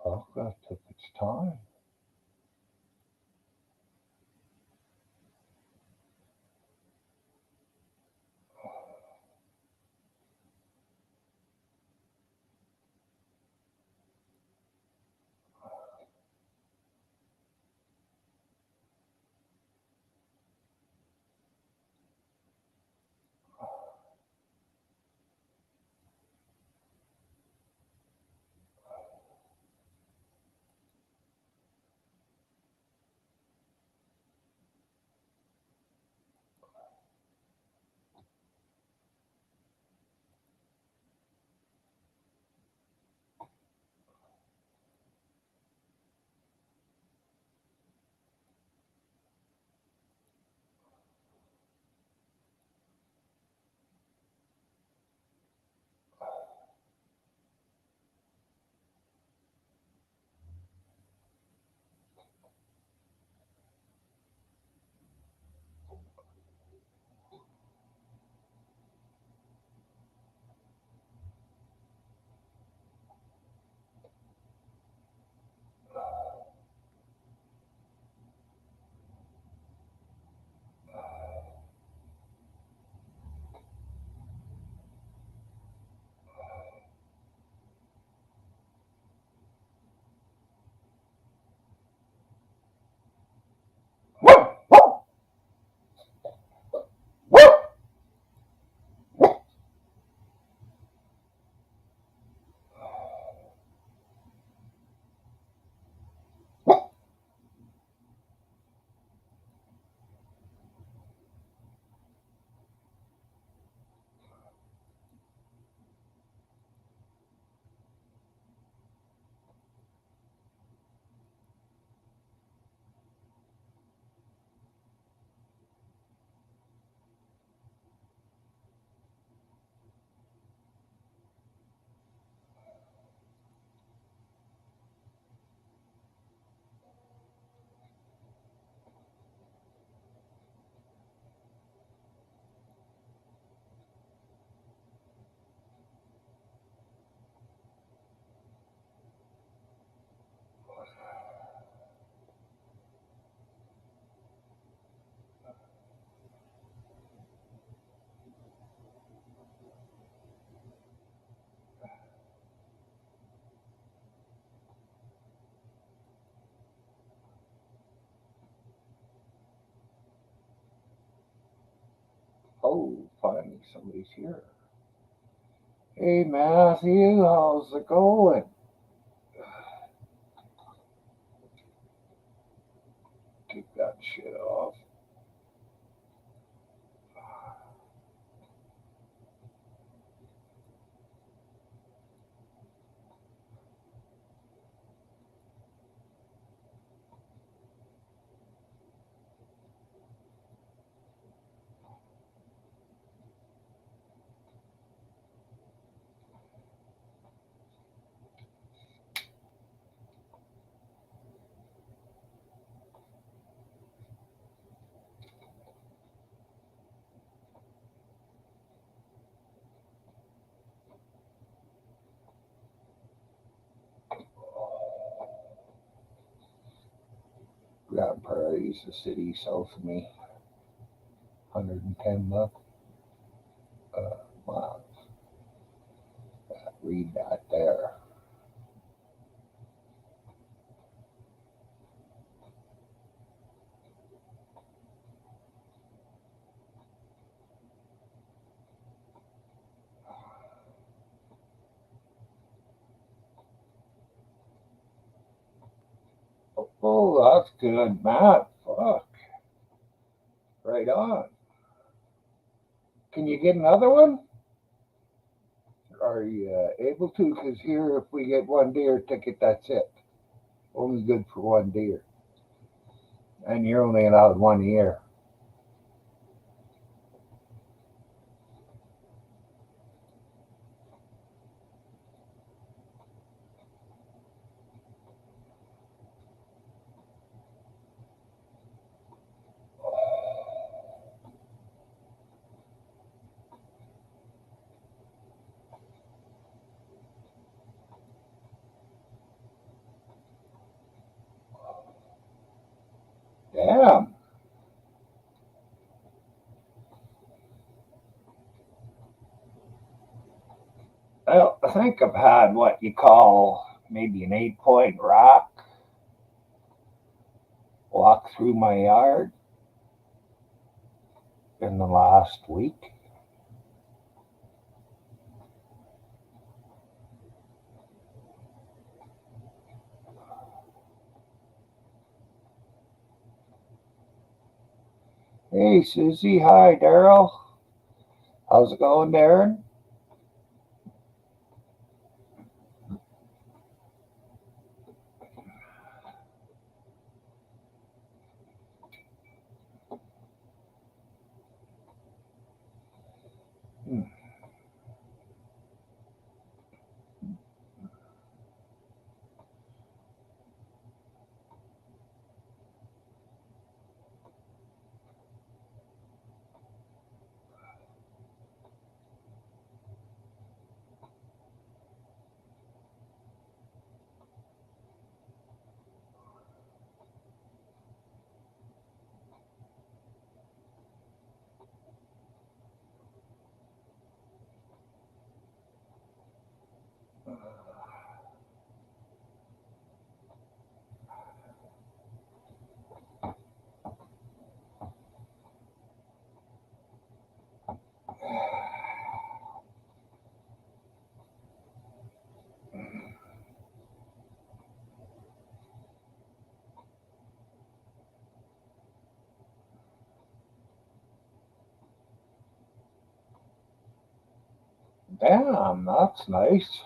Oh, that took its time. Oh, finally somebody's here. Hey Matthew, how's it going? Take that shit off. Grand Prairie is the city south of me. 110 miles. Read that there. Oh, that's good, Matt. Fuck. Right on. Can you get another one? Are you able to? Because here, if we get one deer ticket, that's it. Only good for one deer. And you're only allowed 1 year. Well, I think I've had what you call maybe an 8-point rock walk through my yard in the last week. Hey, Susie. Hi, Daryl. How's it going, Darren? Hmm. Damn, that's nice.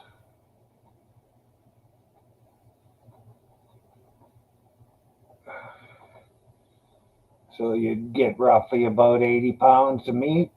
So you'd get roughly about 80 pounds of meat.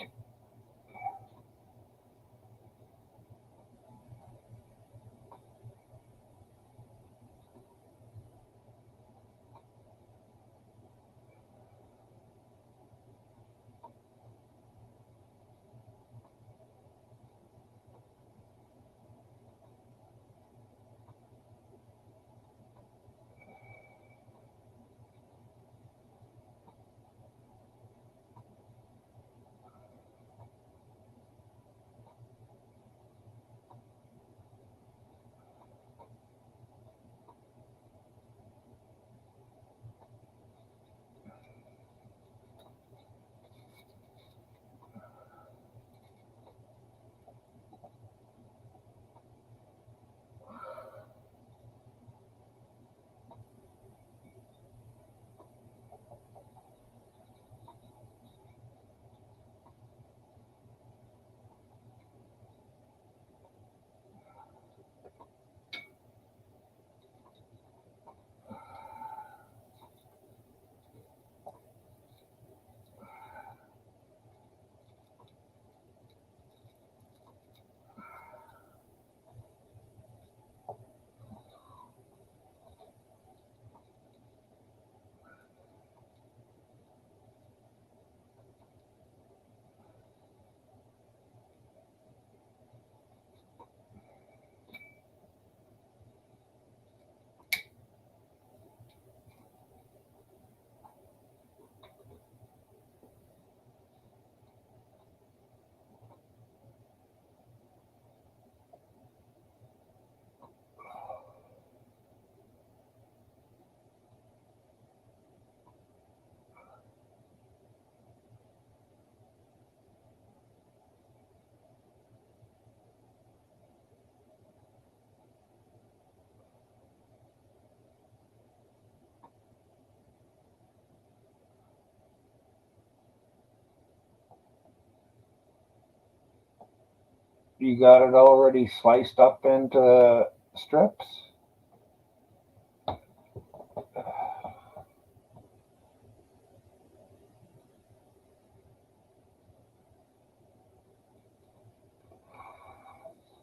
You got it already sliced up into strips?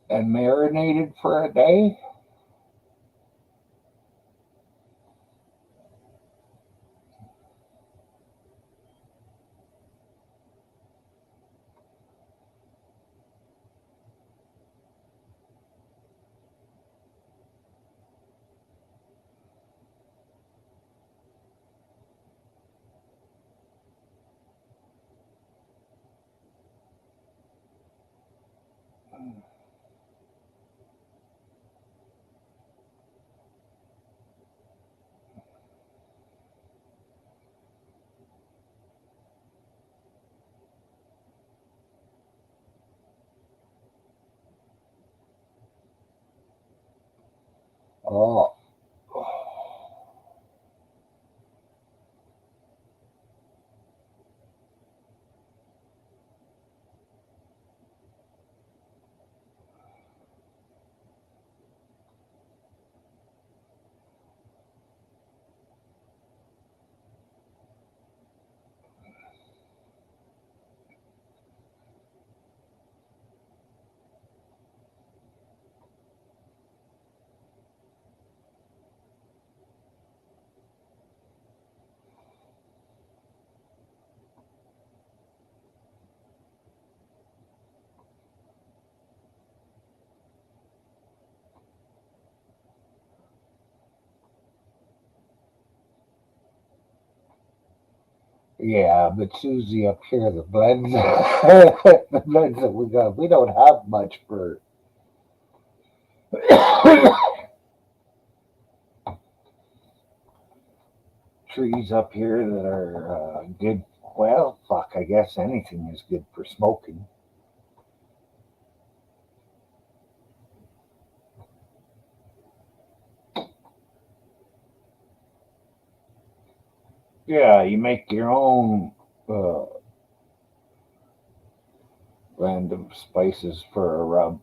And marinated for a day? Oh. Yeah, but Susie up here, the blends, the blends that we got, we don't have much for trees up here that are good. Well, fuck, I guess anything is good for smoking. Yeah, you make your own uh, blend of spices for a rub.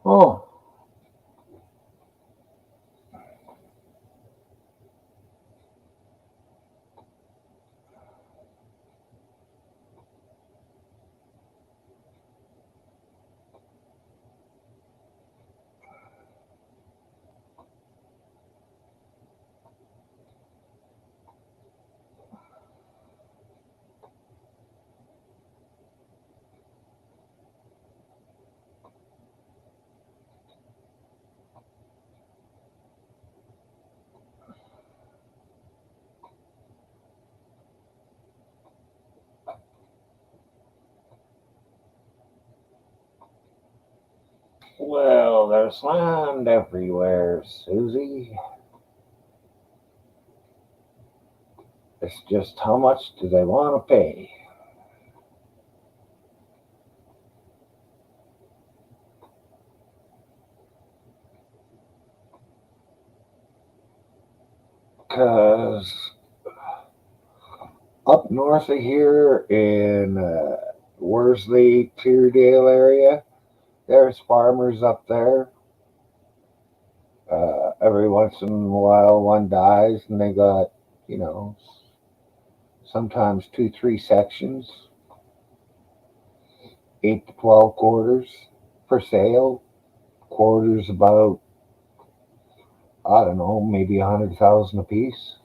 Oh, well, there's land everywhere, Susie. It's just how much do they want to pay? Because up north of here in Worsley, Teardale area, there's farmers up there. Every once in a while, one dies, and they got, you know, sometimes two, three sections, 8 to 12 quarters for sale. Quarters about, I don't know, maybe 100,000 a piece.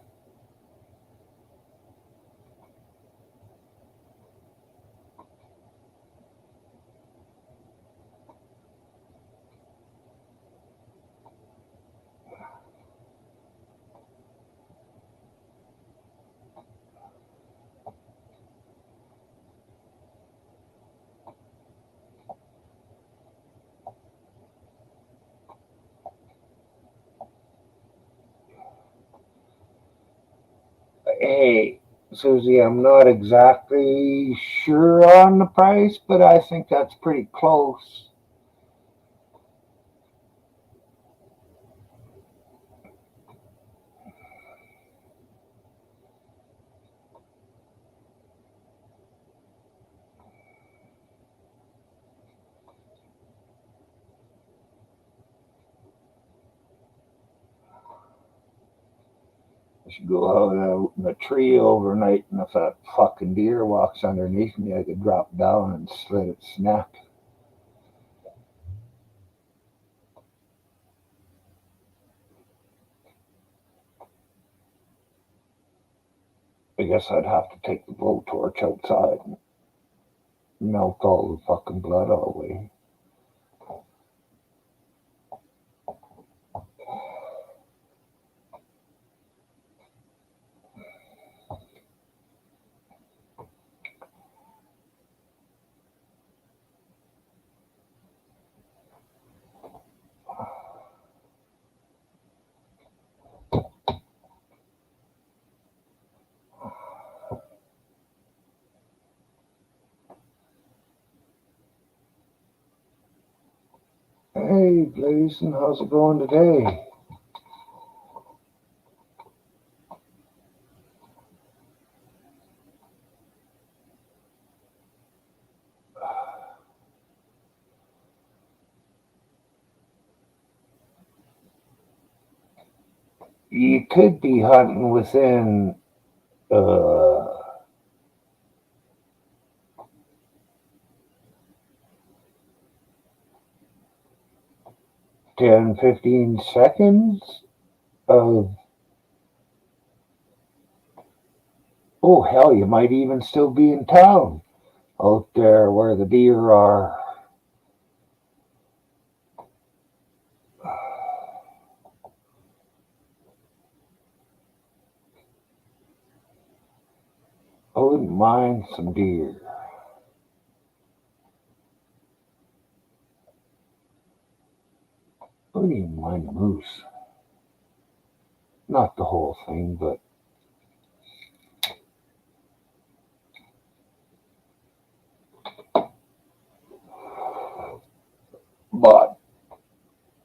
Hey, Susie, I'm not exactly sure on the price, but I think that's pretty close. I should go out in a tree overnight, and if that fucking deer walks underneath me, I could drop down and slit its neck. I guess I'd have to take the blowtorch outside and melt all the fucking blood away. Hey, Blazin', how's it going today? You could be hunting within uh, 10, 15 seconds of, oh hell, you might even still be in town out there where the deer are. I wouldn't mind some deer. I wouldn't even mind a moose. Not the whole thing, but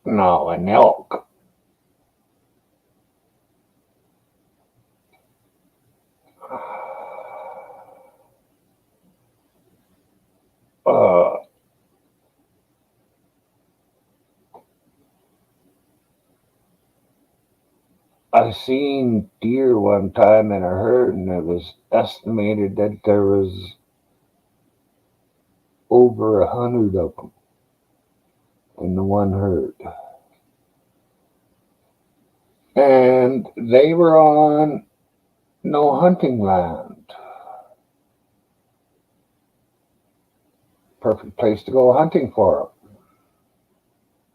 no, an elk. Uh, I seen deer one time in a herd, and it was estimated that there was over 100 of them in the one herd. And they were on no hunting land. Perfect place to go hunting for them.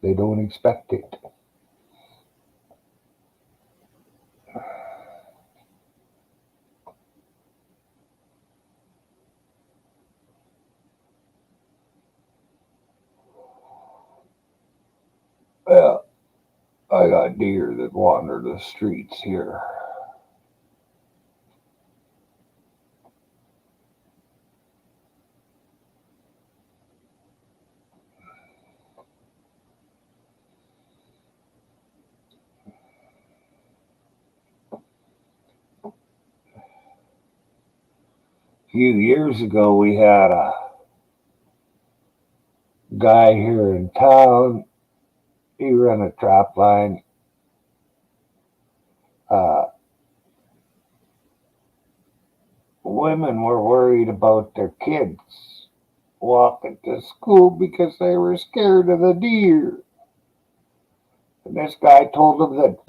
They don't expect it. Well, I got deer that wander the streets here. A few years ago, we had a guy here in town. He ran a trap line. Uh, Women were worried about their kids walking to school because they were scared of the deer. And this guy told them that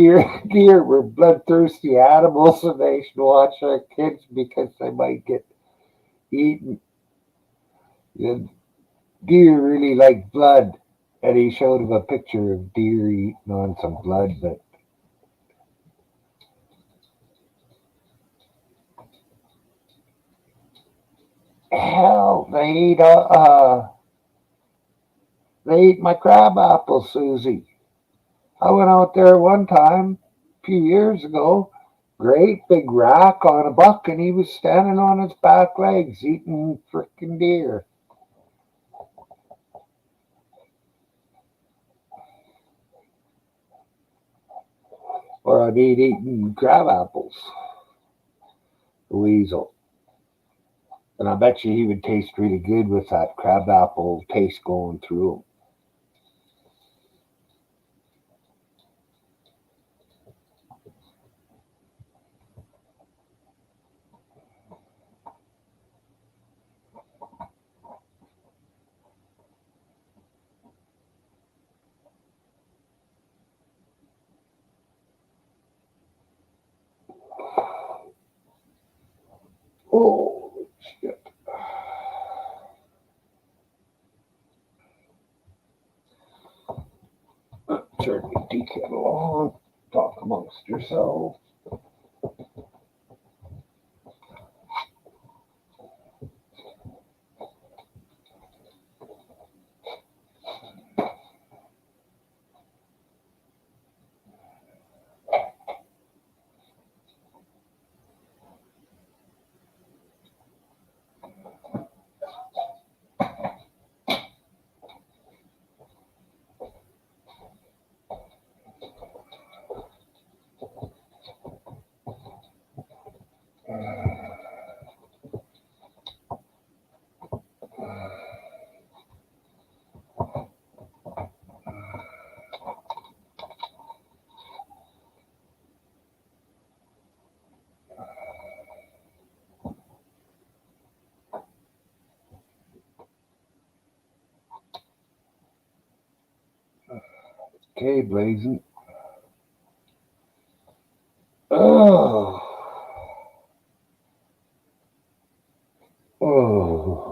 deer were bloodthirsty animals and they should watch their kids because they might get eaten. The deer really like blood. And he showed him a picture of deer eating on some blood. But hell, they ate my crab apple, Susie. I went out there one time a few years ago. Great big rack on a buck, and he was standing on his back legs eating frickin' deer. Or I mean, eating crab apples. The weasel. And I bet you he would taste really good with that crab apple taste going through him. Oh, shit. Turn the tea kettle on. Talk amongst yourselves. Okay, blazing. Oh. Oh.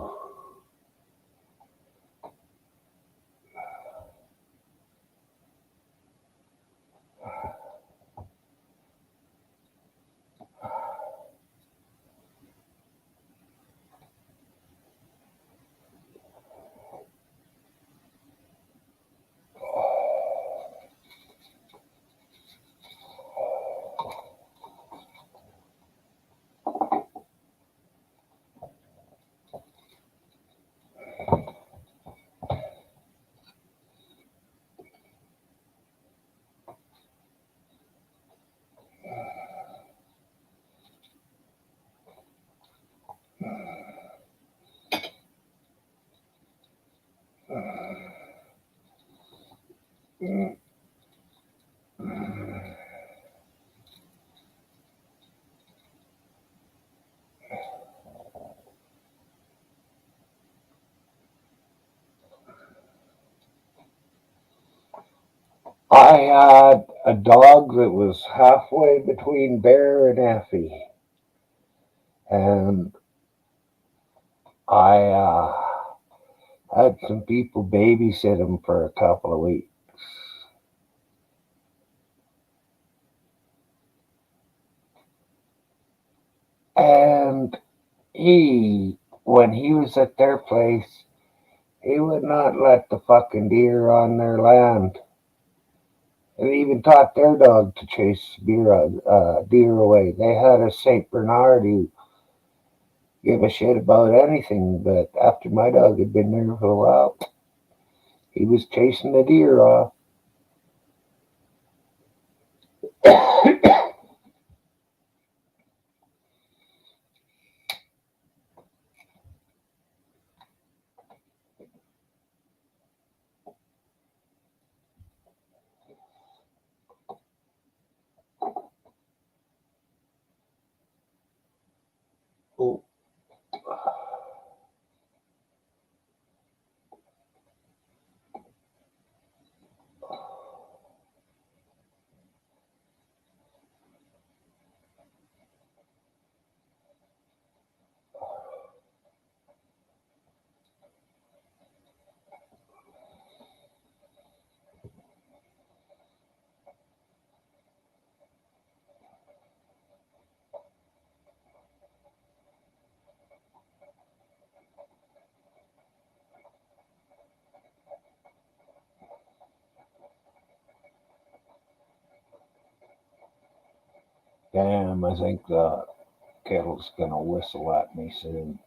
I had a dog that was halfway between Bear and Effie, and I had some people babysit him for a couple of weeks. And when he was at their place, he would not let the fucking deer on their land. And even taught their dog to chase deer away. They had a Saint Bernard who give a shit about anything, but after my dog had been there for a while, he was chasing the deer off. Oh. Damn, I think the kettle's gonna whistle at me soon.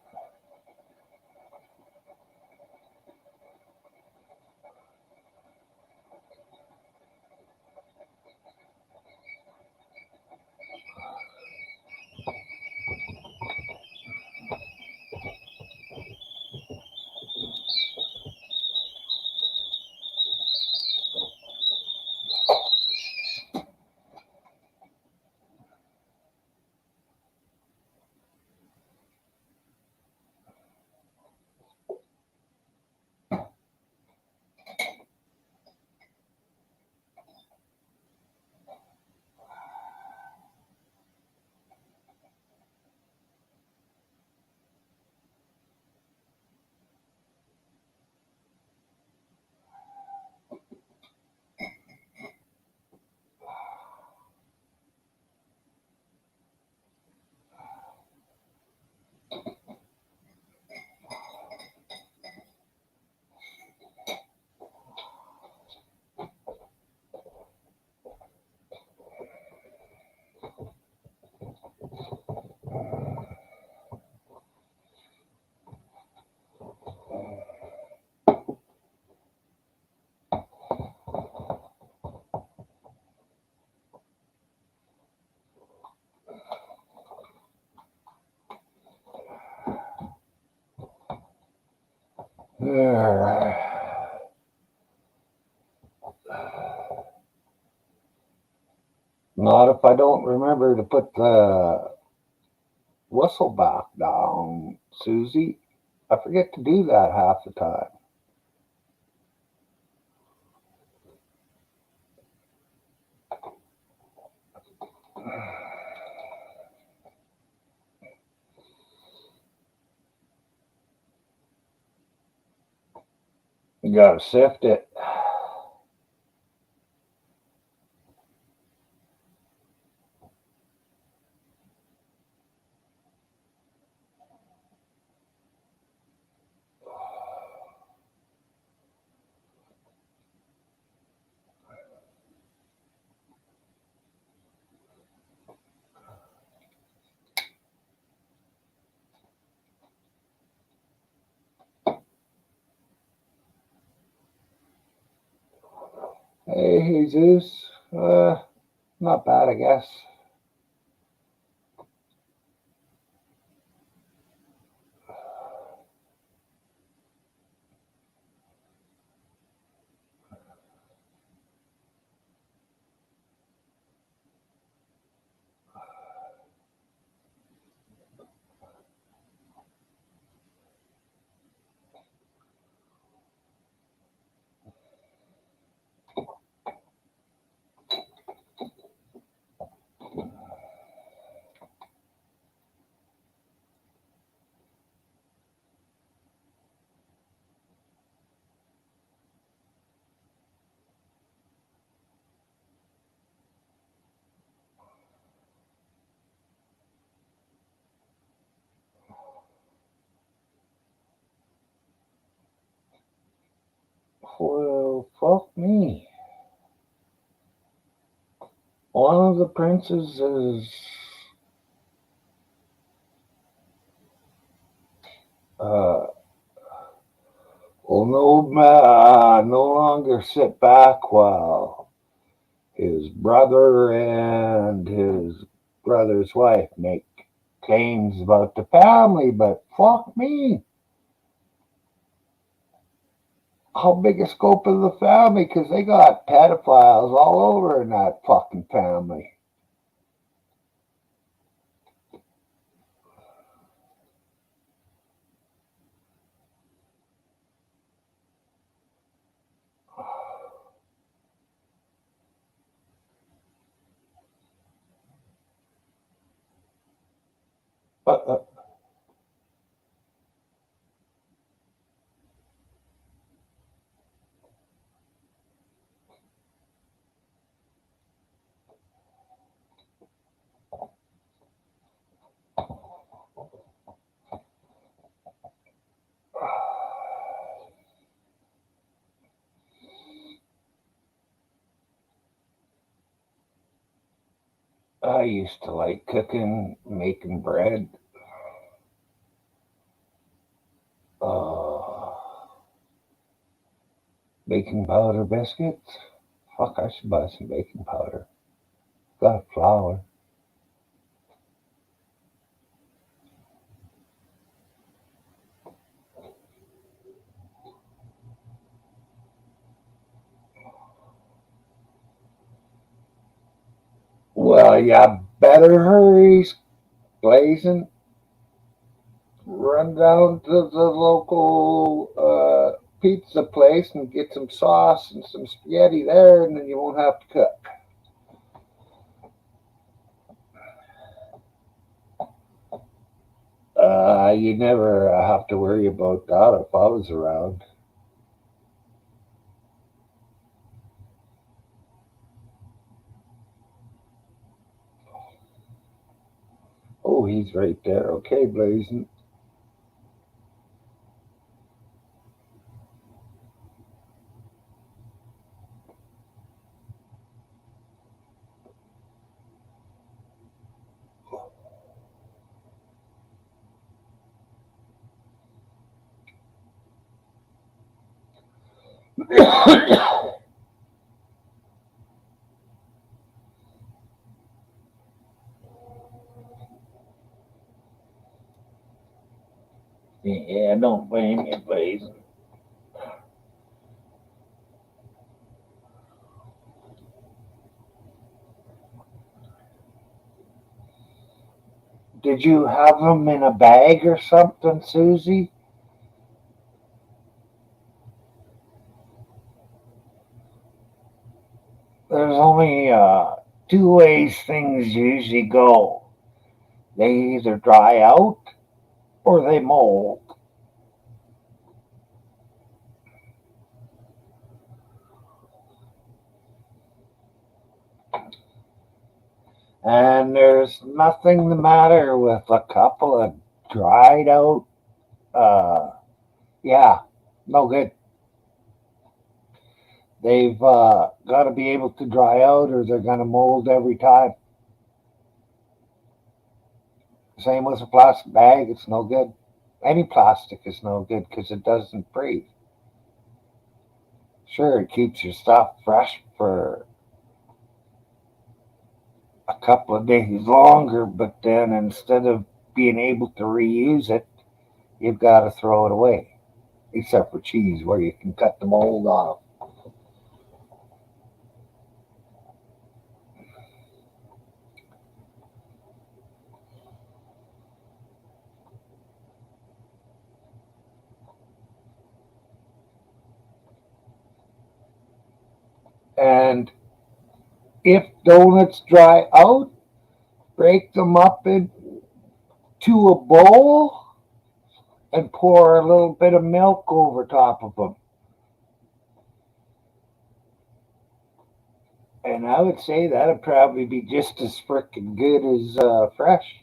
Not if I don't remember to put the whistle back down, Susie. I forget to do that half the time. You gotta sift it. Hey, Jesus. Not bad, I guess. Well, fuck me. One of the princes is uh will no longer sit back while his brother and his brother's wife make claims about the family, but fuck me. How big a scope of the family? Because they got pedophiles all over in that fucking family. Uh, uh, I used to like cooking, making bread. Uh, Baking powder biscuits. Fuck, I should buy some baking powder. Got flour. Well, you better hurry, Blazing. Run down to the local pizza place and get some sauce and some spaghetti there, and then you won't have to cook. You never have to worry about that if I was around. Oh, he's right there. Okay, Blazing. Yeah, don't blame me, Blazing. Did you have them in a bag or something, Susie? There's only two ways things usually go. They either dry out or they mold. And there's nothing the matter with a couple of dried out. Yeah, no good. They've got to be able to dry out or they're going to mold every time. Same with a plastic bag, it's no good. Any plastic is no good because it doesn't breathe. Sure, it keeps your stuff fresh for a couple of days longer, but then instead of being able to reuse it, you've got to throw it away. Except for cheese, where you can cut the mold off. And if donuts dry out, break them up into a bowl and pour a little bit of milk over top of them. And I would say that'd probably be just as frickin' good as fresh.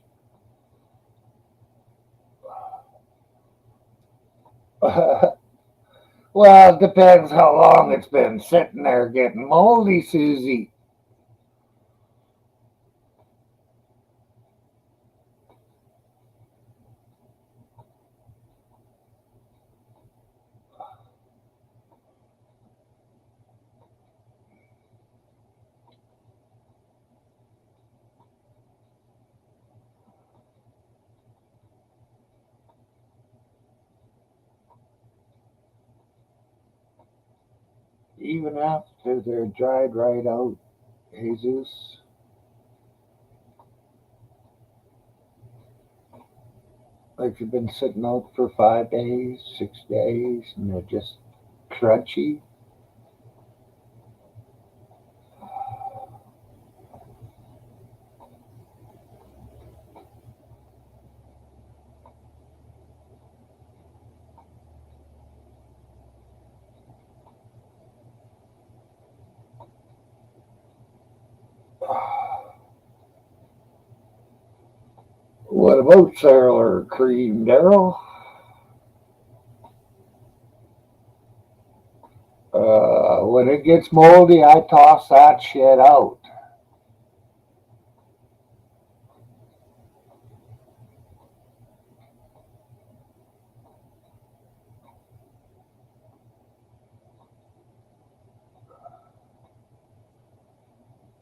Well, it depends how long it's been sitting there getting moldy, Susie. Even after they're dried right out, Jesus. Like they've been sitting out for 5 days, 6 days, and they're just crunchy. What about sour cream, Daryl? When it gets moldy, I toss that shit out.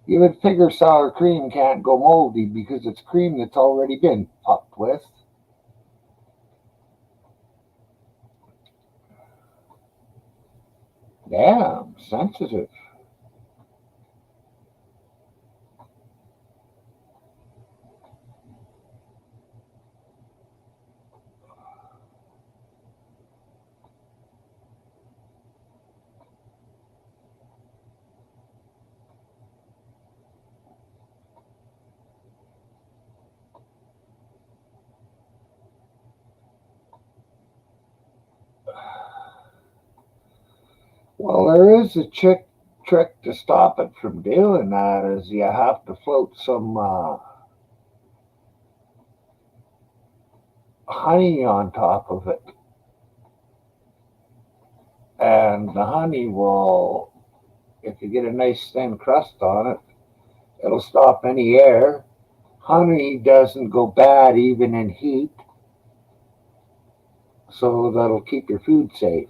You would figure sour cream can't go moldy because it's cream that's already been fucked with. Damn, sensitive. Well, there is a trick to stop it from doing that. Is you have to float some honey on top of it, and the honey will, if you get a nice thin crust on it, it'll stop any air. Honey doesn't go bad even in heat, so that'll keep your food safe.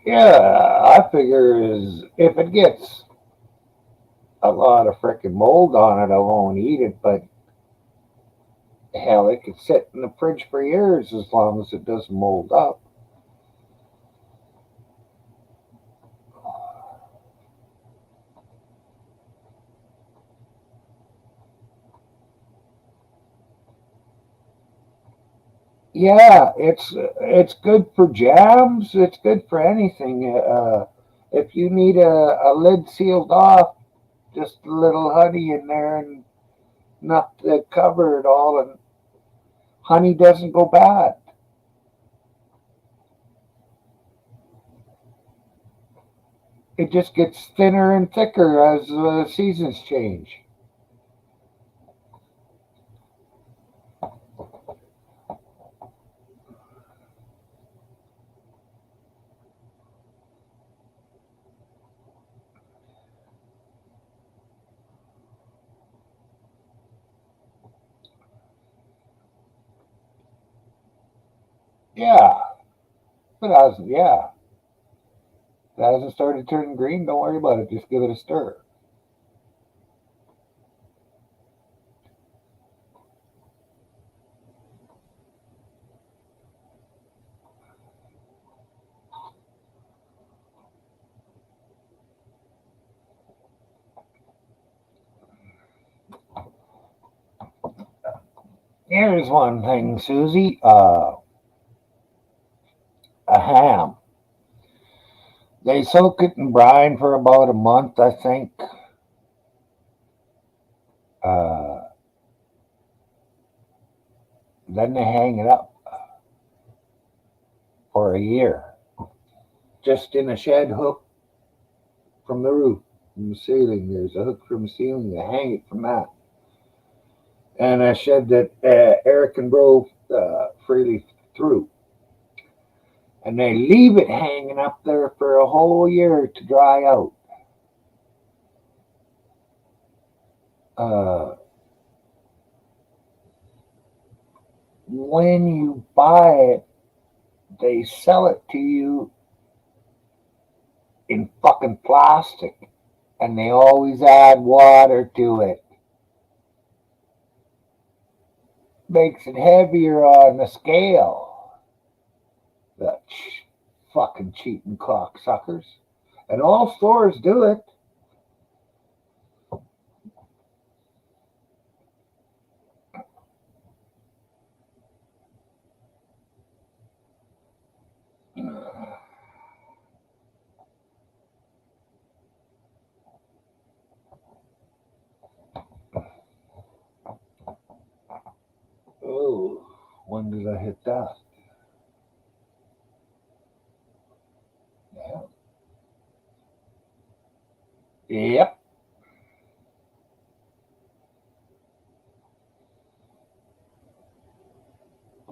Yeah, I figure is if it gets a lot of frickin' mold on it, I won't eat it. But hell, it could sit in the fridge for years as long as it doesn't mold up. Yeah, it's good for jams. It's good for anything. If you need a lid sealed off, just a little honey in there and not to cover it all, and honey doesn't go bad. It just gets thinner and thicker as the seasons change. Yeah, if it hasn't. Yeah, if it hasn't started turning green, don't worry about it. Just give it a stir. Here's one thing, Susie. A ham. They soak it in brine for about a month, I think. Uh, then they hang it up for a year, just in a shed hook from the roof, from the ceiling. There's a hook from the ceiling. They hang it from that, and a shed that air can blow freely through. And they leave it hanging up there for a whole year to dry out. Uh, when you buy it, they sell it to you in fucking plastic, and they always add water to it. Makes it heavier on the scale. The fucking cheating cocksuckers. And all stores do it. Oh, when did I hit that? Yeah. Yep.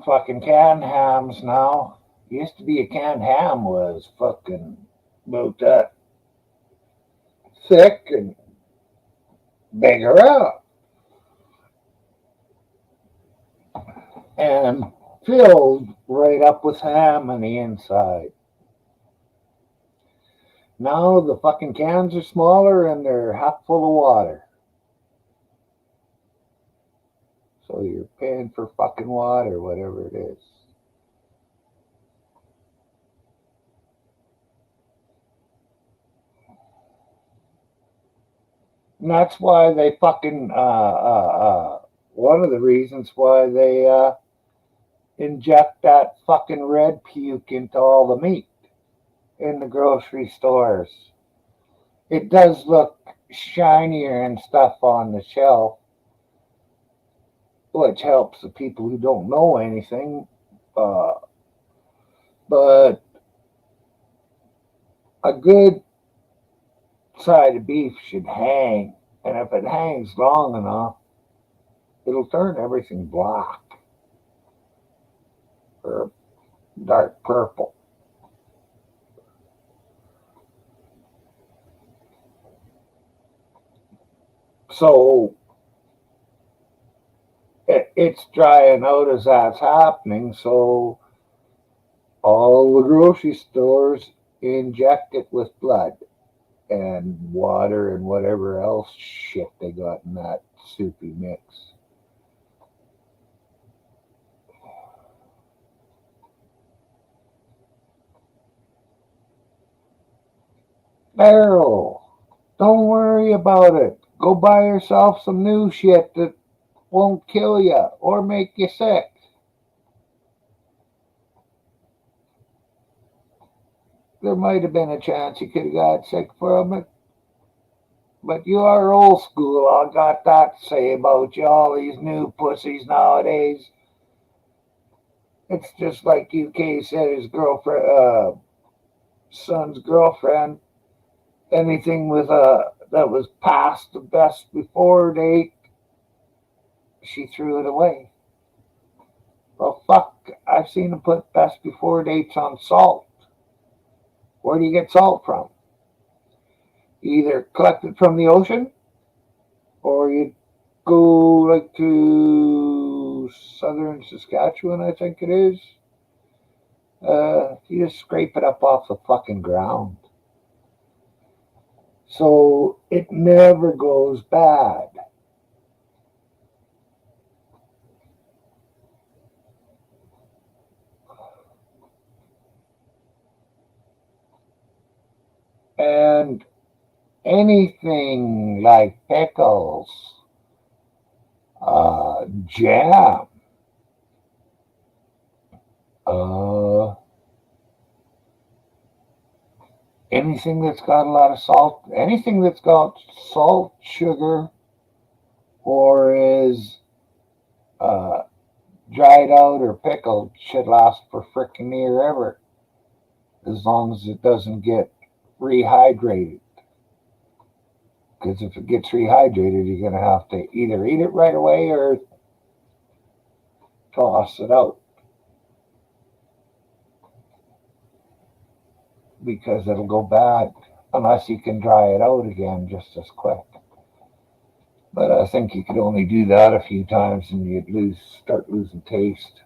Fucking canned hams now. Used to be a canned ham was fucking about that thick and bigger out and filled right up with ham on the inside. Now the fucking cans are smaller and they're half full of water. So you're paying for fucking water, whatever it is. And that's why they fucking, one of the reasons why they inject that fucking red puke into all the meat in the grocery stores. It does look shinier and stuff on the shelf, which helps the people who don't know anything. Uh, but a good side of beef should hang, and if it hangs long enough, it'll turn everything black or dark purple. So it's drying out as that's happening. So all the grocery stores inject it with blood and water and whatever else shit they got in that soupy mix. Daryl, don't worry about it. Go buy yourself some new shit that won't kill you or make you sick. there might have been a chance you could have got sick from it. But you are old school. I got that to say about you. All these new pussies nowadays. It's just like UK said his girlfriend, son's girlfriend. Anything with that was past the best before date, she threw it away. Well, fuck. I've seen them put best before dates on salt. Where do you get salt from? You either collect it from the ocean or you go like to southern Saskatchewan, I think it is. You just scrape it up off the fucking ground. So it never goes bad. And anything like pickles, jam, uh, anything that's got a lot of salt, anything that's got salt, sugar, or is uh, dried out or pickled should last for frickin' near ever, as long as it doesn't get rehydrated. Because if it gets rehydrated, you're going to have to either eat it right away or toss it out because it'll go bad unless you can dry it out again just as quick. But I think you could only do that a few times and you'd start losing taste.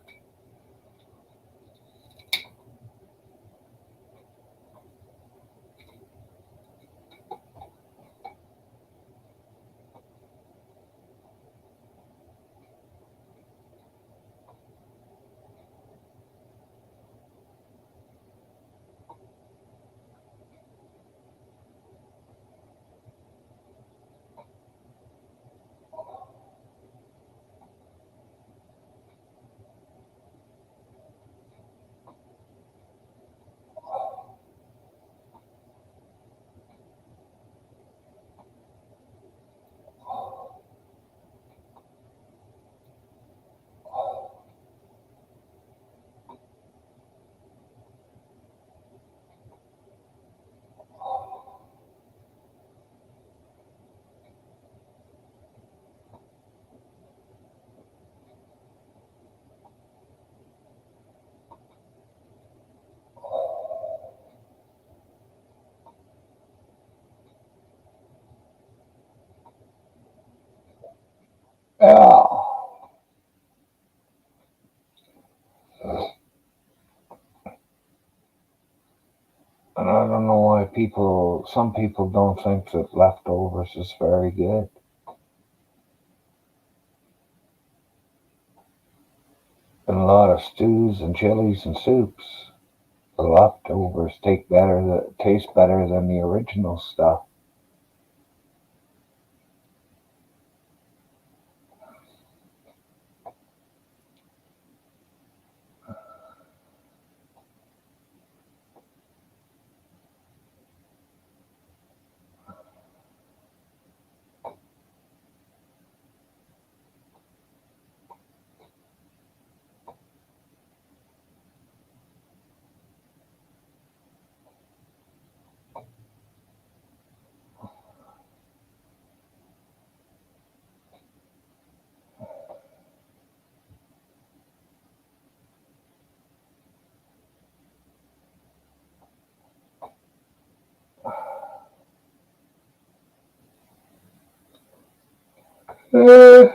Yeah. And I don't know why some people don't think that leftovers is very good. In a lot of stews and chilies and soups, the leftovers taste better than the original stuff. Uh,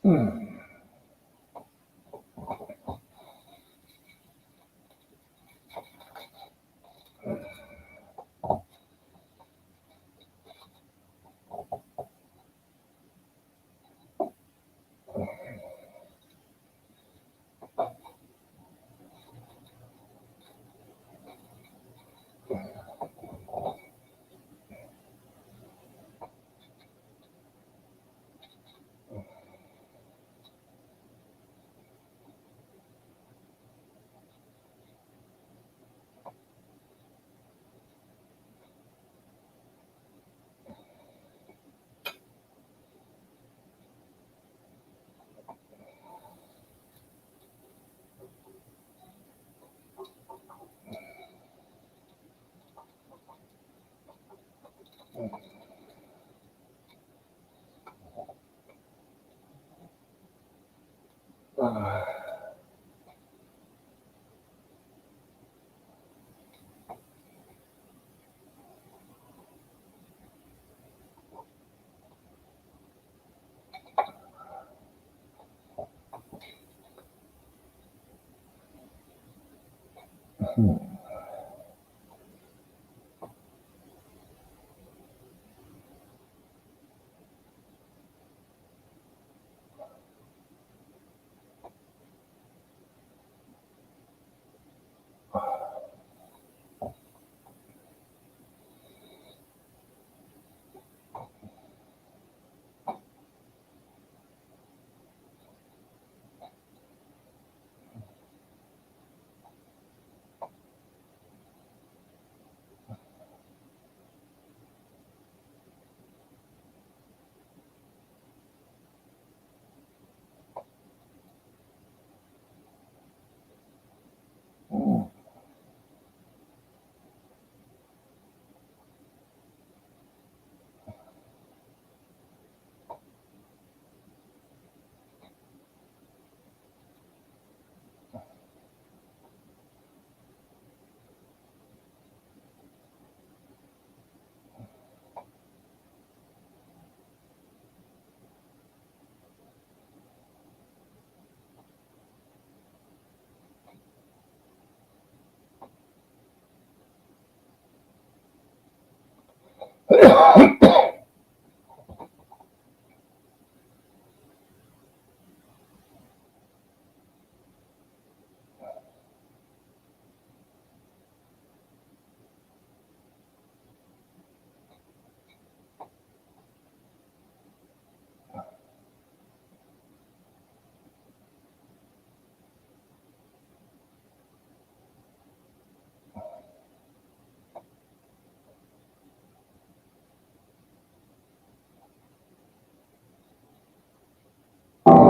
hmm.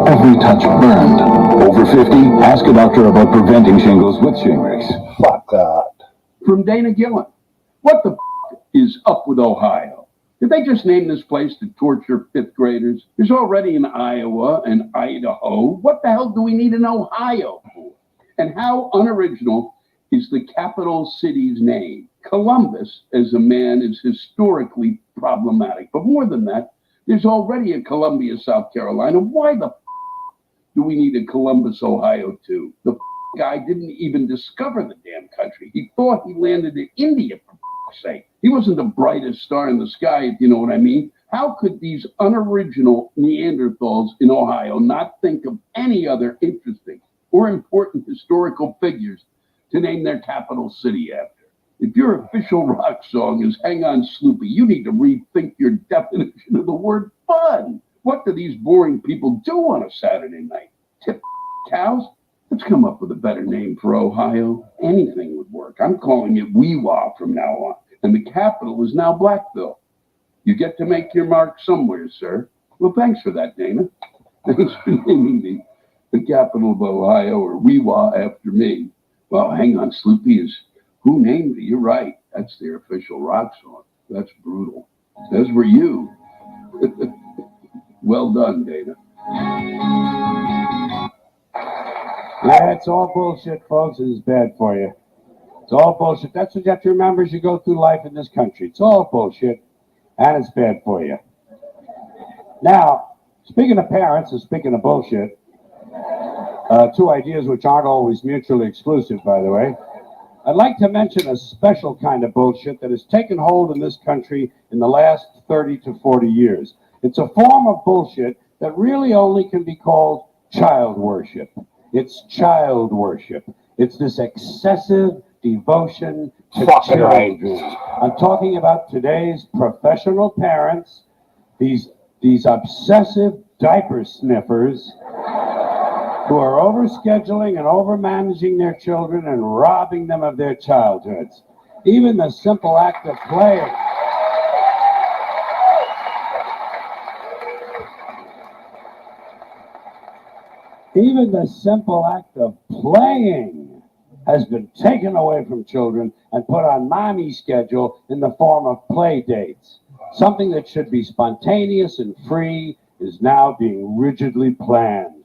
Every touch burned. Over 50, ask a doctor about preventing shingles with Shingrix. Fuck that. From Dana Gillen. What the is up with Ohio? Did they just name this place to torture fifth graders? There's already an Iowa and Idaho. What the hell do we need an Ohio for? And how unoriginal is the capital city's name? Columbus, as a man, is historically problematic. But more than that, there's already a Columbia, South Carolina. Why the do we need a Columbus, Ohio, too? The guy didn't even discover the damn country. He thought he landed in India, for sake. He wasn't the brightest star in the sky, if you know what I mean. How could these unoriginal Neanderthals in Ohio not think of any other interesting or important historical figures to name their capital city after? If your official rock song is Hang On Sloopy, you need to rethink your definition of the word fun. What do these boring people do on a Saturday night? Tip cows? Let's come up with a better name for Ohio. Anything would work. I'm calling it Weewa from now on. And the capital is now Blackville. You get to make your mark somewhere, sir. Well, thanks for that, Dana. Thanks for naming the capital of Ohio, or Weewa, after me. Well, Hang On Sloopy is who named it. You're right. That's their official rock song. That's brutal. As were you. Well done, Dana. Yeah, it's all bullshit, folks. It is bad for you. It's all bullshit. That's what you have to remember as you go through life in this country. It's all bullshit, and it's bad for you. Now, speaking of parents and speaking of bullshit, two ideas which aren't always mutually exclusive, by the way, I'd like to mention a special kind of bullshit that has taken hold in this country in the last 30 to 40 years. It's a form of bullshit that really only can be called child worship. It's child worship. It's this excessive devotion to children. I'm talking about today's professional parents, these obsessive diaper sniffers who are overscheduling and overmanaging their children and robbing them of their childhoods. Even the simple act of playing. Even the simple act of playing has been taken away from children and put on mommy's schedule in the form of play dates. Something that should be spontaneous and free is now being rigidly planned.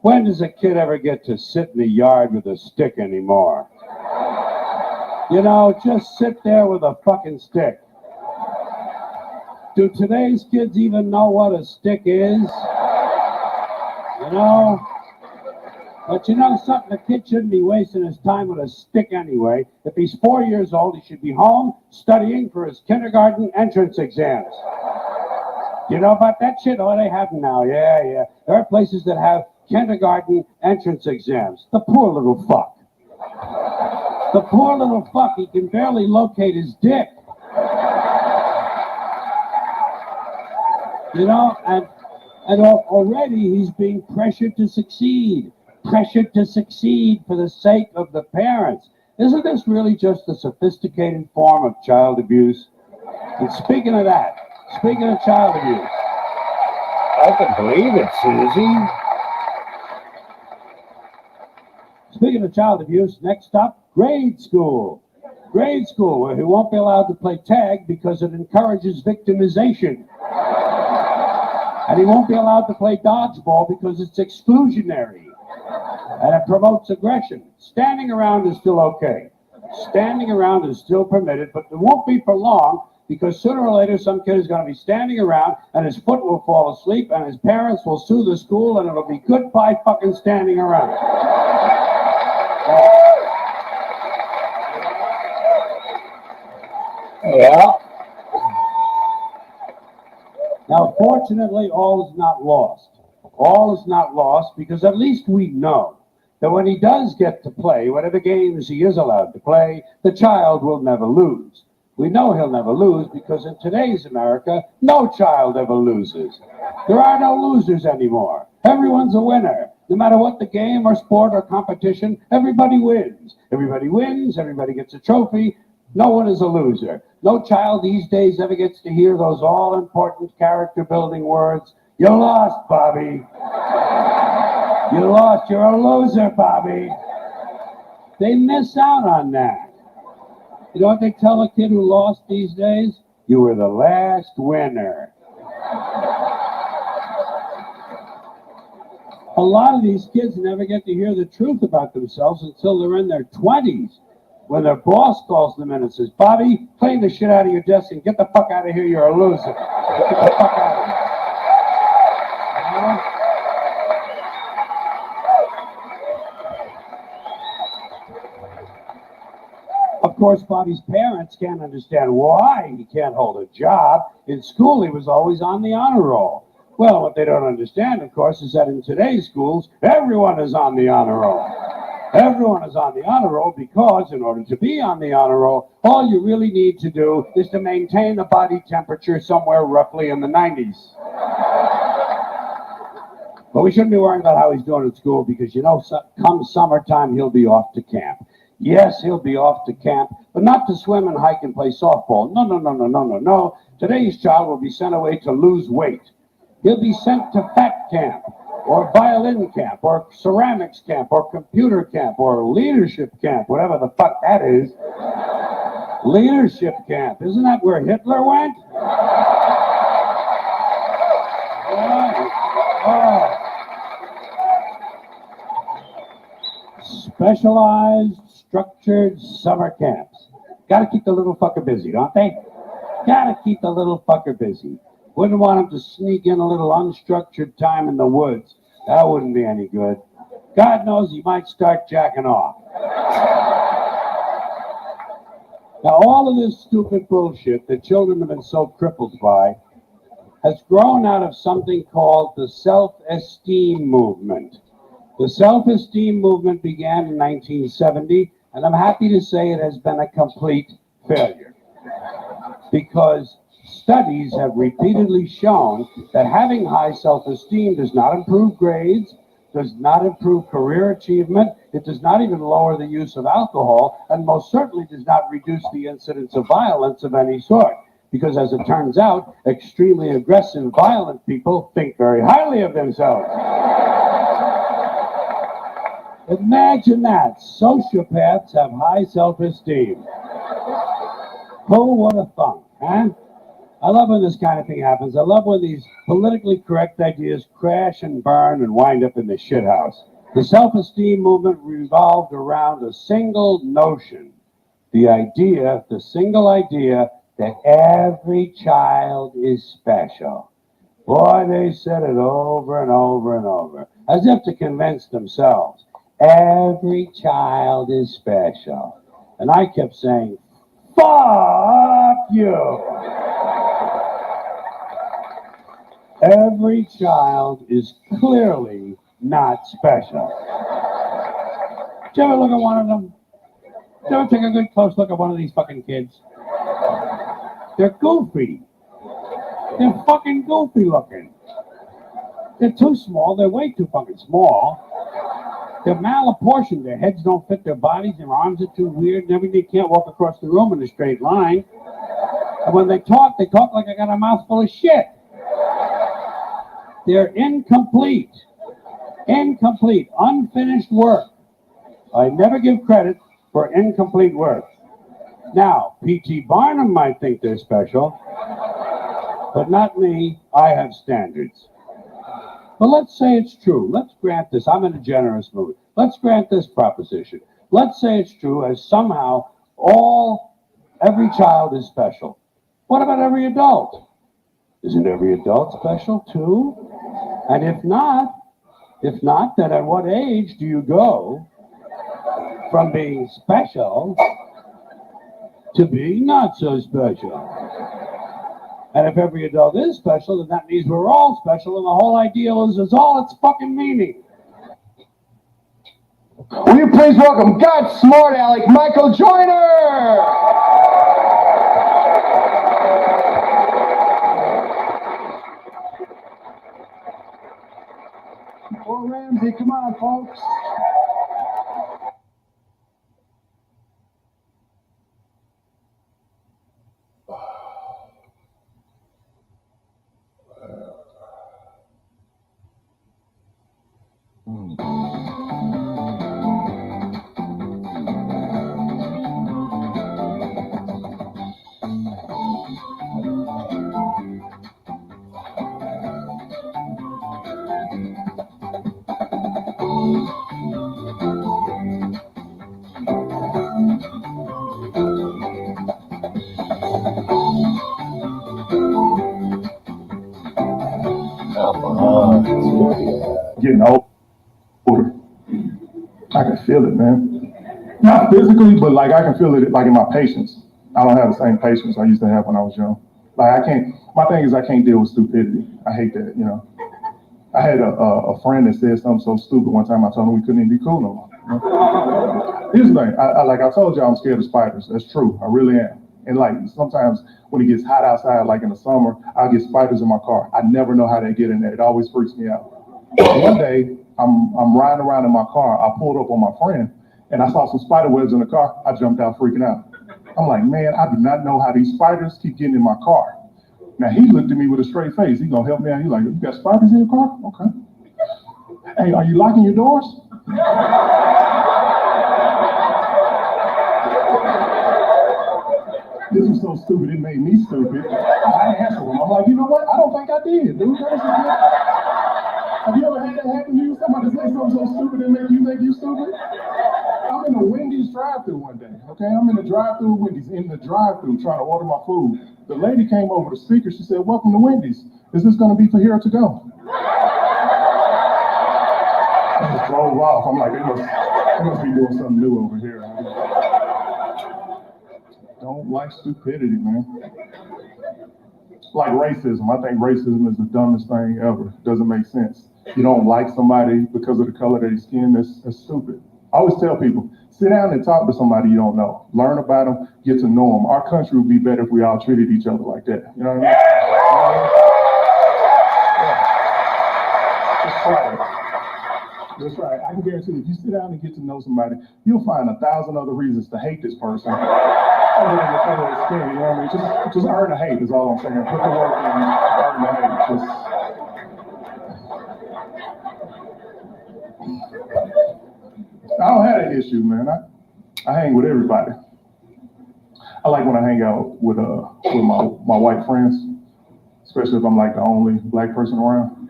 When does a kid ever get to sit in the yard with a stick anymore? You know, just sit there with a fucking stick. Do today's kids even know what a stick is? You know? But you know something, a kid shouldn't be wasting his time with a stick anyway. If he's 4 years old, he should be home studying for his kindergarten entrance exams. You know about that shit? Oh, they have them now. Yeah. There are places that have kindergarten entrance exams. The poor little fuck. The poor little fuck, he can barely locate his dick. You know, and already he's being pressured to succeed for the sake of the parents. Isn't this really just a sophisticated form of child abuse? And speaking of that, speaking of child abuse, I can believe it, Susie. speaking of child abuse, next up, grade school. Grade school, where he won't be allowed to play tag because it encourages victimization. And he won't be allowed to play dodgeball because it's exclusionary. And it promotes aggression. Standing around is still okay. Standing around is still permitted, but it won't be for long because sooner or later some kid is going to be standing around and his foot will fall asleep and his parents will sue the school and it'll be goodbye fucking standing around. Yeah. Now, fortunately, all is not lost. All is not lost because at least we know that when he does get to play, whatever games he is allowed to play, the child will never lose. We know he'll never lose because in today's America, no child ever loses. There are no losers anymore. Everyone's a winner. No matter what the game or sport or competition, everybody wins. Everybody wins, everybody gets a trophy. No one is a loser. No child these days ever gets to hear those all-important character-building words. You lost, Bobby. You lost. You're a loser, Bobby. They miss out on that. You know what they tell a kid who lost these days? You were the last winner. A lot of these kids never get to hear the truth about themselves until they're in their 20s. When their boss calls them in and says, Bobby, clean the shit out of your desk and get the fuck out of here, you're a loser. Get the fuck out of here. You know? Of course, Bobby's parents can't understand why he can't hold a job. In school, he was always on the honor roll. Well, what they don't understand, of course, is that in today's schools, everyone is on the honor roll. Everyone is on the honor roll because in order to be on the honor roll, all you really need to do is to maintain a body temperature somewhere roughly in the 90s. But we shouldn't be worrying about how he's doing at school because, you know, come summertime, he'll be off to camp. Yes, he'll be off to camp, but not to swim and hike and play softball. No. Today's child will be sent away to lose weight. He'll be sent to fat camp, or violin camp, or ceramics camp, or computer camp, or leadership camp, whatever the fuck that is. Leadership camp. Isn't that where Hitler went? Specialized, structured summer camps. Gotta keep the little fucker busy, don't they? Gotta keep the little fucker busy. Wouldn't want him to sneak in a little unstructured time in the woods. That wouldn't be any good. God knows he might start jacking off. Now, all of this stupid bullshit that children have been so crippled by has grown out of something called the self-esteem movement. The self-esteem movement began in 1970, and I'm happy to say it has been a complete failure. Because studies have repeatedly shown that having high self-esteem does not improve grades, does not improve career achievement, it does not even lower the use of alcohol, and most certainly does not reduce the incidence of violence of any sort. Because as it turns out, extremely aggressive, violent people think very highly of themselves. Imagine that. Sociopaths have high self-esteem. Who would have thunk, huh? I love when this kind of thing happens. I love when these politically correct ideas crash and burn and wind up in the shithouse. The self-esteem movement revolved around a single notion. The single idea that every child is special. Boy, they said it over and over and over, as if to convince themselves. Every child is special. And I kept saying, fuck you. Every child is clearly not special. Did you ever look at one of them? Did you ever take a good close look at one of these fucking kids? They're goofy. They're fucking goofy looking. They're too small. They're way too fucking small. They're malapportioned. Their heads don't fit their bodies. Their arms are too weird and everything. They can't walk across the room in a straight line. And when they talk like I got a mouthful of shit. They're incomplete. Incomplete. Unfinished work. I never give credit for incomplete work. Now, P.T. Barnum might think they're special, but not me. I have standards. But let's say it's true. Let's grant this. I'm in a generous mood. Let's grant this proposition. Let's say it's true as somehow every child is special. What about every adult? Isn't every adult special too? And if not, then at what age do you go from being special to being not so special? And if every adult is special, then that means we're all special, and the whole idea is all its fucking meaning. Will you please welcome God Smart Alec Michael Joyner? Or Ramsey, come on, folks. Getting older. I can feel it, man. Not physically, but like I can feel it like in my patience. I don't have the same patience I used to have when I was young. Like my thing is I can't deal with stupidity. I hate that, you know. I had a friend that said something so stupid one time. I told him we couldn't even be cool no more. You know? Here's the thing. Like I told you, I'm scared of spiders. That's true. I really am. And like sometimes when it gets hot outside, like in the summer, I'll get spiders in my car. I never know how they get in there. It always freaks me out. One day, I'm riding around in my car. I pulled up on my friend, and I saw some spider webs in the car. I jumped out freaking out. I'm like, man, I do not know how these spiders keep getting in my car. Now, he looked at me with a straight face. He gonna help me out. He's like, you got spiders in your car? Okay. Hey, are you locking your doors? This was so stupid, it made me stupid. I answered him. I'm like, you know what? I don't think I did, dude. Have you ever had that happen to you? Somebody say something so stupid that make you think you stupid? I'm in a Wendy's drive-thru one day, okay? I'm in the drive-thru at Wendy's, in the drive-thru trying to order my food. The lady came over the speaker. She said, welcome to Wendy's. Is this going to be for here to go? I just drove off. I'm like, they must be doing something new over here. Don't like stupidity, man. Like racism. I think racism is the dumbest thing ever. It doesn't make sense. You don't like somebody because of the color of their skin. That's stupid. I always tell people, sit down and talk to somebody you don't know. Learn about them, get to know them. Our country would be better if we all treated each other like that. You know what I mean? That's right. That's right. I can guarantee you, if you sit down and get to know somebody, you'll find 1,000 other reasons to hate this person. Other than the color of their skin, you know what I mean? Just earn a hate is all I'm saying. Put the work in, earn the hate. I don't have that issue, man. I hang with everybody. I like when I hang out with my white friends. especially if I'm like the only black person around.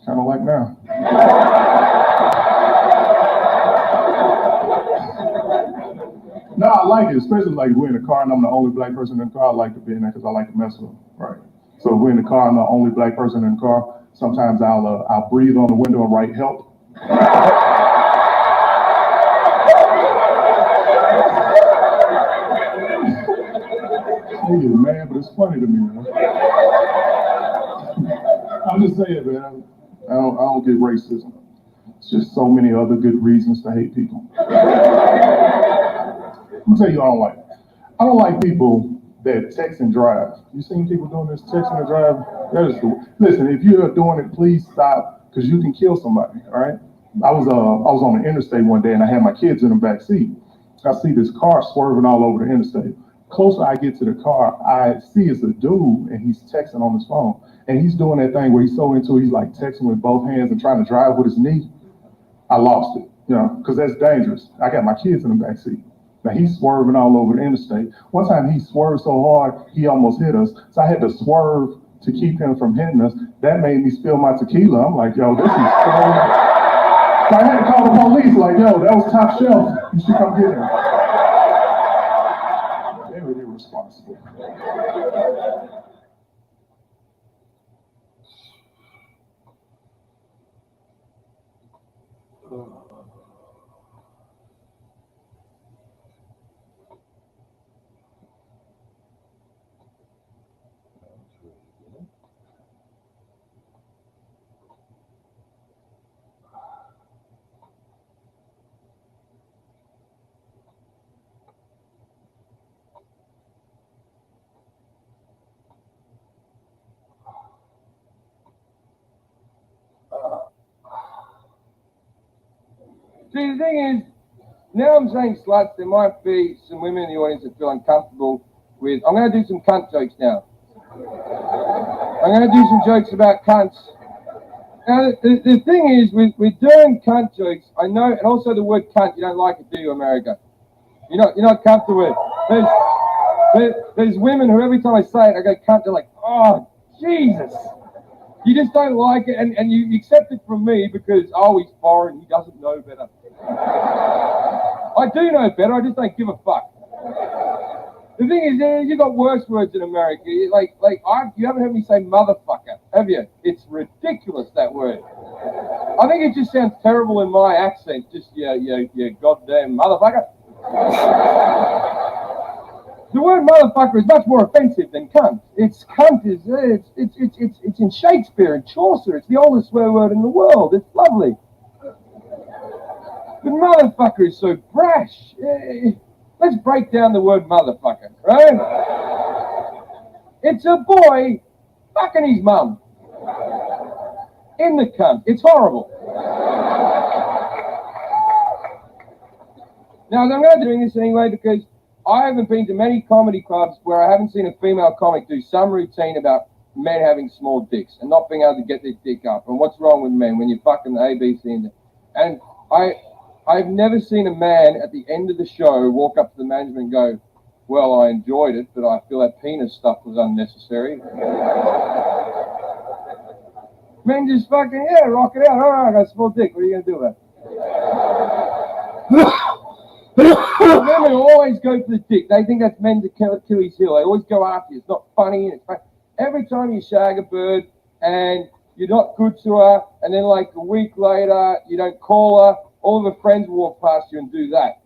Kind of like now. No, I like it, especially like if we're in the car and I'm the only black person in the car. I like to be in there because I like to mess with them, right? So if we're in the car and I'm the only black person in the car, sometimes I'll breathe on the window and write help. They get mad, but it's funny to me, man. I'm just saying, man. I don't get racism. It's just so many other good reasons to hate people. Let me tell you, I don't like people that text and drive. You seen people doing this, text and drive? Listen, if you're doing it, please stop, because you can kill somebody, all right? I was on the interstate one day and I had my kids in the back seat. I see this car swerving all over the interstate. Closer I get to the car, I see it's a dude and he's texting on his phone. And he's doing that thing where he's so into it, he's like texting with both hands and trying to drive with his knee. I lost it, because that's dangerous. I got my kids in the back seat. Now he's swerving all over the interstate. One time he swerved so hard, he almost hit us. So I had to swerve to keep him from hitting us. That made me spill my tequila. I'm like, yo, this is so... So I had to call the police, like, yo, that was top shelf. You should come get him. They were irresponsible. See, the thing is, now I'm saying sluts, there might be some women in the audience that feel uncomfortable with... I'm going to do some cunt jokes now. I'm going to do some jokes about cunts. Now, the thing is, with doing cunt jokes, I know, and also the word cunt, you don't like it, do you, America? You're not comfortable with it. There's women who every time I say it, I go cunt, they're like, oh, Jesus. You just don't like it, and you accept it from me because, oh, he's foreign, he doesn't know better. I do know better, I just don't give a fuck. The thing is, you got worse words in America. You haven't heard me say motherfucker, have you? It's ridiculous, that word. I think it just sounds terrible in my accent, just, yeah, goddamn motherfucker. The word motherfucker is much more offensive than cunt. It's in Shakespeare and Chaucer. It's the oldest swear word in the world. It's lovely. But motherfucker is so brash. Let's break down the word motherfucker, right? It's a boy fucking his mum in the cunt. It's horrible. Now, I'm going to be doing this anyway because I haven't been to many comedy clubs where I haven't seen a female comic do some routine about men having small dicks and not being able to get their dick up and what's wrong with men when you're fucking the ABC. And I've never seen a man at the end of the show walk up to the management and go, well, I enjoyed it, but I feel that penis stuff was unnecessary. Men just fucking, yeah, rock it out. All right, I got a small dick. What are you going to do about it? Women always go for the dick. They think that's men's Achilles heel. They always go after you. It's not funny. It's funny. Every time you shag a bird and you're not good to her, and then like a week later you don't call her, all of her friends will walk past you and do that.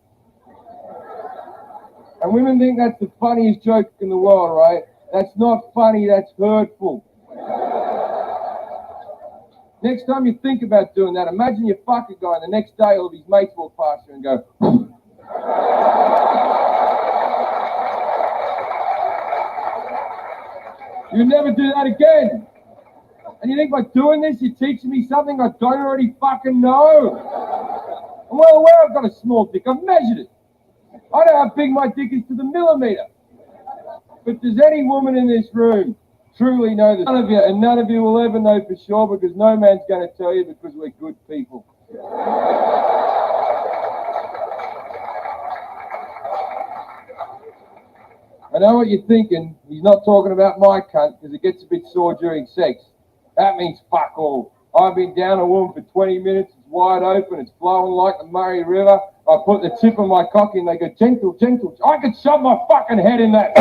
And women think that's the funniest joke in the world, right? That's not funny. That's hurtful. Next time you think about doing that, imagine you fuck a guy and the next day all of his mates walk past you and go, you never do that again. And you think by doing this, you're teaching me something I don't already fucking know. I'm well aware I've got a small dick. I've measured it. I know how big my dick is to the millimeter. But does any woman in this room truly know this? None of you, and none of you will ever know for sure because no man's going to tell you because we're good people. I know what you're thinking. He's not talking about my cunt because it gets a bit sore during sex. That means fuck all. I've been down a woman for 20 minutes. It's wide open. It's flowing like the Murray River. I put the tip of my cock in. They go, gentle, gentle. I could shove my fucking head in that.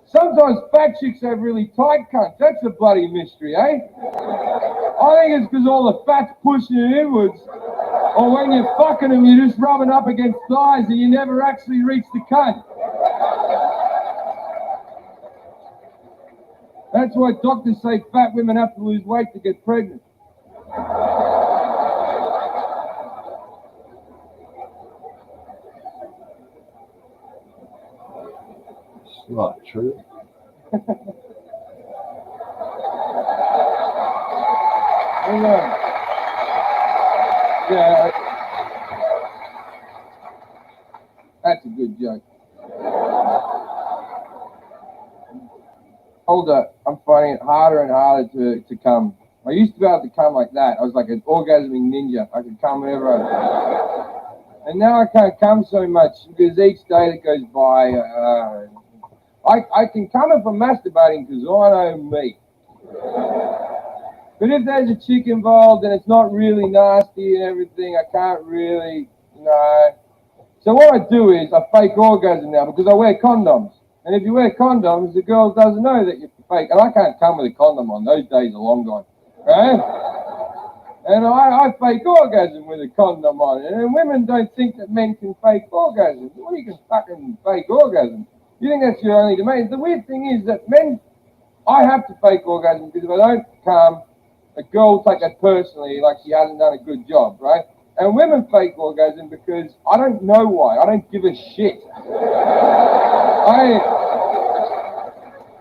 Sometimes fat chicks have really tight cunts. That's a bloody mystery, eh? I think it's because all the fat's pushing it inwards. Or when you're fucking them, you're just rubbing up against thighs and you never actually reach the cunt. That's why doctors say fat women have to lose weight to get pregnant. It's not true. Yeah, that's a good joke. Hold up, I'm finding it harder and harder to come. I used to be able to come like that. I was like an orgasming ninja. I could come whenever I... And now I can't come so much because each day that goes by, I can come if I'm masturbating because I know me. But if there's a chick involved and it's not really nasty and everything, I can't really, So what I do is I fake orgasm now because I wear condoms. And if you wear condoms, the girl doesn't know that you're fake. And I can't come with a condom on. Those days are long gone. Right? And I fake orgasm with a condom on. And women don't think that men can fake orgasm. Well, you can fucking fake orgasm. You think that's your only domain. The weird thing is that men, I have to fake orgasm because if I don't come, a girl will take that personally like she hasn't done a good job, right? And women fake orgasm because I don't know why. I don't give a shit.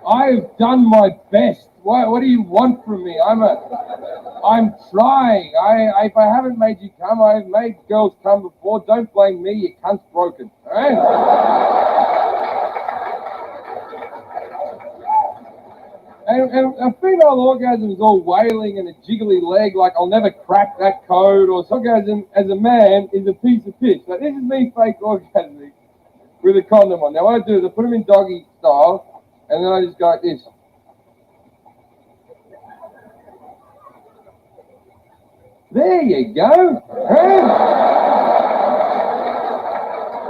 I've done my best. What do you want from me? I'm trying. If I haven't made you come, I've made girls come before. Don't blame me. Your cunt's broken. All right? And a female orgasm is all wailing and a jiggly leg, like I'll never crack that code. Or orgasm as a man is a piece of piss. But this is me fake orgasming with a condom on. Now what I do is I put them in doggy style, and then I just go like this. There you go.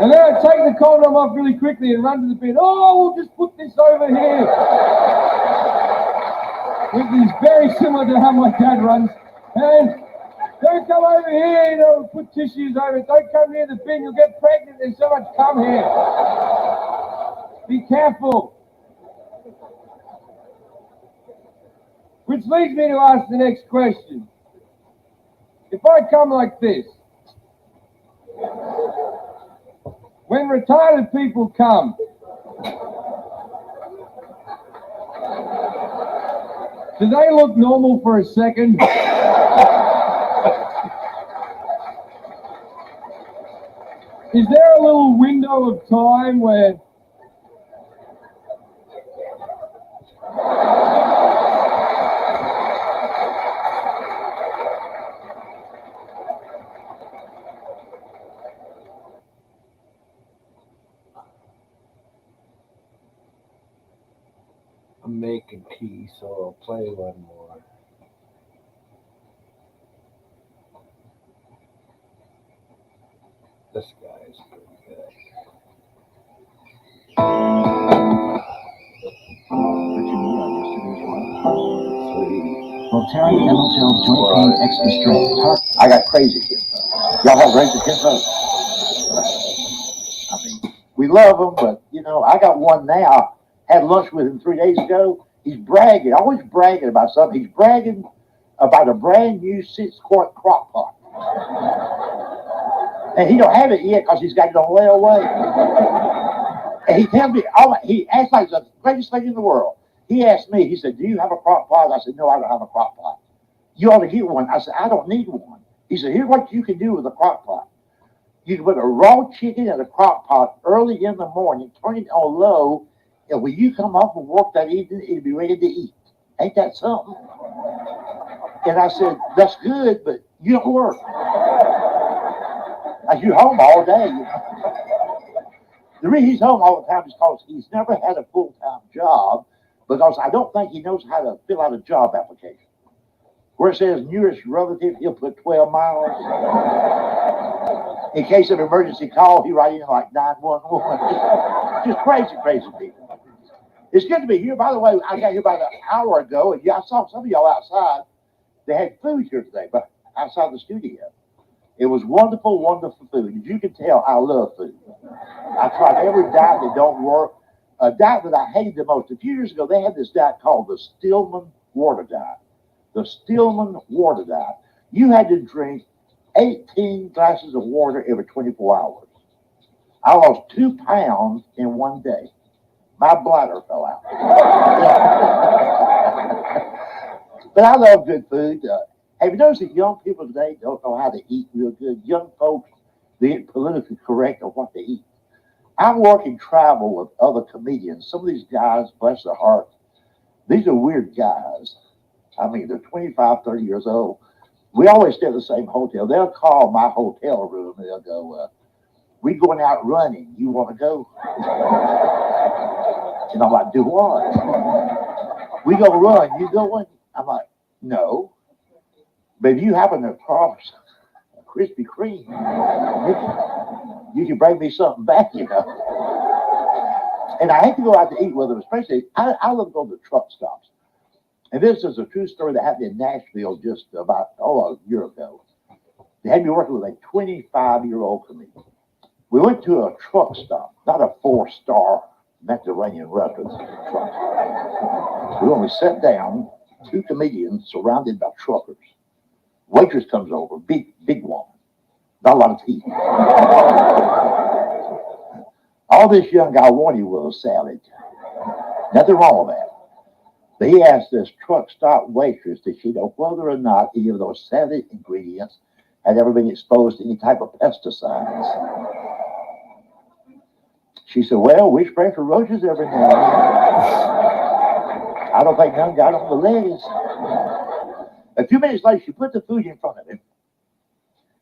And then I take the condom off really quickly and run to the bed. Oh, we'll just put this over here. Which is very similar to how my dad runs. And don't come over here, put tissues over it. Don't come near the bin, you'll get pregnant. There's so much cum here. Be careful. Which leads me to ask the next question. If I come like this, when retarded people come, do they look normal for a second? Is there a little window of time where I'm making tea, so I'll play one more. This guy's pretty good. Voltaren ML Joint Pain Extra Strength. I got crazy kids. Y'all have crazy kids? I mean, we love them, but, I got one now. Had lunch with him 3 days ago. He's bragging, always bragging about something. He's bragging about a brand new 6-quart crock pot. And he don't have it yet because he's got it on layaway. And he tells me, he acts like the greatest thing in the world. He asked me, he said, do you have a crock pot? I said, no, I don't have a crock pot. You ought to get one. I said, I don't need one. He said, here's what you can do with a crock pot. You can put a raw chicken in a crock pot early in the morning, turn it on low, and when you come off and work that evening, it'll be ready to eat. Ain't that something? And I said, that's good, but, You don't work. Like you're home all day. The reason he's home all the time is because he's never had a full-time job, because I don't think he knows how to fill out a job application. Where it says nearest relative, he'll put 12 miles. In case of emergency call, he write in like 911. Just crazy, crazy people. It's good to be here. By the way, I got here about an hour ago, and yeah, I saw some of y'all outside. They had food here today, but outside the studio. It was wonderful, wonderful food. As you can tell, I love food. I tried every diet that don't work. A diet that I hated the most. A few years ago, they had this diet called the Stillman water diet. The Stillman water diet. You had to drink 18 glasses of water every 24 hours. I lost 2 pounds in one day. My bladder fell out. But I love good food. Have you noticed that young people today don't know how to eat real good? Young folks, they get politically correct on what they eat. I work and travel with other comedians. Some of these guys, bless their hearts, these are weird guys. I mean, they're 25, 30 years old. We always stay at the same hotel. They'll call my hotel room and they'll go, we going out running. You want to go? And I'm like, do what? We go run. You going? I'm like, no. But if you happen to cross Krispy Kreme, you can bring me something back, you know. And I hate to go out to eat with them, especially, I love to go to truck stops. And this is a true story that happened in Nashville just about, a year ago. They had me working with a 25-year-old comedian. We went to a truck stop, not a 4-star Mediterranean restaurant. We only sat down, 2 comedians surrounded by truckers. Waitress comes over, big woman, not a lot of teeth. All this young guy wanted was a salad. Nothing wrong with that. But he asked this truck stop waitress did she know whether or not any of those salad ingredients had ever been exposed to any type of pesticides. She said, well, we spray for roaches every now and then. I don't think none got on the legs. A few minutes later, she put the food in front of him.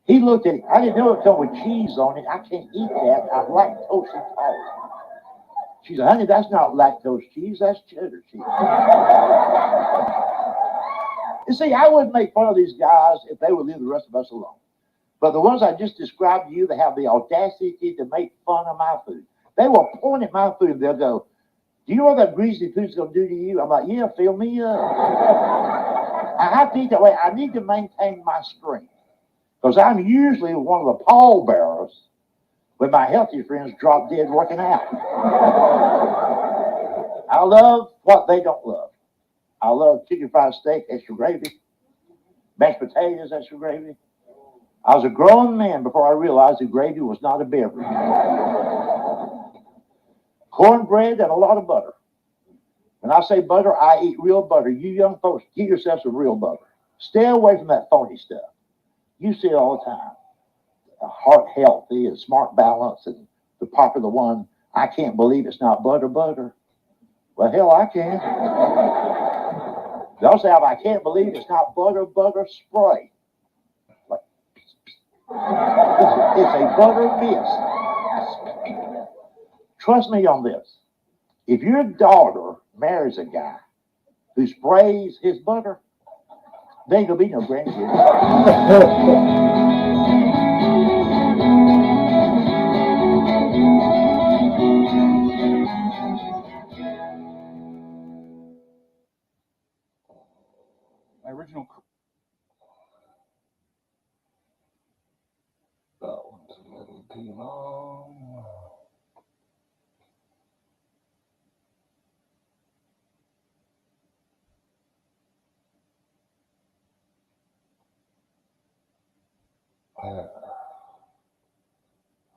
He looked at it. I didn't know it come with cheese on it. I can't eat that. I'm lactose intolerant. She said, honey, that's not lactose cheese. That's cheddar cheese. You see, I wouldn't make fun of these guys if they would leave the rest of us alone. But the ones I just described to you, they have the audacity to make fun of my food. They will point at my food and they'll go, do you know what that greasy food's going to do to you? I'm like, yeah, fill me up. I have to eat that way. I need to maintain my strength. Because I'm usually one of the pallbearers when my healthy friends drop dead working out. I love what they don't love. I love chicken fried steak, extra gravy. Mashed potatoes, extra gravy. I was a grown man before I realized that gravy was not a beverage. Cornbread and a lot of butter. When I say butter, I eat real butter. You young folks, get yourself some real butter. Stay away from that phony stuff. You see it all the time. Heart healthy and smart balance and the popular one, I can't believe it's not butter. Well, hell, I can. They also have, I can't believe it's not butter spray. Like, it's a butter mist. Trust me on this. If your daughter marries a guy who sprays his butter, there ain't gonna be no grandkids. My original. That one's a little too long.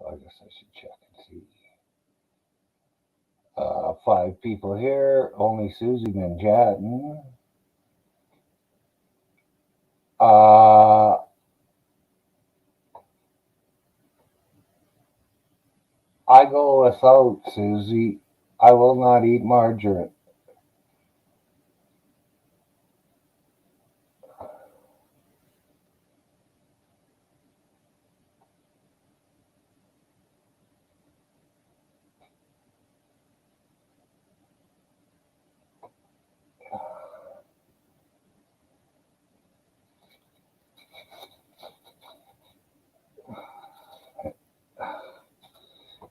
I guess I should check and see. 5 people here, only Susie Manhattan. I go without Susie. I will not eat margarine.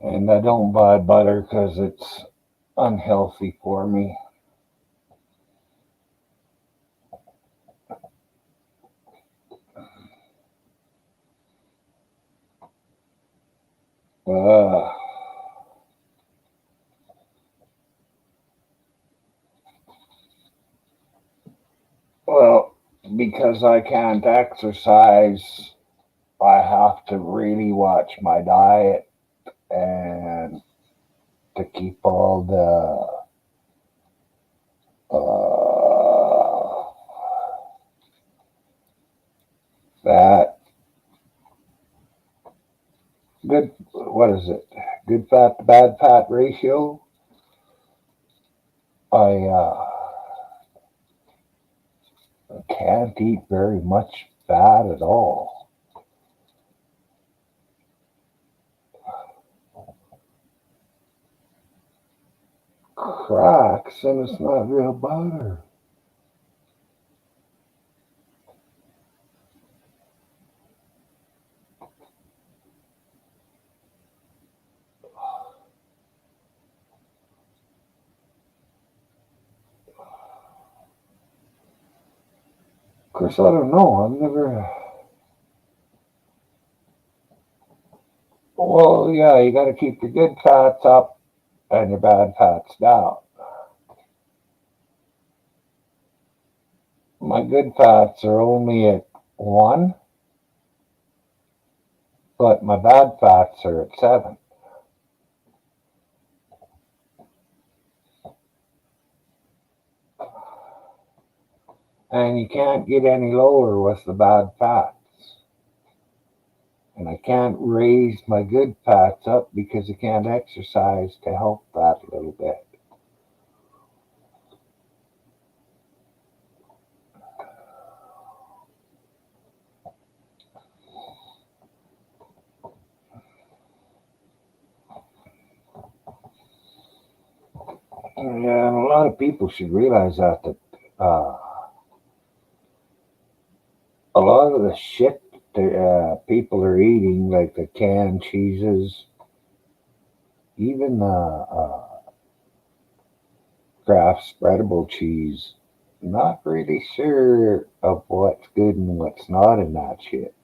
And I don't buy butter because it's unhealthy for me. Uh, well, because I can't exercise, I have to really watch my diet and to keep all the fat, good, what is it? Good fat to bad fat ratio. I can't eat very much fat at all. Cracks, and it's not real butter. Of course, I don't know. I've never. Well, yeah, you got to keep your good fats up and your bad fats down. My good fats are only at 1, but my bad fats are at 7. And you can't get any lower with the bad fats. And I can't raise my good fats up because I can't exercise to help that a little bit. Yeah, and a lot of people should realize that a lot of the shit that people are eating, like the canned cheeses, even Kraft spreadable cheese, not really sure of what's good and what's not in that shit.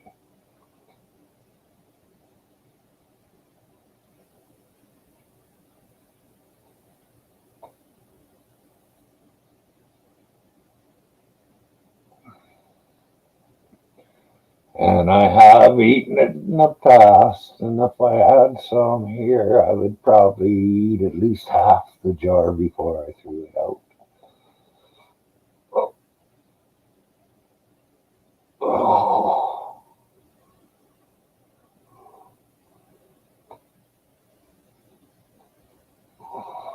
And I have eaten it in the past, and if I had some here, I would probably eat at least half the jar before I threw it out. Oh,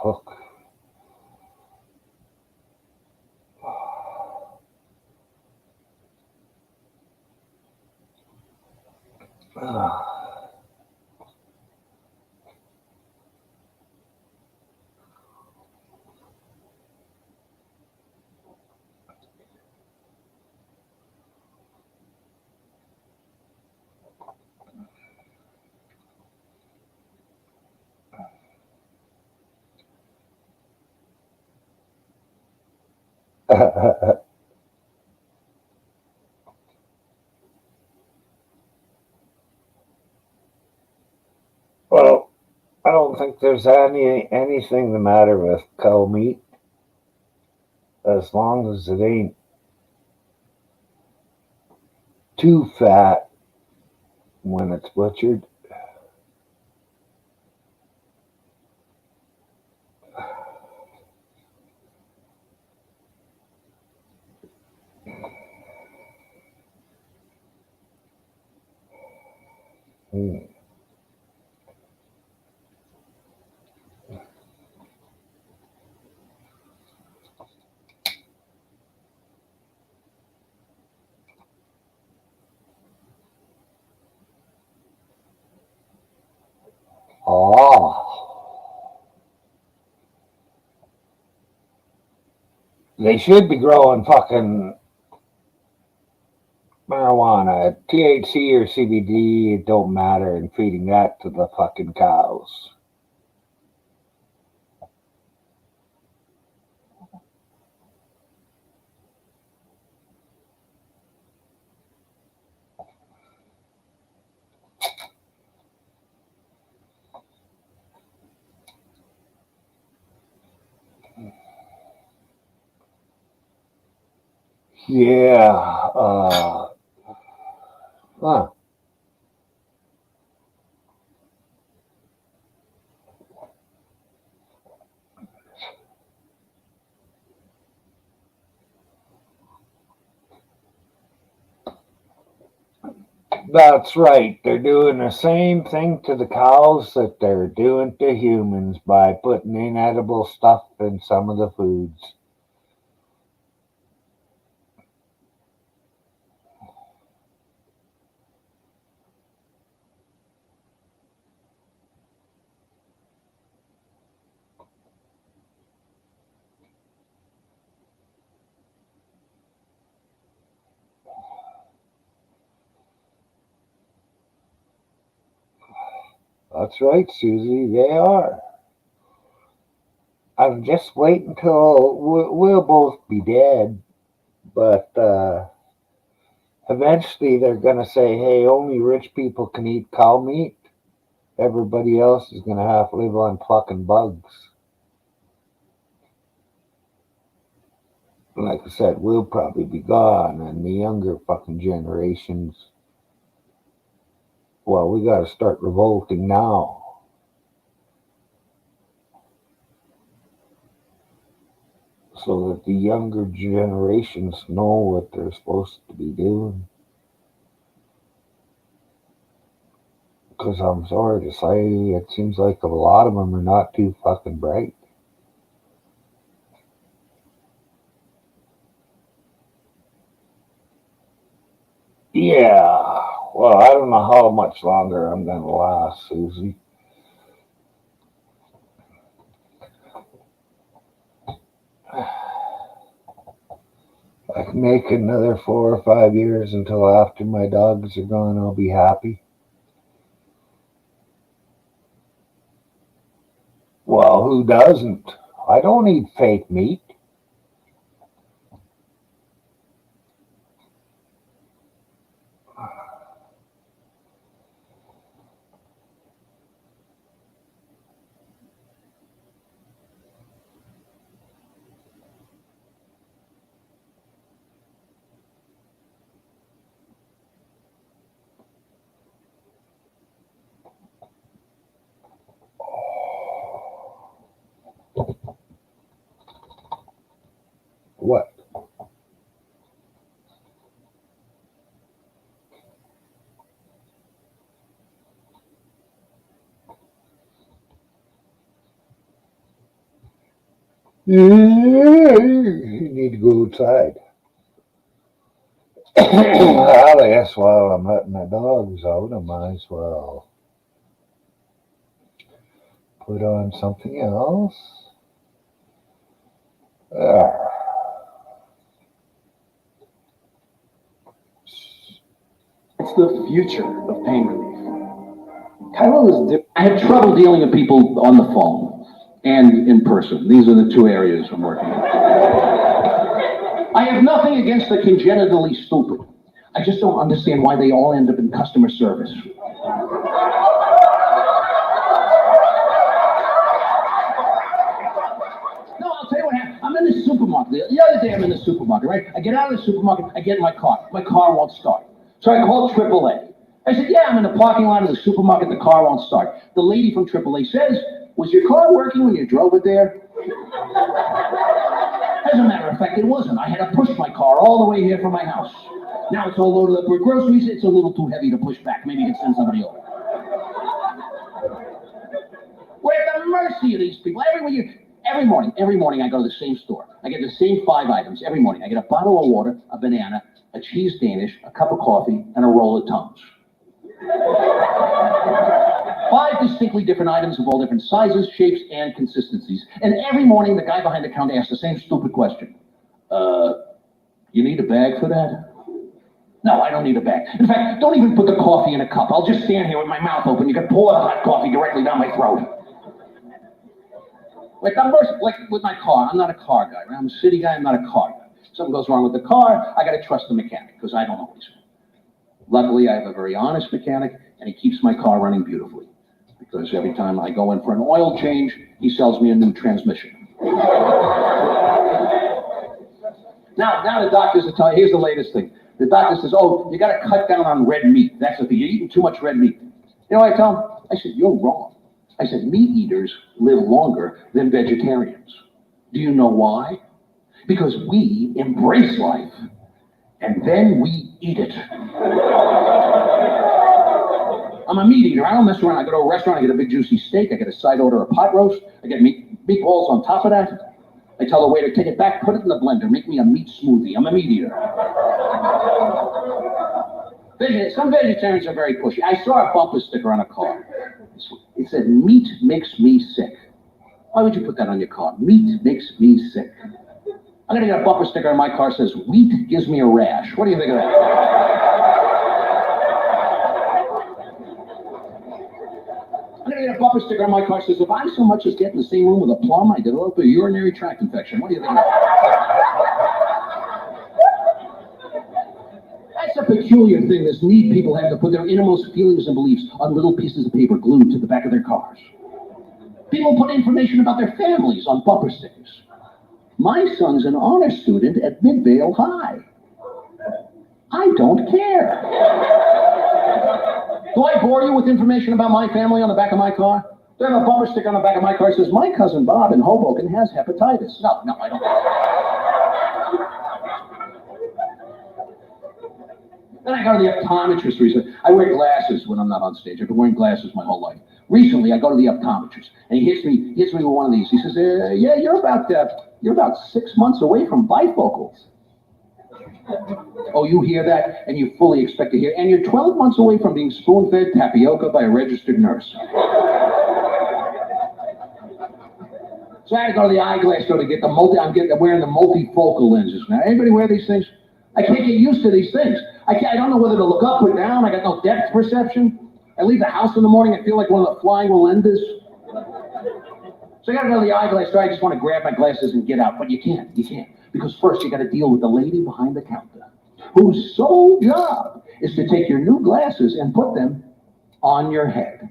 fuck. Well, I don't think there's anything the matter with cow meat as long as it ain't too fat when it's butchered. Hmm. Oh, they should be growing fucking marijuana, THC or CBD, it don't matter, and feeding that to the fucking cows. Yeah. Huh. That's right. They're doing the same thing to the cows that they're doing to humans by putting inedible stuff in some of the foods. That's right, Susie. They are. I'm just waiting till we'll both be dead, but eventually they're gonna say, "Hey, only rich people can eat cow meat. Everybody else is gonna have to live on plucking bugs." Like I said, we'll probably be gone, and the younger fucking generations. Well, we got to start revolting now, so that the younger generations know what they're supposed to be doing. Because I'm sorry to say, it seems like a lot of them are not too fucking bright. Yeah, well, I don't know how much longer I'm gonna last, Susie. I can make another 4 or 5 years until after my dogs are gone. I'll be happy. Well, who doesn't? I don't eat fake meat. What? You need to go outside. Well, I guess while I'm letting the dogs out, I might as well put on something else. Ah, It's the future of pain relief. Chiral is different. I have trouble dealing with people on the phone and in person. These are the two areas I'm working on. I have nothing against the congenitally stupid. I just don't understand why they all end up in customer service. No, I'll tell you what happened. I'm in the supermarket. The other day I'm in the supermarket, right? I get out of the supermarket, I get in my car. My car won't start. So I called AAA. I said, yeah, I'm in the parking lot of the supermarket, the car won't start. The lady from AAA says, was your car working when you drove it there? As a matter of fact, it wasn't. I had to push my car all the way here from my house. Now it's all loaded up with groceries. It's a little too heavy to push back. Maybe you can send somebody over. We're at the mercy of these people. Every morning I go to the same store. I get the same 5 items every morning. I get a bottle of water, a banana, a cheese Danish, a cup of coffee, and a roll of Tums. 5 distinctly different items of all different sizes, shapes, and consistencies. And every morning the guy behind the counter asks the same stupid question. You need a bag for that? No, I don't need a bag. In fact, don't even put the coffee in a cup. I'll just stand here with my mouth open. You can pour the hot coffee directly down my throat. Like with my car, I'm not a car guy, right? I'm a city guy, I'm not a car guy. Something goes wrong with the car, I gotta trust the mechanic, because I don't always. Luckily, I have a very honest mechanic, and he keeps my car running beautifully. Because every time I go in for an oil change, he sells me a new transmission. Now the doctors are telling, here's the latest thing. The doctor says, oh, you got to cut down on red meat. That's the thing. You're eating too much red meat. You know what I tell him? I said, you're wrong. I said, meat eaters live longer than vegetarians. Do you know why? Because we embrace life, and then we eat it. I'm a meat eater. I don't mess around. I go to a restaurant, I get a big juicy steak, I get a side order of pot roast, I get meatballs on top of that. I tell the waiter, take it back, put it in the blender, make me a meat smoothie. I'm a meat eater. Some vegetarians are very pushy. I saw a bumper sticker on a car. It said, meat makes me sick. Why would you put that on your car? Meat makes me sick. I'm gonna get a bumper sticker on my car that says, wheat gives me a rash. What do you think of that? I'm gonna get a bumper sticker on my car that says, if I so much as get in the same room with a plum, I develop a urinary tract infection. What do you think of that? That's a peculiar thing, this need people have to put their innermost feelings and beliefs on little pieces of paper glued to the back of their cars. People put information about their families on bumper stickers. My son's an honor student at Midvale High. I don't care. Do I bore you with information about my family on the back of my car? There's a bumper sticker on the back of my car that says, my cousin Bob in Hoboken has hepatitis. No, I don't. Then I go to the optometrist recently. I wear glasses when I'm not on stage. I've been wearing glasses my whole life. Recently, I go to the optometrist, and he hits me with one of these. He says, yeah, you're about 6 months away from bifocals. Oh, you hear that, and you fully expect to hear, and you're 12 months away from being spoon-fed tapioca by a registered nurse. So I had to go to the eyeglass store to get the I'm wearing the multifocal lenses now. Anybody wear these things? I can't get used to these things. I don't know whether to look up or down. I got no depth perception. I leave the house in the morning, I feel like one of the flying Wallendas. So I gotta go to the eyeglass store. I just want to grab my glasses and get out, but you can't. Because first you gotta deal with the lady behind the counter, whose sole job is to take your new glasses and put them on your head.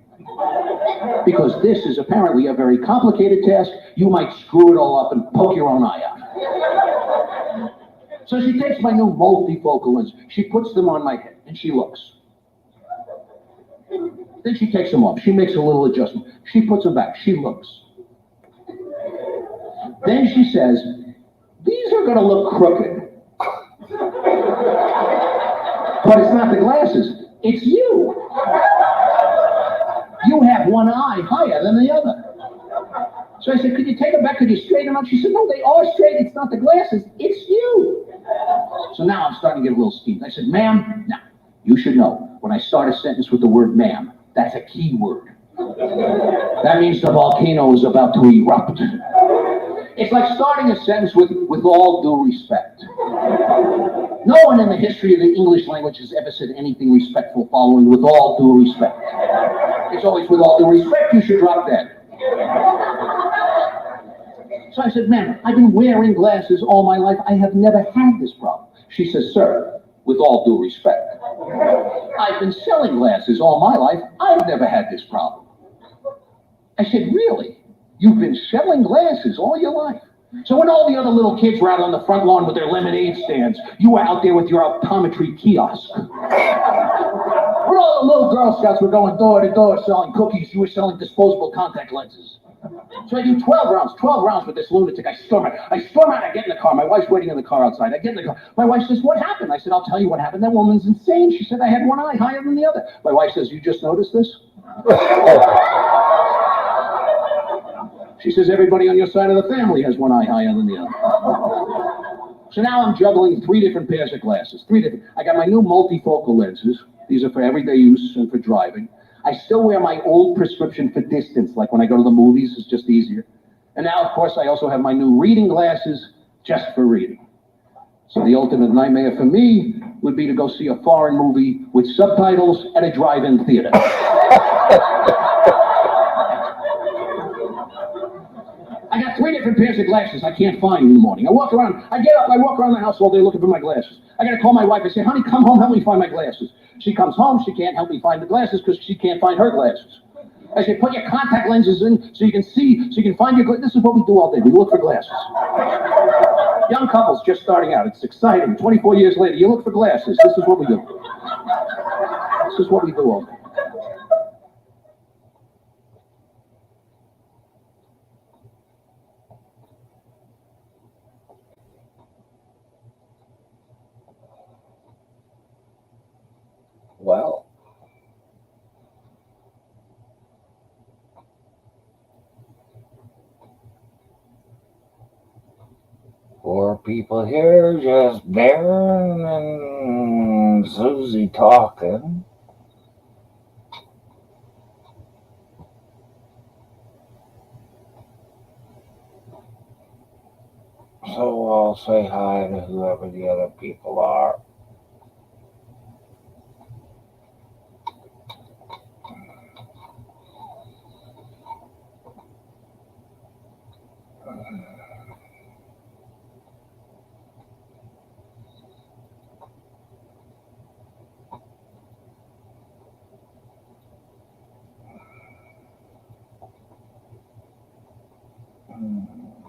Because this is apparently a very complicated task. You might screw it all up and poke your own eye out. So she takes my new multifocal lens, she puts them on my head, and she looks. Then she takes them off. She makes a little adjustment. She puts them back. She looks. Then she says, these are going to look crooked. But it's not the glasses. It's you. You have one eye higher than the other. So I said, could you take them back? Could you straighten them out? She said, no, they are straight. It's not the glasses. It's you. So now I'm starting to get a little steamed. I said, ma'am, now, you should know, when I start a sentence with the word ma'am, that's a key word. That means the volcano is about to erupt. It's like starting a sentence with all due respect. No one in the history of the English language has ever said anything respectful following with all due respect. It's always with all due respect, you should drop that. So I said, ma'am, I've been wearing glasses all my life. I have never had this problem. She says, sir, with all due respect, I've been selling glasses all my life. I've never had this problem. I said, really? You've been selling glasses all your life? So when all the other little kids were out on the front lawn with their lemonade stands, you were out there with your optometry kiosk. When all the little Girl Scouts were going door to door selling cookies, you were selling disposable contact lenses. So I do 12 rounds with this lunatic. I storm out, I get in the car. My wife's waiting in the car outside. I get in the car. My wife says, what happened? I said, I'll tell you what happened. That woman's insane. She said I had one eye higher than the other. My wife says, you just noticed this? She says, everybody on your side of the family has one eye higher than the other. So now I'm juggling 3 different pairs of glasses. I got my new multifocal lenses. These are for everyday use and for driving. I still wear my old prescription for distance, like when I go to the movies, it's just easier. And now, of course, I also have my new reading glasses just for reading. So the ultimate nightmare for me would be to go see a foreign movie with subtitles at a drive-in theater. I got 3 different pairs of glasses I can't find in the morning. I get up, I walk around the house all day looking for my glasses. I gotta call my wife and say, honey, come home, help me find my glasses. She comes home, she can't help me find the glasses because she can't find her glasses. I say, put your contact lenses in so you can see, so you can find your glasses. This is what we do all day. We look for glasses. Young couples just starting out. It's exciting. 24 years later, you look for glasses. This is what we do. This is what we do all day. Well, four people here, just Darren and Susie talking. So I'll say hi to whoever the other people are.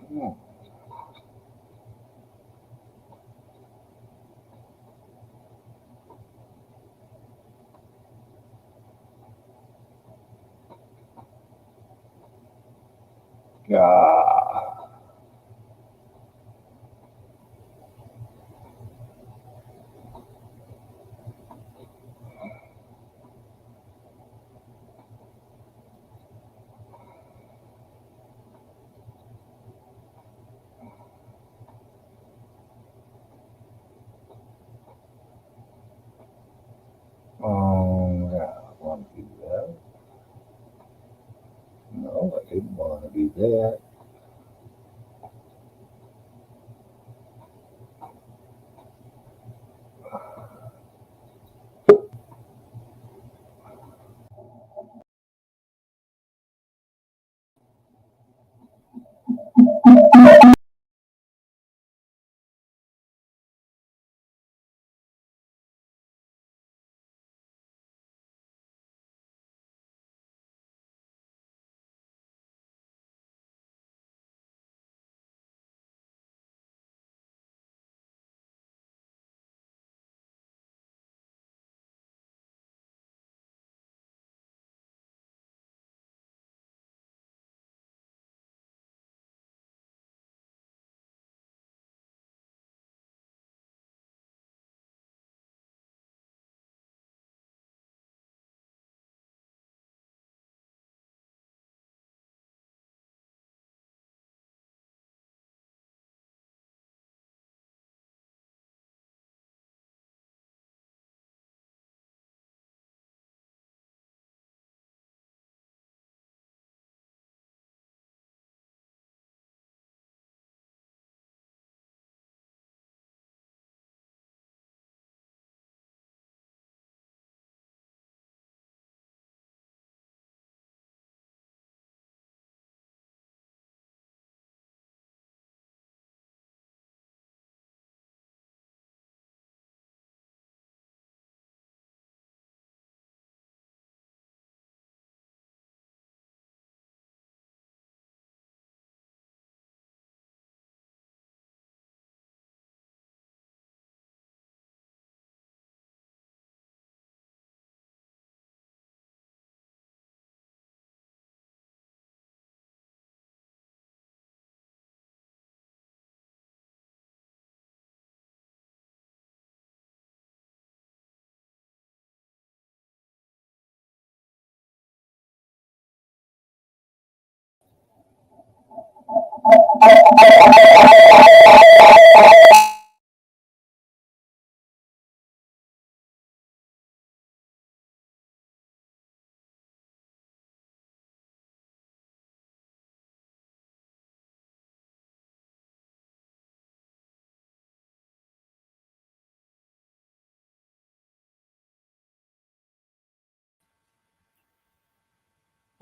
Yeah. Yeah, I want to do that. No, I didn't want to do that.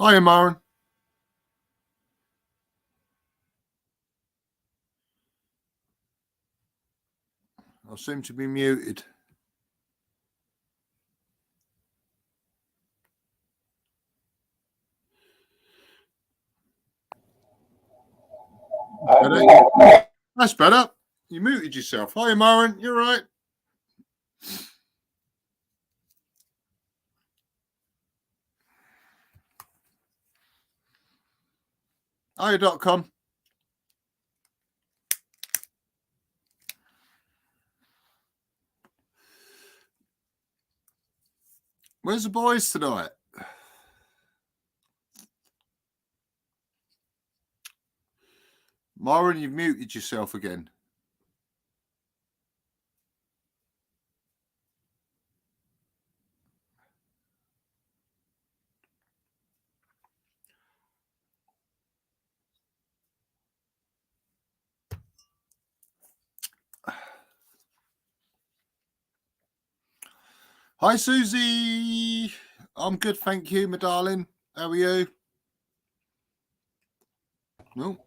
Hiya, Maren. I seem to be muted. Better? That's better. You muted yourself. Hi, Myron. You're right. Hiya.com. Where's the boys tonight? Myron, you've muted yourself again. Hi, Susie. I'm good, thank you, my darling. How are you? No.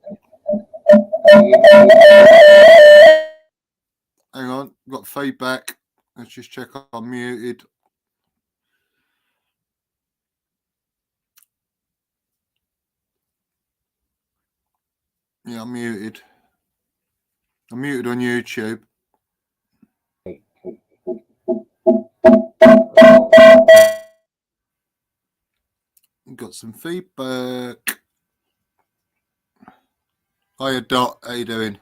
Hang on, got feedback. Let's just check I'm muted. Yeah, I'm muted. I'm muted on YouTube. Got some feedback. Hiya, Dot. How you doing?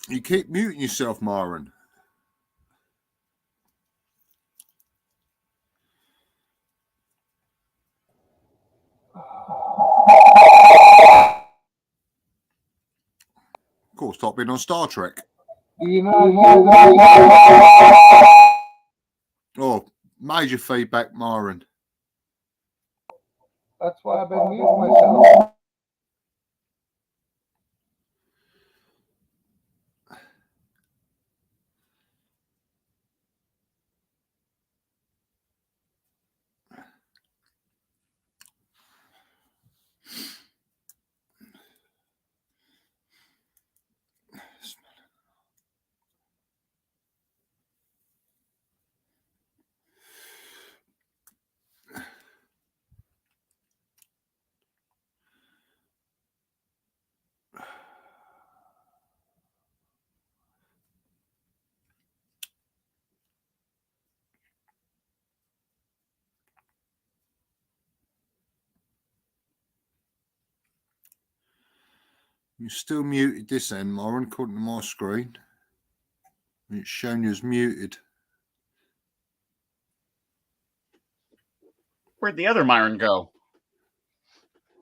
You keep muting yourself, Myron. Of course, stop being on Star Trek. You know, Oh, major feedback, Myron. that's why I've been muting myself. You're still muted this end, Myron, according to my screen. It's showing you as muted. Where'd the other Myron go?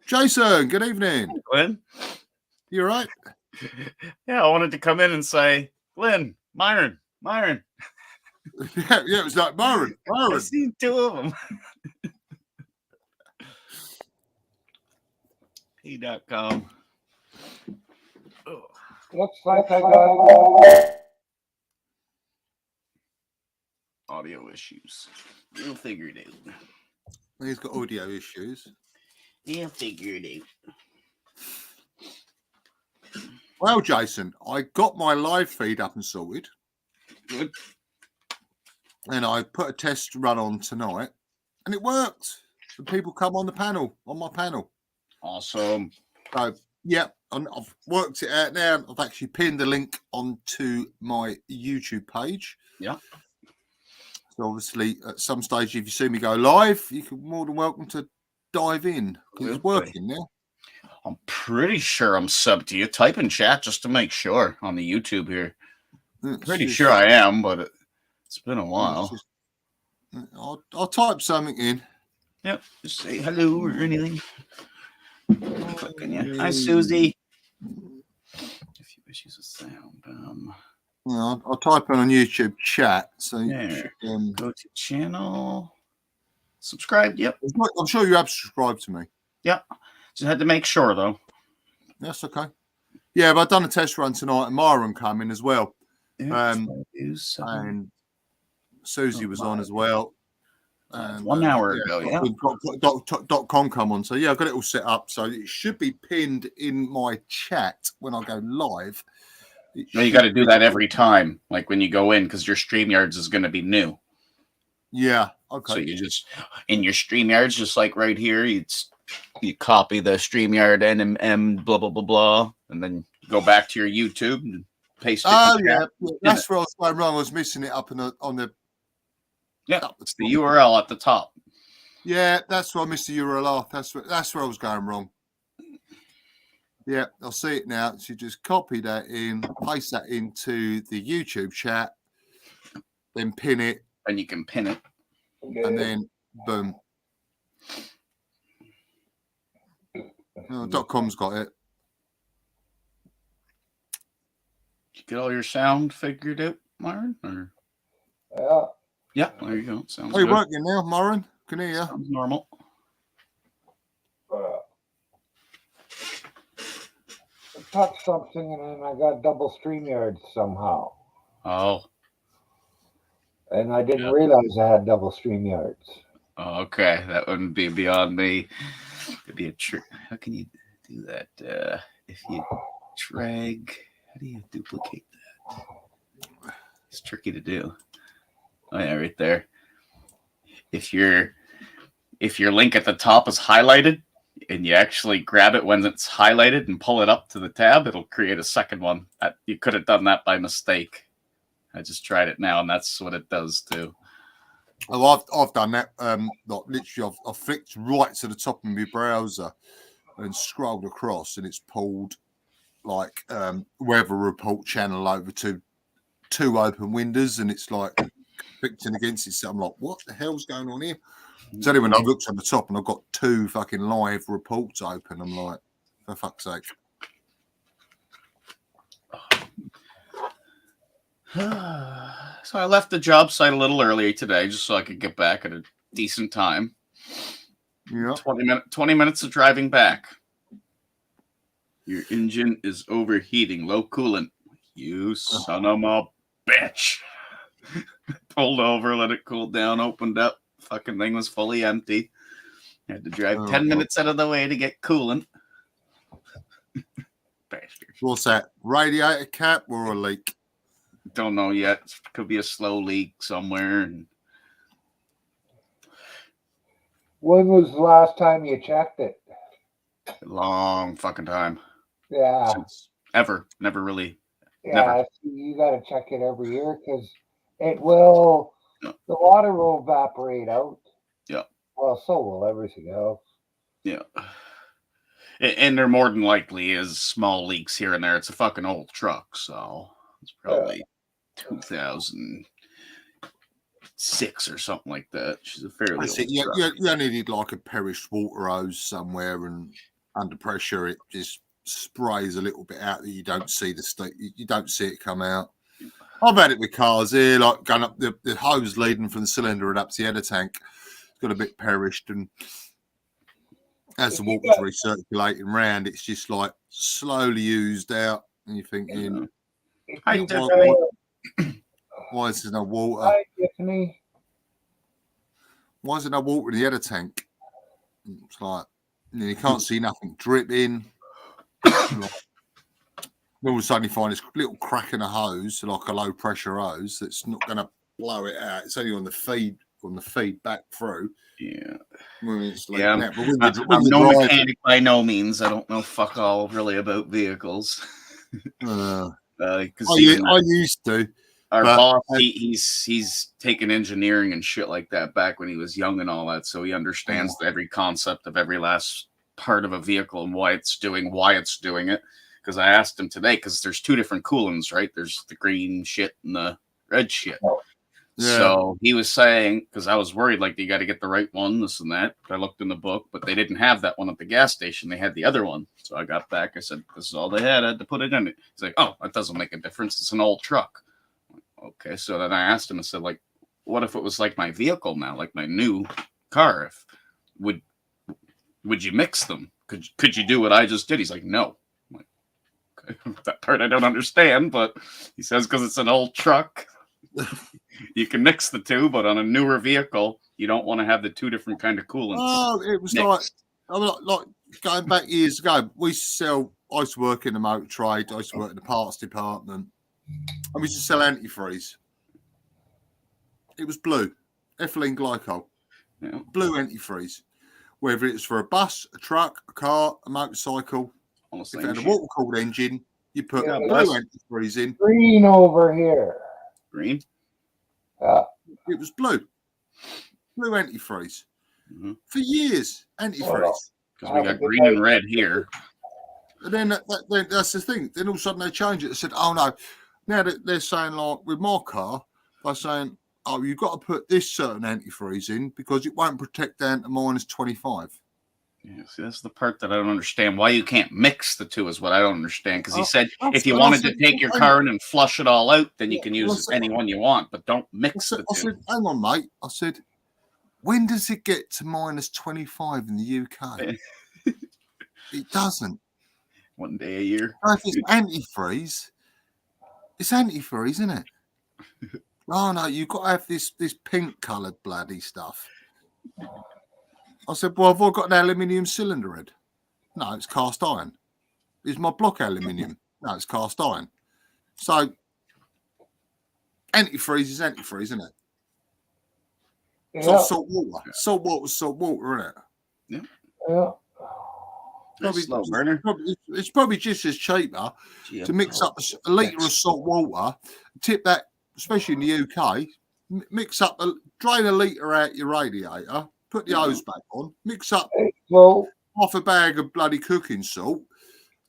Jason, good evening. Glenn? You all right? Yeah, I wanted to come in and say, Glenn, Myron. Yeah, it was like Myron. I've seen two of them. He.com. Looks like I got Audio issues. You'll figure it out. He's got audio issues. You'll figure it out. Well, Jason, I got my live feed up and sorted. Good. And I put a test run on tonight, and it worked. The people come on the panel, on my panel. Awesome. So, yeah, and I've worked it out now. I've actually pinned the link onto my YouTube page. Yeah. So, obviously, at some stage, if you see me go live, you're more than welcome to dive in because it's working now. I'm pretty sure I'm subbed to you. Type in chat just to make sure on the YouTube here. Pretty sure I am, but it's been a while. I'll type something in. Yep. Just say hello or anything. Hi, Susie. A few issues with sound. Yeah, I'll type in on YouTube chat. So go to channel. Subscribe. Yep. I'm sure you have subscribed to me. Yeah. Just had to make sure though. That's okay. Yeah, but I've done a test run tonight and Myron come in as well. Yeah, and Susie was on as well. 1 hour ago, yeah. .com come on. So yeah, I've got it all set up. So it should be pinned in my chat when I go live. No, you got to do that every time, like when you go in, because your StreamYards is going to be new. Yeah. Okay. So you just in your StreamYards, just like right here, you copy the StreamYard NMM blah blah blah blah, and then go back to your YouTube and paste it. Oh yeah, that's where I was going wrong. I was missing it up on the. Yeah, it's the URL at the top. Yeah, that's where I missed the URL off. That's where I was going wrong. Yeah, I'll see it now. So you just copy that in, paste that into the YouTube chat, then pin it. And you can pin it. And then, boom. .com's got it. Did you get all your sound figured out, Myron? Or... Yeah. Yeah, there you go. Sounds Are you good. working now, Myron? Can hear you. Sounds normal. I touched something and then I got double StreamYard somehow. Oh. And I didn't realize I had double StreamYards. Oh, okay. That wouldn't be beyond me. It'd be a trick. How can you do that? If you drag, how do you duplicate that? It's tricky to do. Oh yeah, right there. If your link at the top is highlighted and you actually grab it when it's highlighted and pull it up to the tab, it'll create a second one. You could have done that by mistake. I just tried it now, and that's what it does too. Oh, I've done that. Like literally, I've flicked right to the top of my browser and scrolled across, and it's pulled like weather report channel over to two open windows, and it's like clicking against it. So I'm like, what the hell's going on here? So anyway, when I looked at the top and I've got two fucking live reports open, I'm like, for fuck's sake. So I left the job site a little earlier today just so I could get back at a decent time. Yeah. 20 minutes of driving back. Your engine is overheating. Low coolant. You son of a bitch. Pulled over, let it cool down, opened up. Fucking thing was fully empty. Had to drive 10 minutes out of the way to get coolant. Bastard. What's that? Radiator cap or a leak? Don't know yet. Could be a slow leak somewhere. When was the last time you checked it? Long fucking time. Yeah. Since ever. Never really. Yeah, Never. you got to check it every year because it will, the water will evaporate out. Yeah. Well, so will everything else. Yeah. And there more than likely is small leaks here and there. It's a fucking old truck, so it's probably 2006 or something like that. She's a fairly old truck. You only need like a perished water hose somewhere, and under pressure it just sprays a little bit out that you don't see you don't see it come out. I've had it with cars here, like going up the hose leading from the cylinder and up to the header tank. It's got a bit perished, and as the water's recirculating round, it's just like slowly oozed out, and you're thinking, why is there no water? Hi, Tiffany. Why is there no water in the header tank? It's like you can't see nothing dripping. All of a sudden, you find this little crack in a hose, like a low pressure hose, that's not going to blow it out. It's only on the feed back through. Yeah. It's like yeah. That. I'm no mechanic by no means. I don't know fuck all really about vehicles. I I used to. Our boss, he's taken engineering and shit like that back when he was young and all that, so he understands every concept of every last part of a vehicle and why it's doing it. Because I asked him today, because there's two different coolants, right? There's the green shit and the red shit. Yeah. So he was saying, because I was worried, like, you got to get the right one, this and that. But I looked in the book, but they didn't have that one at the gas station. They had the other one. So I got back. I said, this is all they had. I had to put it in it. He's like, oh, that doesn't make a difference. It's an old truck. Okay. So then I asked him, I said, like, what if it was like my vehicle now, like my new car? Would you mix them? Could you do what I just did? He's like, no. I'm like, okay. That part I don't understand, but he says because it's an old truck. You can mix the two, but on a newer vehicle, you don't want to have the two different kind of coolants. Oh, it was mixed. like going back years ago. We sell I used to work in the motor trade. I used to work in the parts department. And we used to sell antifreeze. It was blue, ethylene glycol, Yeah. blue antifreeze. Whether it's for a bus, a truck, a car, a motorcycle, All the if same it had a shit. water cooled engine, you put Yeah, blue bless. antifreeze in. Green over here. Green. It was blue. Blue antifreeze. Mhm. For years, antifreeze. Well, Because we got green and red here. And then that's the thing. Then all of a sudden they changed it. They said, oh no. Now they're saying, like, with my car, they're saying, oh, you've got to put this certain antifreeze in because it won't protect down to -25. Yeah, see, that's the part that I don't understand. Why you can't mix the two is what I don't understand. Because he said that's- if you and I wanted to said, take your hang car in and flush it all out, then you Yeah, can well, I use said- any one you want, but don't mix the I two. said, hang on, mate. I said, when does it get to -25 in the UK? It doesn't. One day a year. If it's antifreeze, it's antifreeze, isn't it? Oh no, you've got to have this pink coloured bloody stuff. I said, well, have I got an aluminium cylinder head? No, it's cast iron. Is my block aluminium? No, it's cast iron. So antifreeze is antifreeze, isn't it? It's Yeah, not salt water. Salt water's salt water, isn't it? yeah. Nice slow burner. It's probably just as cheaper to mix up a litre of salt water, tip that, especially in the UK, mix up, drain a litre out your radiator, put the hose back on, mix up Well, half a bag of bloody cooking salt,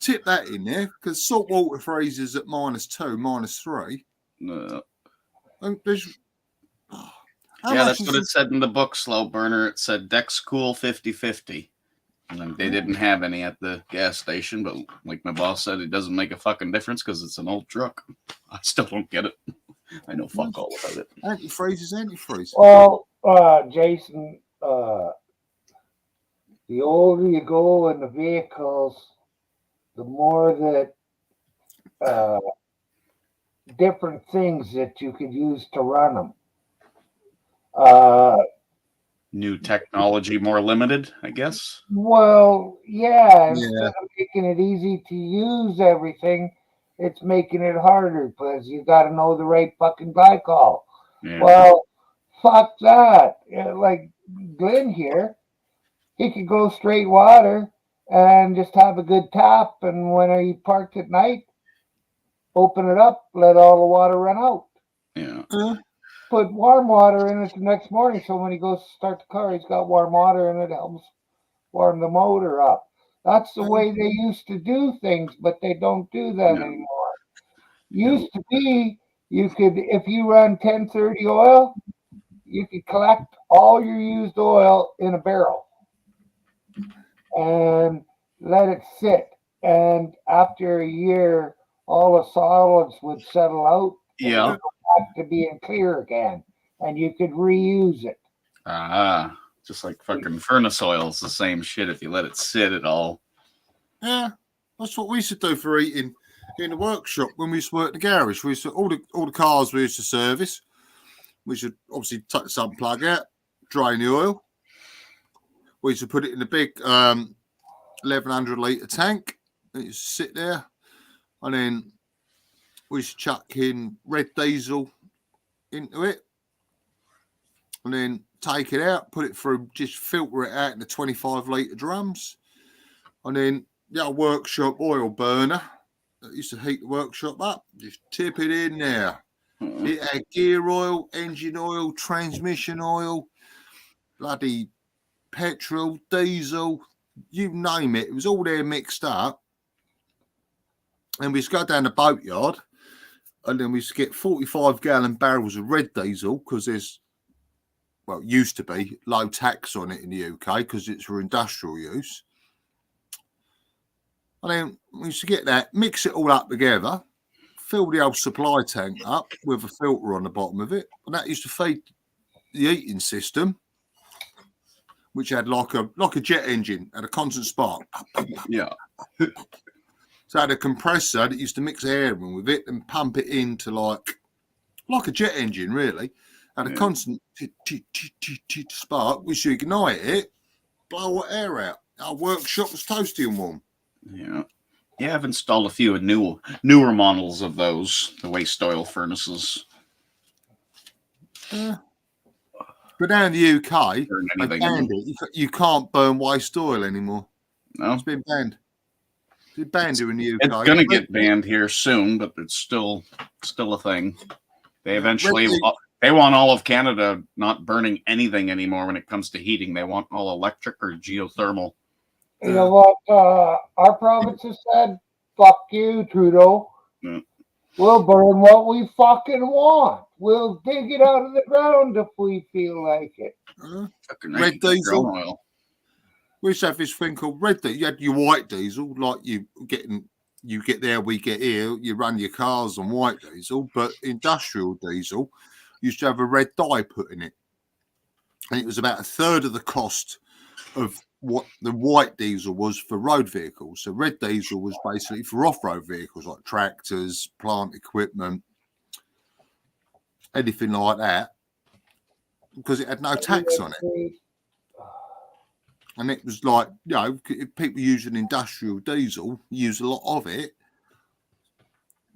tip that in there, because salt water freezes at -2, -3. No. And there's, how Yeah, much that's is what it said in the book, Slow Burner. It said Dex Cool 50/50. And they didn't have any at the gas station, but like my boss said, it doesn't make a fucking difference because it's an old truck. I still don't get it. I know fuck all about it. Antifreeze is antifreeze. well, Jason, the older you go in the vehicles, the more that different things that you could use to run them. New technology, more limited, I guess. Well, yeah, instead Yeah. of making it easy to use everything, it's making it harder because you got to know the right fucking glycol. Yeah. Well, fuck that. Yeah, like Glenn here, he could go straight water and just have a good tap, and when he parked at night, open it up, let all the water run out. Yeah. Put warm water in it the next morning, so when he goes to start the car, he's got warm water in it. It helps warm the motor up. That's the way they used to do things, but they don't do that No. anymore. Used to be, you could, if you run 1030 oil, you could collect all your used oil in a barrel and let it sit. And after a year, all the solids would settle out. Yeah. Back to being clear again, and you could reuse it. Ah, just like fucking furnace oil's the same shit. If you let it sit at all. Yeah, that's what we used to do for eating in the workshop when we used to work in the garage. We used to all the cars we used to service. We should obviously take the sun plug out, drain the oil. We used to put it in a big 1100 litre tank. It used to sit there, and then we used to chuck in red diesel into it, and then take it out, put it through, just filter it out into 25 litre drums, and then the old workshop oil burner that used to heat the workshop up, just tip it in there. It had gear oil, engine oil, transmission oil, bloody petrol, diesel, you name it. It was all there mixed up. And we used to go down the boatyard, and then we used to get 45-gallon barrels of red diesel because there's, well, it used to be low tax on it in the UK because it's for industrial use. And then we used to get that, mix it all up together, fill the old supply tank up with a filter on the bottom of it, and that used to feed the heating system, which had like a jet engine, had a constant spark. Yeah. So I had a compressor that used to mix air in with it and pump it into like a jet engine, really. Had a Yeah. constant spark, which you ignite it, blow what air out. Our workshop was toasty and warm. Yeah. Yeah, I've installed a few newer models of those, the waste oil furnaces. But down in the UK, Burn they anything. banned it. You can't burn waste oil anymore. No, It's been banned. It's been banned here in the UK. it's gonna get banned here soon, but it's still a thing. They eventually they want all of Canada not burning anything anymore when it comes to heating. They want all electric or geothermal. You know what? Our province has said, "Fuck you, Trudeau. Yeah. We'll burn what we fucking want. We'll dig it out of the ground if we feel like it." Fucking Red right, you get your diesel. own oil. We used to have this thing called red diesel. You had your white diesel, like you get there, we get here. You run your cars on white diesel, but industrial diesel used to have a red dye put in it, and it was about a third of the cost of what the white diesel was for road vehicles. So red diesel was basically for off-road vehicles like tractors, plant equipment, anything like that, because it had no tax on it. And it was like, you know, if people use an industrial diesel, use a lot of it.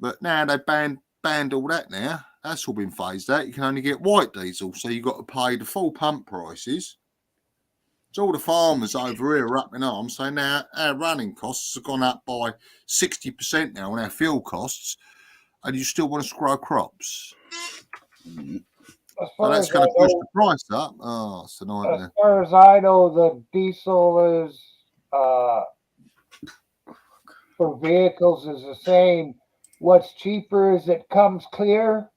But now they banned all that now. That's all been phased out. You can only get white diesel. So you've got to pay the full pump prices. So all the farmers over here are up in arms saying now our running costs have gone up by 60% now on our fuel costs. And you still want to grow crops. So that's going to push the price up. Oh, it's a nightmare. As far as I know, the diesel is for vehicles is the same. What's cheaper is it comes clear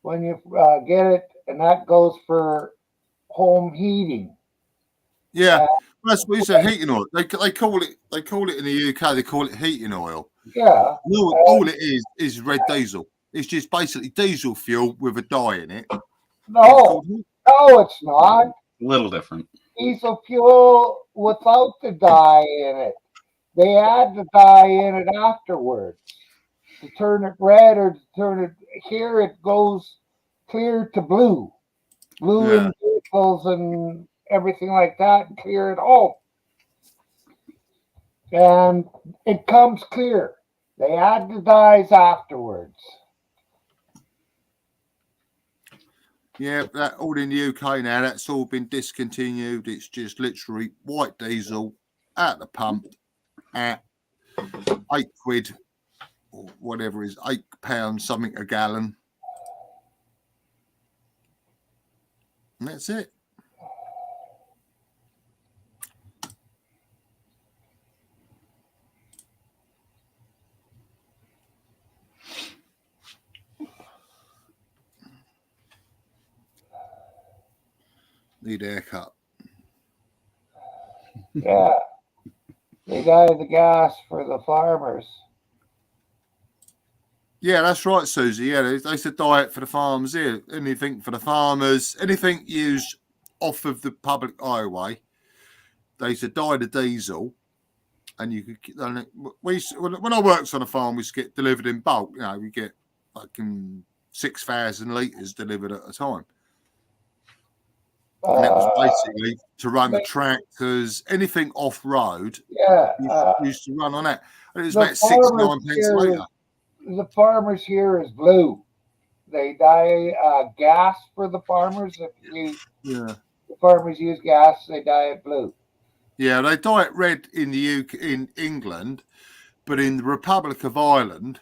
when you get it, and that goes for home heating. Yeah, that's what you said. Heating oil. They call it in the UK. They call it heating oil. Yeah. No, all it is red diesel. It's just basically diesel fuel with a dye in it. No, it's not. A little different. Diesel fuel without the dye in it. They add the dye in it afterwards to turn it red or to turn it. Here it goes clear to blue. Blue in vehicles and everything like that, and clear at home. And it comes clear. They add the dyes afterwards. Yeah, that all in the UK now. That's all been discontinued. It's just literally white diesel at the pump at £8 or whatever it is, £8 something a gallon, and that's it. Need a haircut. Yeah. They dye the gas for the farmers. Yeah, that's right, Susie. Yeah, they said diet for the farmers here. Anything for the farmers, anything used off of the public highway. They said dye the diesel, and you could. When I worked on a farm, we used to get delivered in bulk. You know, we get like 6,000 litres delivered at a time. And that was basically to run the tractors, anything off road. Yeah, used to run on that. And it was about 6-9 pence a litre. The farmers here is blue. They dye gas for the farmers. The farmers use gas, they dye it blue. Yeah, they dye it red in the UK, in England, but in the Republic of Ireland,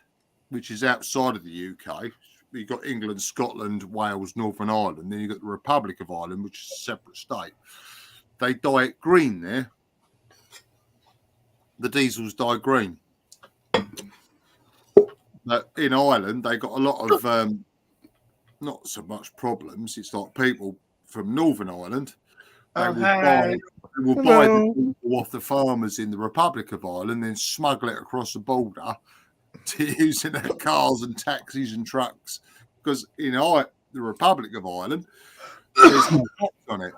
which is outside of the UK, you've got England, Scotland, Wales, Northern Ireland. Then you've got the Republic of Ireland, which is a separate state. They dye it green there. The diesels dye green. But in Ireland, they got a lot of not so much problems. It's like people from Northern Ireland. They will buy the diesel off the farmers in the Republic of Ireland, then smuggle it across the border to use in their cars and taxis and trucks, because in the Republic of Ireland there's no tax on it,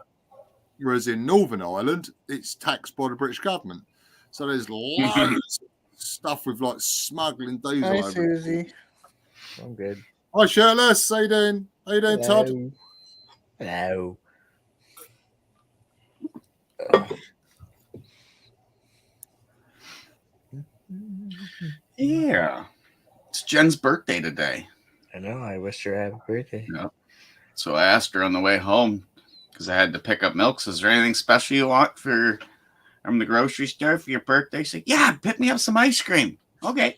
whereas in Northern Ireland it's taxed by the British government. So there's loads of stuff with like smuggling diesel. Hi, over Susie. I'm good. Hi, Shirtless. How you doing? How you doing, Todd? Hello. Yeah. It's Jen's birthday today. I know. I wished her a happy birthday. Yeah. So I asked her on the way home, because I had to pick up milk. So, is there anything special you want from the grocery store for your birthday? She said, yeah, pick me up some ice cream. Okay.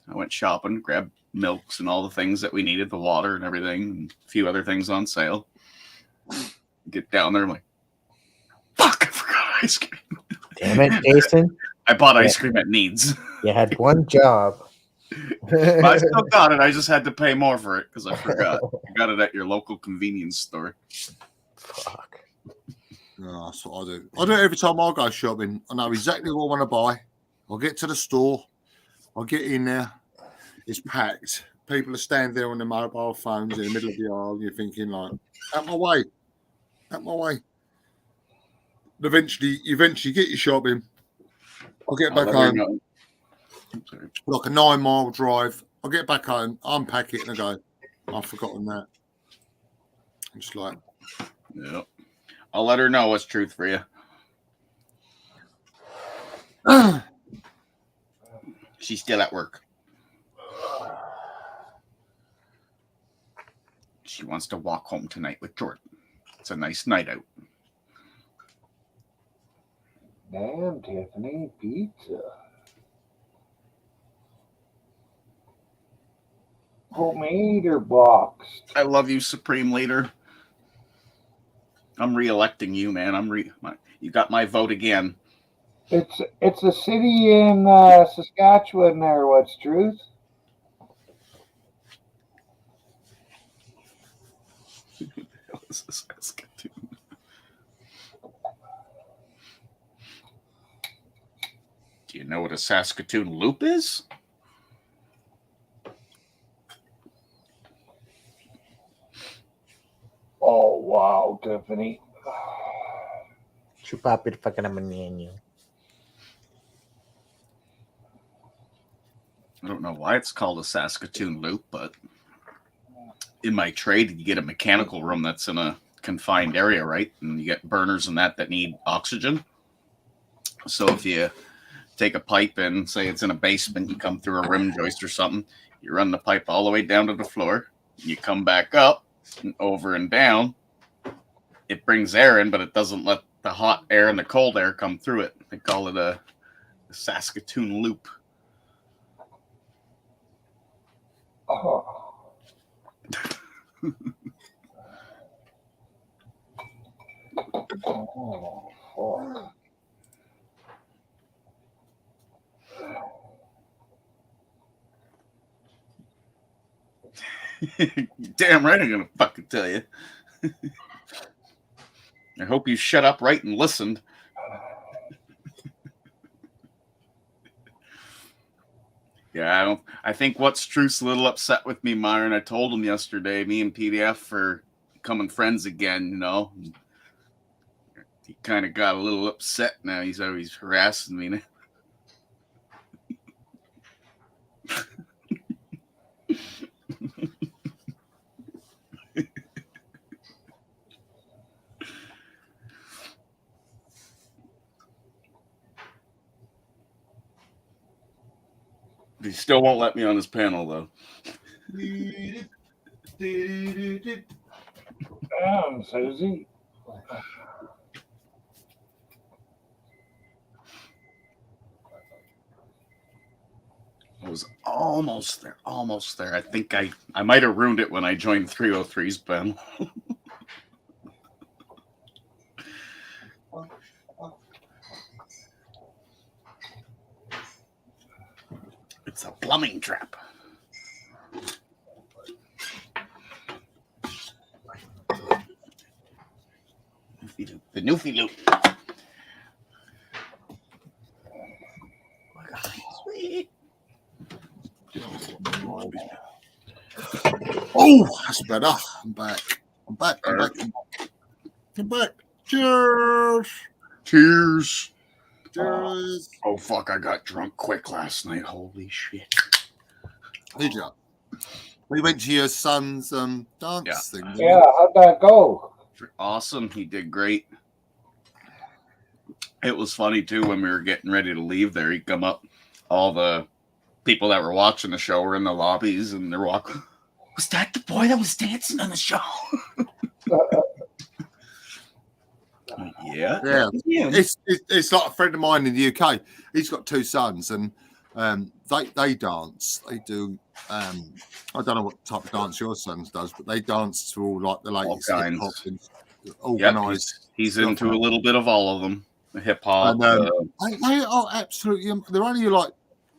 I went shopping, grabbed milks and all the things that we needed, the water and everything, and a few other things on sale. Get down there, I'm like, fuck, I forgot ice cream. Damn it, Jason. I bought ice cream at Needs. You had one job. But I still got it. I just had to pay more for it because I forgot. I got it at your local convenience store. Fuck. No, that's what I do. I do it every time I go shopping. I know exactly what I want to buy. I'll get to the store. I'll get in there. It's packed. People are standing there on their mobile phones in the middle of the aisle. And you're thinking, like, out my way. Out my way. Eventually get your shopping. I'll get back home. Like a 9-mile drive. I'll get back home, unpack it, and I go, I've forgotten that. I'm just like, yeah. I'll let her know what's truth for you. She's still at work. She wants to walk home tonight with Jordan. It's a nice night out. Damn, Tiffany, pizza. Homemade or boxed? I love you, Supreme Leader. I'm re-electing you, man. You got my vote again. It's a city in Saskatchewan there. What's truth? This is Saskatoon. Do you know what a Saskatoon loop is? Oh wow, Tiffany. Chupapit pa ka naman niyan. I don't know why it's called a Saskatoon loop, but in my trade, you get a mechanical room that's in a confined area, right? And you get burners and that need oxygen. So if you take a pipe and say it's in a basement, you come through a rim joist or something, you run the pipe all the way down to the floor, you come back up and over and down. It brings air in, but it doesn't let the hot air and the cold air come through it. They call it a Saskatoon loop. Oh. Oh, fuck. Damn right I'm gonna fucking tell you. I hope you shut up right and listened. Yeah, I think what's truth's a little upset with me, Myron. I told him yesterday, me and PDF are becoming friends again, you know. He kind of got a little upset now. He's always harassing me now. He still won't let me on his panel, though. Damn, Susie. I was almost there. I think I might have ruined it when I joined 303's panel. It's a plumbing trap. The Newfie Loop. Sweet. oh, that's better. I'm back. I'm back. Cheers. Cheers. Cheers. Oh, fuck. I got drunk quick last night. Holy shit. Did you? We went to your son's dance thing. Yeah, how'd that go? Awesome. He did great. It was funny, too, when we were getting ready to leave there. He'd come up all the people that were watching the show were in the lobbies and they're walking. Was that the boy that was dancing on the show? Yeah. It's like a friend of mine in the UK. He's got 2 sons, and they dance. They do. I don't know what type of dance your sons does, but they dance to all like the latest hip hop and organised. He's into a little bit of all of them. Hip hop. They are absolutely. They're only like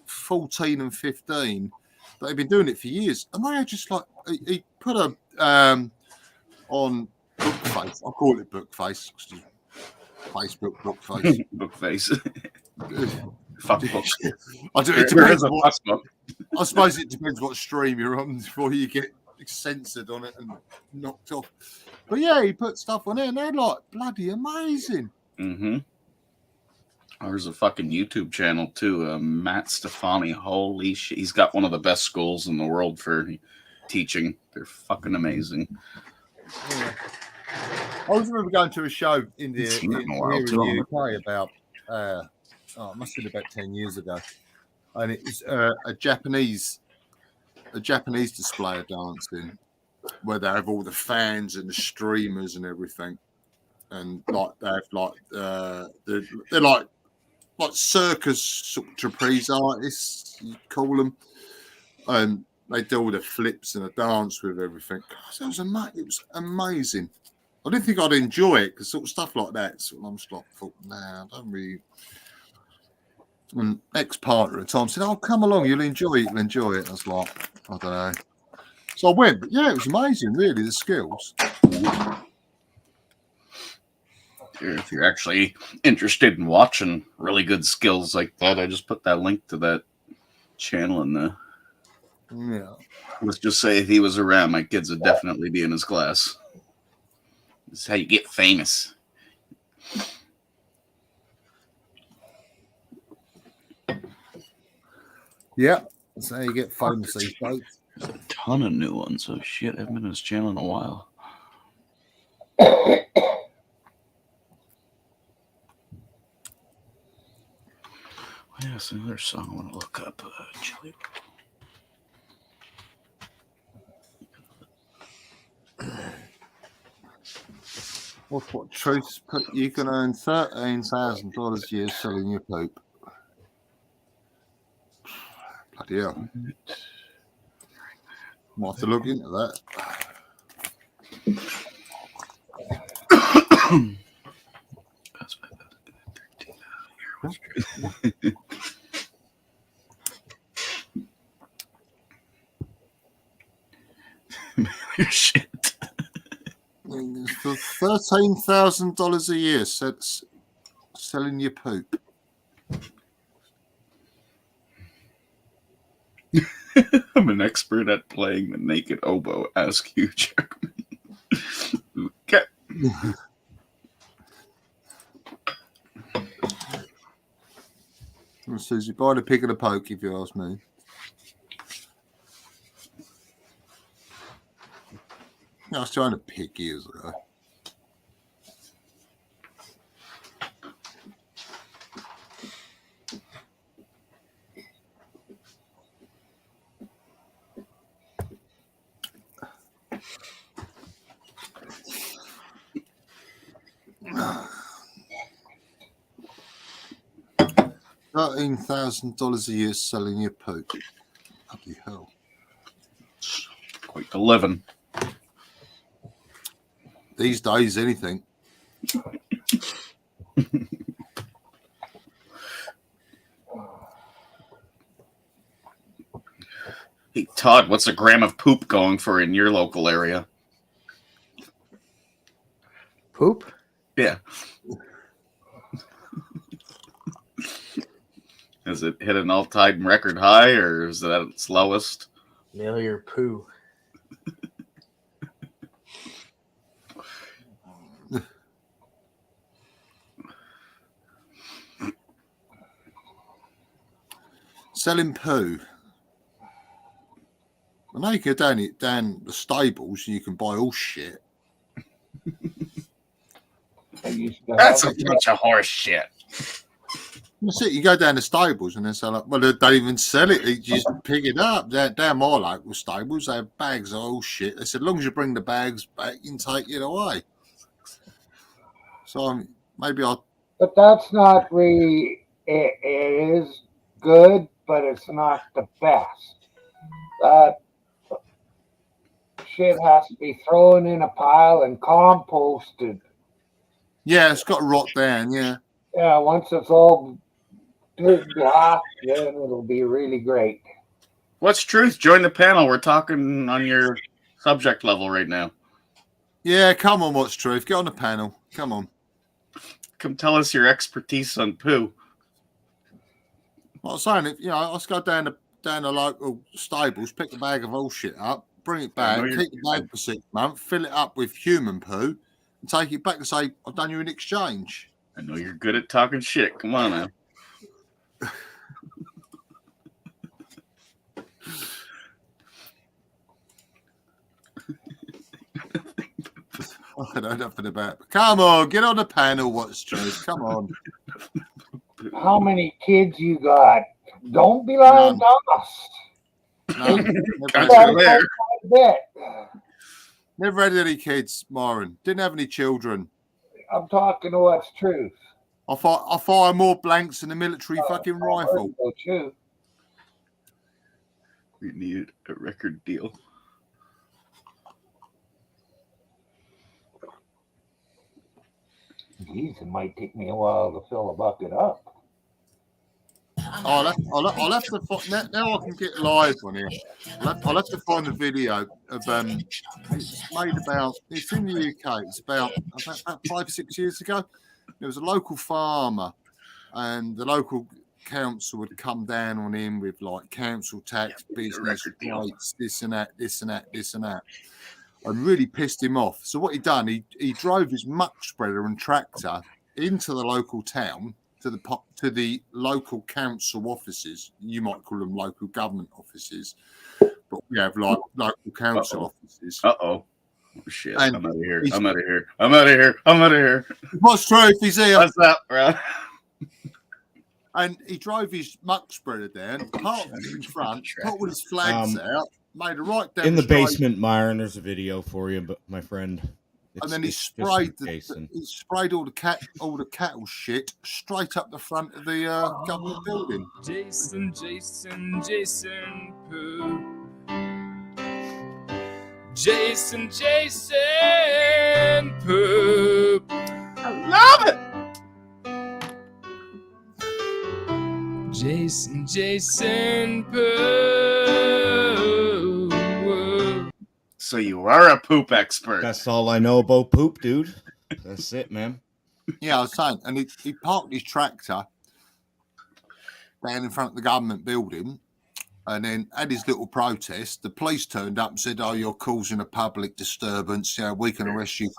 14 and 15, but they've been doing it for years, and they are just like he put a on Bookface. I call it Bookface. Facebook Bookface. Bookface. Fuck book. It depends I suppose it depends what stream you're on before you get censored on it and knocked off. But yeah, he put stuff on it, and they're like bloody amazing. Mm-hmm. There's a fucking YouTube channel too, Matt Stefani. Holy shit, he's got one of the best schools in the world for teaching. They're fucking amazing. Yeah. I was remember going to a show in the UK about it must have been about 10 years ago, and it was a Japanese display of dancing where they have all the fans and the streamers and everything, and like they have like they're like circus sort of trapeze artists, you call them, and they do all the flips and the dance with everything. Gosh, it was amazing. I didn't think I'd enjoy it because sort of stuff like that. Sort of, I'm just like, nah, I don't really. And ex-partner at the time said, "Oh, come along, you'll enjoy it. You'll enjoy it." I was like, I don't know. So I went, but yeah, it was amazing, really, the skills. If you're actually interested in watching really good skills like that, I just put that link to that channel in the. Yeah. Let's just say if he was around, my kids would definitely be in his class. This is how you get famous. Yeah, that's how you get famous these days. There's a ton of new ones. Oh shit, I haven't been on his channel in a while. Yeah, it's another song I want to look up. Chili. What truth? You can earn $13,000 a year selling your poop. Bloody hell. Might have to look into that. Shit. For $13,000 a year, selling your poop. I'm an expert at playing the naked oboe. Ask you, Jeremy. Okay. Susie, buy the pig and a poke, if you ask me. I was trying to pick years ago. $13,000 a year selling your poop. Bloody hell. Quite the living. These days, anything. Hey, Todd, what's a gram of poop going for in your local area? Poop? Yeah. Has it hit an all-time record high, or is that its lowest? Nail your poo. Selling poo. I know you can go down the stables and you can buy all shit. That's a bunch of horse shit. That's it. You go down the stables and they sell it. Well, they don't even sell it. They just pick it up. Down my local stables, they have bags of old shit. They said, as long as you bring the bags back, you can take it away. So maybe I'll. But that's not really. It is good, but it's not the best. That shit has to be thrown in a pile and composted. Yeah, it's got to rot down. Yeah. Yeah, once it's all black, then it'll be really great. What's truth? Join the panel. We're talking on your subject level right now. Yeah, come on, what's truth? Get on the panel. Come on. Come tell us your expertise on poo. Well, I was saying, let's go down the local stables, pick a bag of old shit up, bring it back, keep the bag for 6 months, fill it up with human poo, and take it back and say, I've done you an exchange. I know you're good at talking shit. Come on now. I know nothing about it. Come on, get on the panel, what's truth? Come on. How many kids you got? Don't be lying to us. Never had any kids, Myron. Didn't have any children. I'm talking to what's truth. I fire more blanks than a military fucking rifle. True. We need a record deal. Geez, it might take me a while to fill a bucket up. I'll have to find, now I can get live on here. I'll have to find the video of it's in the UK. It's about 5-6 years ago. There was a local farmer, and the local council would come down on him with like council tax, business rights, this and that, and really pissed him off. So what he done, he drove his muck spreader and tractor into the local town, to the local council offices. You might call them local government offices, but we have like local council offices. Oh shit! And I'm out of here. What's truth? He's here. What's up, bro? And he drove his muck spreader down, parked in front, put all his flags out, made a right down in the basement, Myron. There's a video for you, but my friend. And then he sprayed all the cattle shit straight up the front of the government building. Jason poo. Jason poop. I love it. Jason poo. So you are a poop expert. That's all I know about poop, dude. That's it, man. Yeah, I was saying, and he parked his tractor down in front of the government building, and then at his little protest, the police turned up and said, "Oh, you're causing a public disturbance. We can arrest you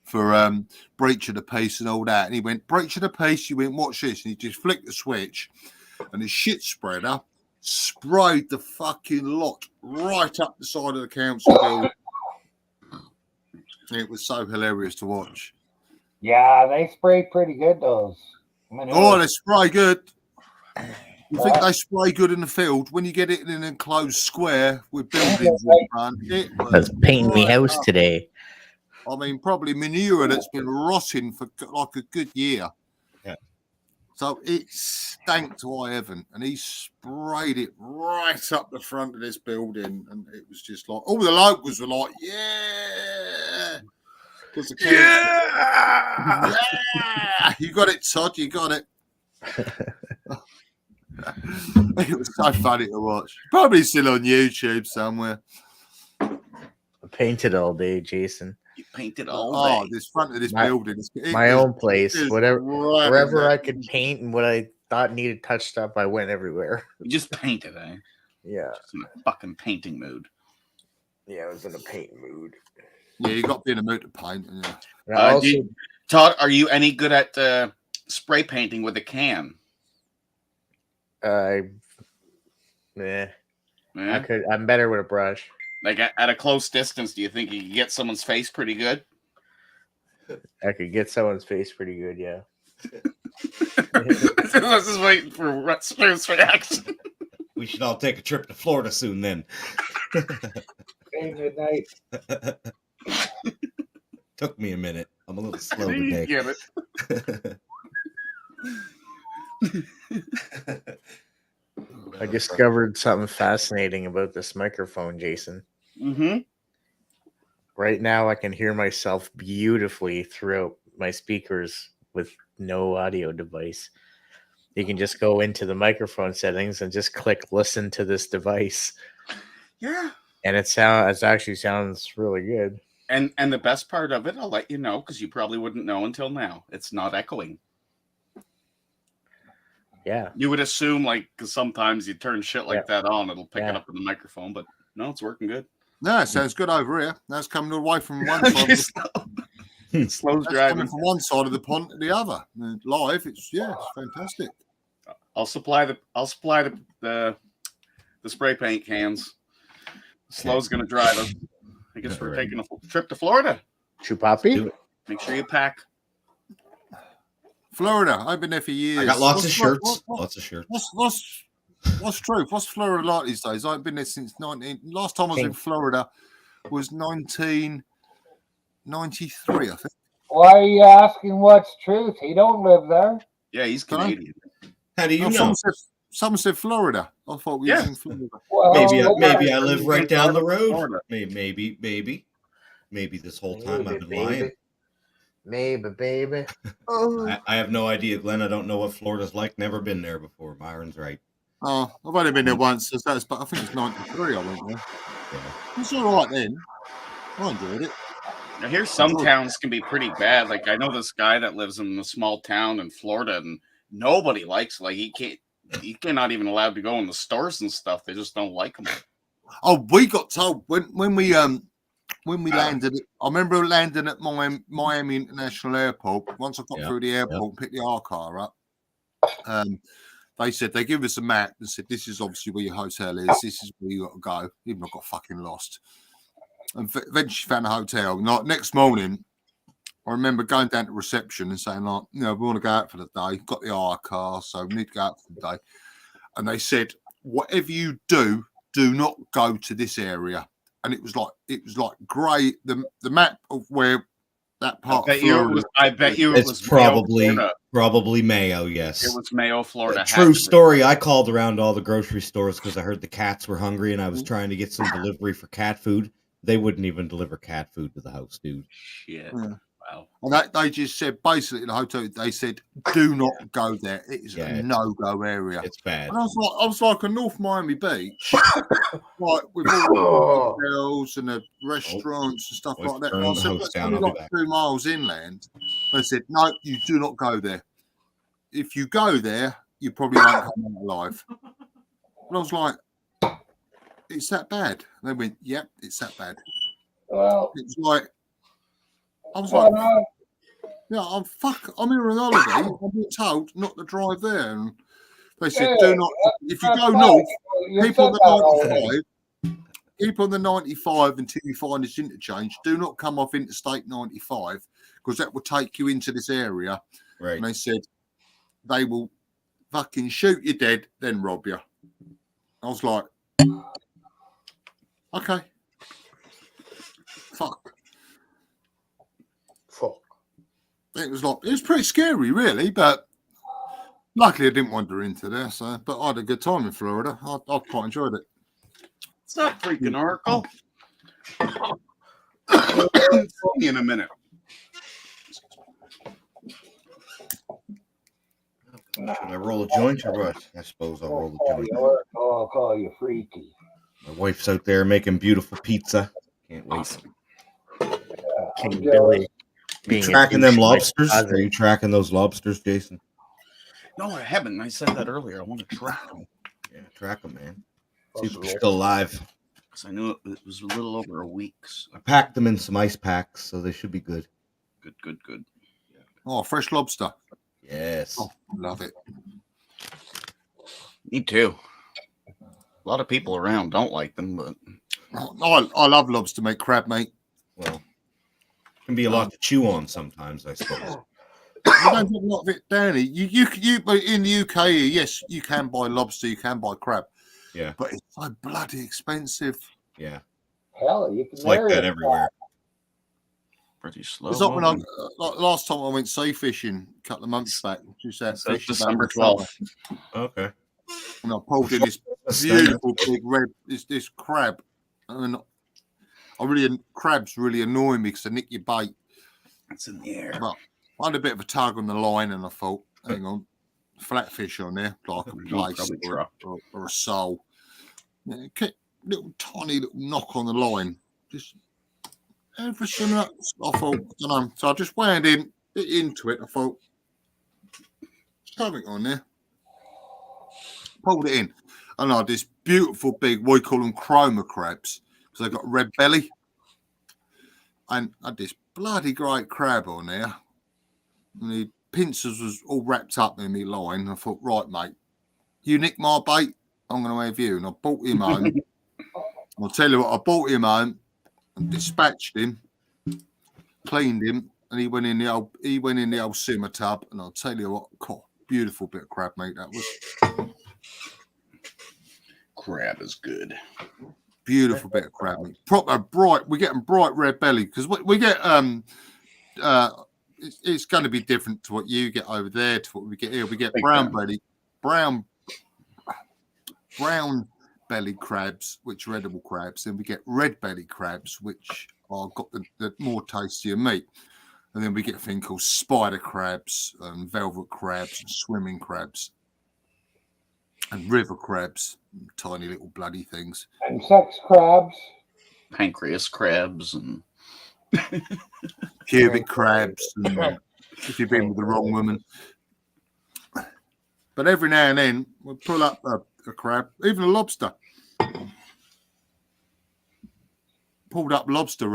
for breach of the peace and all that." And he went, "Breach of the peace." You went, "Watch this," and he just flicked the switch, and his shit spreader sprayed the fucking lot right up the side of the council building. It was so hilarious to watch. Yeah, they spray pretty good, those. They spray good. You think they spray good in the field? When you get it in an enclosed square with buildings around it, I was painting my house today. I mean, probably manure that's been rotting for like a good year. Yeah. So it stank to high heaven, and he sprayed it right up the front of this building, and it was just like all the locals were like, "Yeah, yeah, you got it, Todd, you got it." It was so funny to watch. Probably still on YouTube somewhere. I painted all day, Jason. You painted all day. This front of this building. My own place. Wherever I could paint and what I thought needed touched up, I went everywhere. You just painted, eh? Yeah. Just in a fucking painting mood. Yeah, I was in a paint mood. Yeah, you got to be in a mood to paint. Yeah. Todd, are you any good at spray painting with a can? I'm better with a brush. Like at a close distance, do you think you could get someone's face pretty good? I could get someone's face pretty good, yeah. I was just waiting for Stu's reaction. We should all take a trip to Florida soon then. Hey, good night. Took me a minute. I'm a little slow You today. get it. I discovered something fascinating about this microphone, Jason. Mm-hmm. Right now, I can hear myself beautifully throughout my speakers with no audio device. You can just go into the microphone settings and just click listen to this device. Yeah. And it actually sounds really good. And the best part of it, I'll let you know, because you probably wouldn't know until now. It's not echoing. Yeah. You would assume, like, because sometimes you turn shit like that on, it'll pick it up in the microphone, but no, it's working good. No, it sounds good over here. That's coming away from one side. Slows That's driving coming from one side of the pond to the other. And live, it's fantastic. I'll supply the spray paint cans. Slow's gonna drive us. I guess we're taking a trip to Florida. Chupapi? Make sure you pack. Florida, I've been there for years. I got lots of shirts. Lots of shirts. What's truth? What's Florida like these days? I've been there since last time I was in Florida was 1993, I think. Why are you asking what's truth? He don't live there. Yeah, he's Canadian. How do you know? Someone said Florida. I thought we were in Florida. Well, Maybe I live right down the road. Maybe this whole time I've been lying. Maybe, baby. I have no idea, Glenn. I don't know what Florida's like. Never been there before. Byron's right. Oh, I've only been there once. But I think it's 93 I went there. It was all right then. I enjoyed it. Now, here's some towns can be pretty bad. Like, I know this guy that lives in a small town in Florida, and nobody likes, like, he cannot even allowed to go in the stores and stuff. They just don't like him. Oh, we got told when we landed. I remember landing at Miami International Airport. Once I got through the airport and picked the R car up, they said they give us a map and said this is obviously where your hotel is. This is where you got to go. Even I got fucking lost. And eventually found a hotel. Next morning, I remember going down to reception and saying, like, we want to go out for the day. Got the R car, so we need to go out for the day. And they said, whatever you do not go to this area. And it was like grey. The map of where that part. I bet you it was probably Mayo. Yes, it was Mayo, Florida. True story. I called around all the grocery stores because I heard the cats were hungry and I was trying to get some delivery for cat food. They wouldn't even deliver cat food to the house, dude. Shit. Yeah. Wow. And they just said, basically, in the hotel, they said, do not go there. It is a no-go area. It's bad. And I was like a North Miami Beach, like with all the hotels and the restaurants and stuff like that. And I said, that's only like 2 miles inland. They said, no, you do not go there. If you go there, you probably won't come out alive. And I was like, it's that bad. And they went, yep, it's that bad. Well, it's like, I was like, I'm here on holiday. I'm being told not to drive there. And they said, do not, if you go north, keep on the 95, keep on the 95 until you find this interchange. Do not come off Interstate 95 because that will take you into this area. Right. And they said, they will fucking shoot you dead, then rob you. I was like, okay. Fuck. It was pretty scary, really, but luckily I didn't wander into there. So, but I had a good time in Florida. I quite enjoyed it. It's not freaking Oracle. See you in a minute. Should I roll a joint or what? I suppose I'll roll a joint. I'll call you freaky. My wife's out there making beautiful pizza. Can't wait. King Billy. You tracking them lobsters? Are you tracking those lobsters, Jason? No, I haven't. I said that earlier. I want to track them. Yeah, track them, man. See if they're still alive. Because I knew it was a little over a week. So. I packed them in some ice packs, so they should be good. Good. Yeah. Oh, fresh lobster. Yes. Oh, love it. Me too. A lot of people around don't like them, but I love lobster, mate. Crab, mate. Well, can be a lot to chew on sometimes, I suppose. You don't get a lot of it down here. But in the UK, yes, you can buy lobster, you can buy crab. Yeah. But it's so bloody expensive. Yeah. Hell, you can It's like marry that a everywhere. Pretty slow. It's like when like last time I went sea fishing a couple of months back. Just had So fish December about 12th. Okay. and I pulled in this beautiful big red this crab. And crabs really annoy me because they nick your bait. It's in the air. But I had a bit of a tug on the line and I thought, hang on, flatfish on there, like a place or a sole. Yeah, little tiny little knock on the line. Just everything else. I thought, I don't know. So I just wound into it. I thought, something on there. Pulled it in. And I had this beautiful big, we call them chroma crabs, because they've got red belly. And I had this bloody great crab on there. And the pincers was all wrapped up in me line. I thought, right, mate, you nick my bait, I'm going to have you. And I brought him home. I'll tell you what, I brought him home and dispatched him, cleaned him, and he went in the old simmer tub. And I'll tell you what, beautiful bit of crab, mate, that was. Crab is good. Beautiful bit of crab meat. Proper bright. We're getting bright red belly because we get it's going to be different to what you get over there to what we get here. We get brown belly crabs, which are edible crabs. Then we get red belly crabs, which are got the more tastier meat. And then we get a thing called spider crabs and velvet crabs and swimming crabs and river crabs, tiny little bloody things. And sex crabs. Pancreas crabs and pubic crabs, and if you've been with the wrong woman. But every now and then we'll pull up a crab, even a lobster. Pulled up lobster.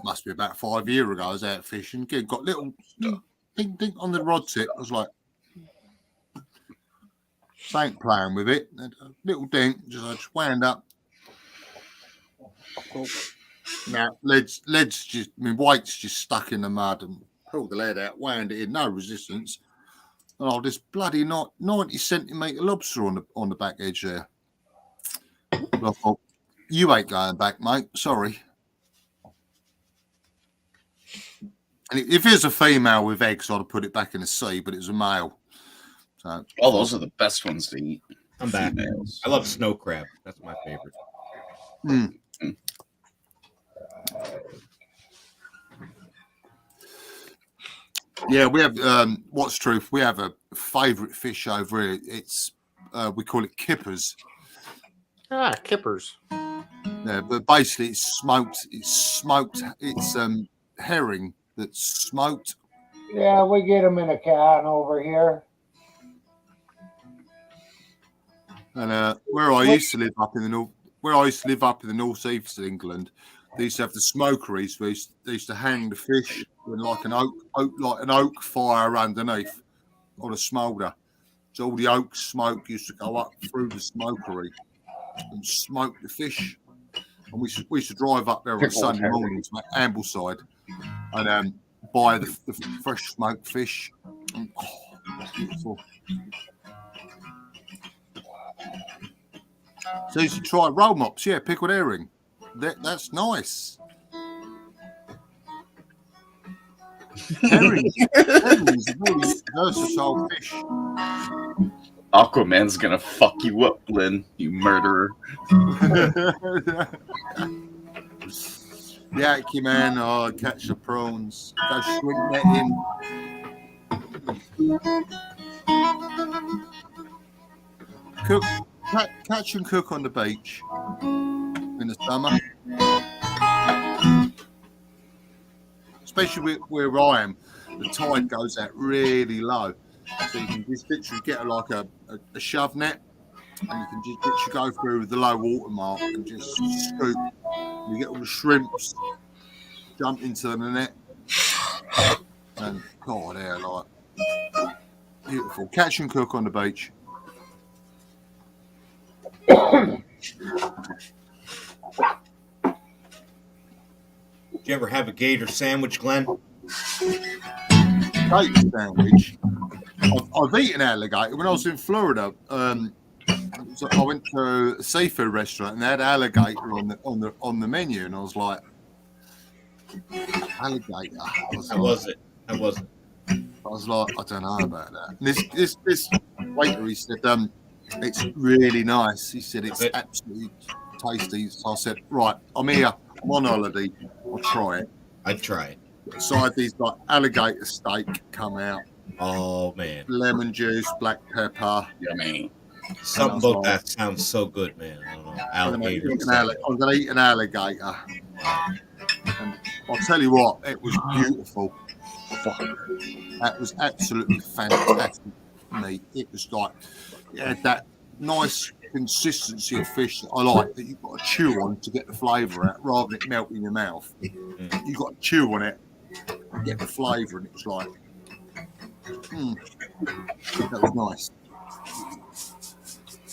Must be about 5 years ago. I was out fishing. Got little ding on the rod tip. I was like, ain't playing with it. A little ding. I just wound up. Now, lead's just, weight's just stuck in the mud and pulled the lead out, wound it in, no resistance. And I'll this bloody 90 centimetre lobster on the back edge there. And I thought, you ain't going back, mate. Sorry. And if it was a female with eggs, I'd have put it back in the sea, but it was a male. So, those are the best ones to eat. I'm back. Females. I love snow crab. That's my favorite. Yeah, we have what's truth. We have a favourite fish over here. It's we call it kippers. Kippers. Yeah, but basically it's smoked. It's herring that's smoked. Yeah, we get them in a can over here. And where I used to live up in the northeast of England, they used to have the smokeries. They used to hang the fish with like an oak fire underneath on a smoulder. So all the oak smoke used to go up through the smokery and smoke the fish. And we used to drive up there on Sunday mornings, Ambleside, and buy the fresh smoked fish. And, that's beautiful. So you should try roll mops, pickled herring. That's nice. Herring is a very versatile fish. Aquaman's gonna fuck you up, Glenn, you murderer. The Acuman, catch the prawns, go swing netting. Cook. Catch and cook on the beach in the summer, especially where I am. The tide goes out really low, so you can just literally get like a shove net, and you can just literally go through the low water mark and just scoop. You get all the shrimps, jump into the net, and God, they're like beautiful. Catch and cook on the beach. Did you ever have a gator sandwich, Glenn? alligator sandwich. I've eaten alligator when I was in Florida. So I went to a seafood restaurant and they had alligator on the menu, and I was like, alligator. How was it? I was like, I don't know about that. And this waiter, he said, it's really nice. He said it's absolutely tasty. So I said, right, I'm here. I'm on holiday. I'll try it. I'd try it. So I had these like alligator steak come out. Oh man. Lemon juice, black pepper. Yummy. Something about that sounds so good, man. I don't know. Alligator. I'm gonna eat an alligator. And I'll tell you what, it was beautiful. That was absolutely fantastic meat. It was like it had that nice consistency of fish that I like, that you've got to chew on to get the flavour out rather than it melt in your mouth. You've got to chew on it and get the flavour, and it was like, that was nice.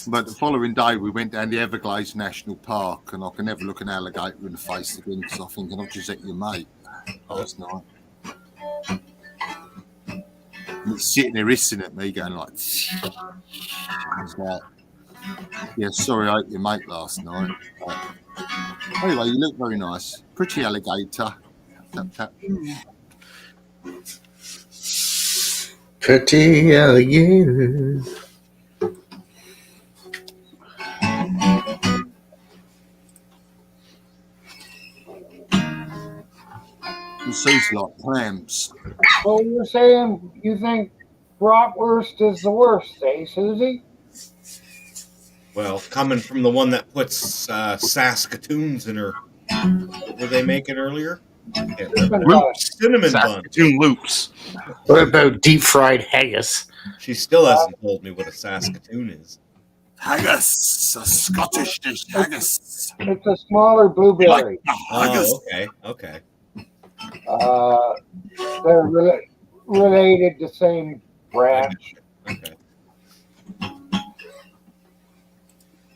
But the following day, we went down the Everglades National Park, and I can never look an alligator in the face again because I think I'll just eat your mate last night. And it's sitting there hissing at me, going like, I was like, yeah, sorry, I ate your mate last night. But anyway, you look very nice. Pretty alligator. Tap, tap. Pretty alligator. You see, like clams. So you're saying you think bratwurst is the worst, eh, Susie? Well, coming from the one that puts Saskatoons in her, what were they making earlier? Yeah, Loops. Cinnamon bun. Saskatoon loops. What about deep fried haggis? She still hasn't told me what a Saskatoon is. Haggis, a Scottish dish, haggis. It's a smaller blueberry. Haggis. Oh, okay. They're related to same branch, Okay.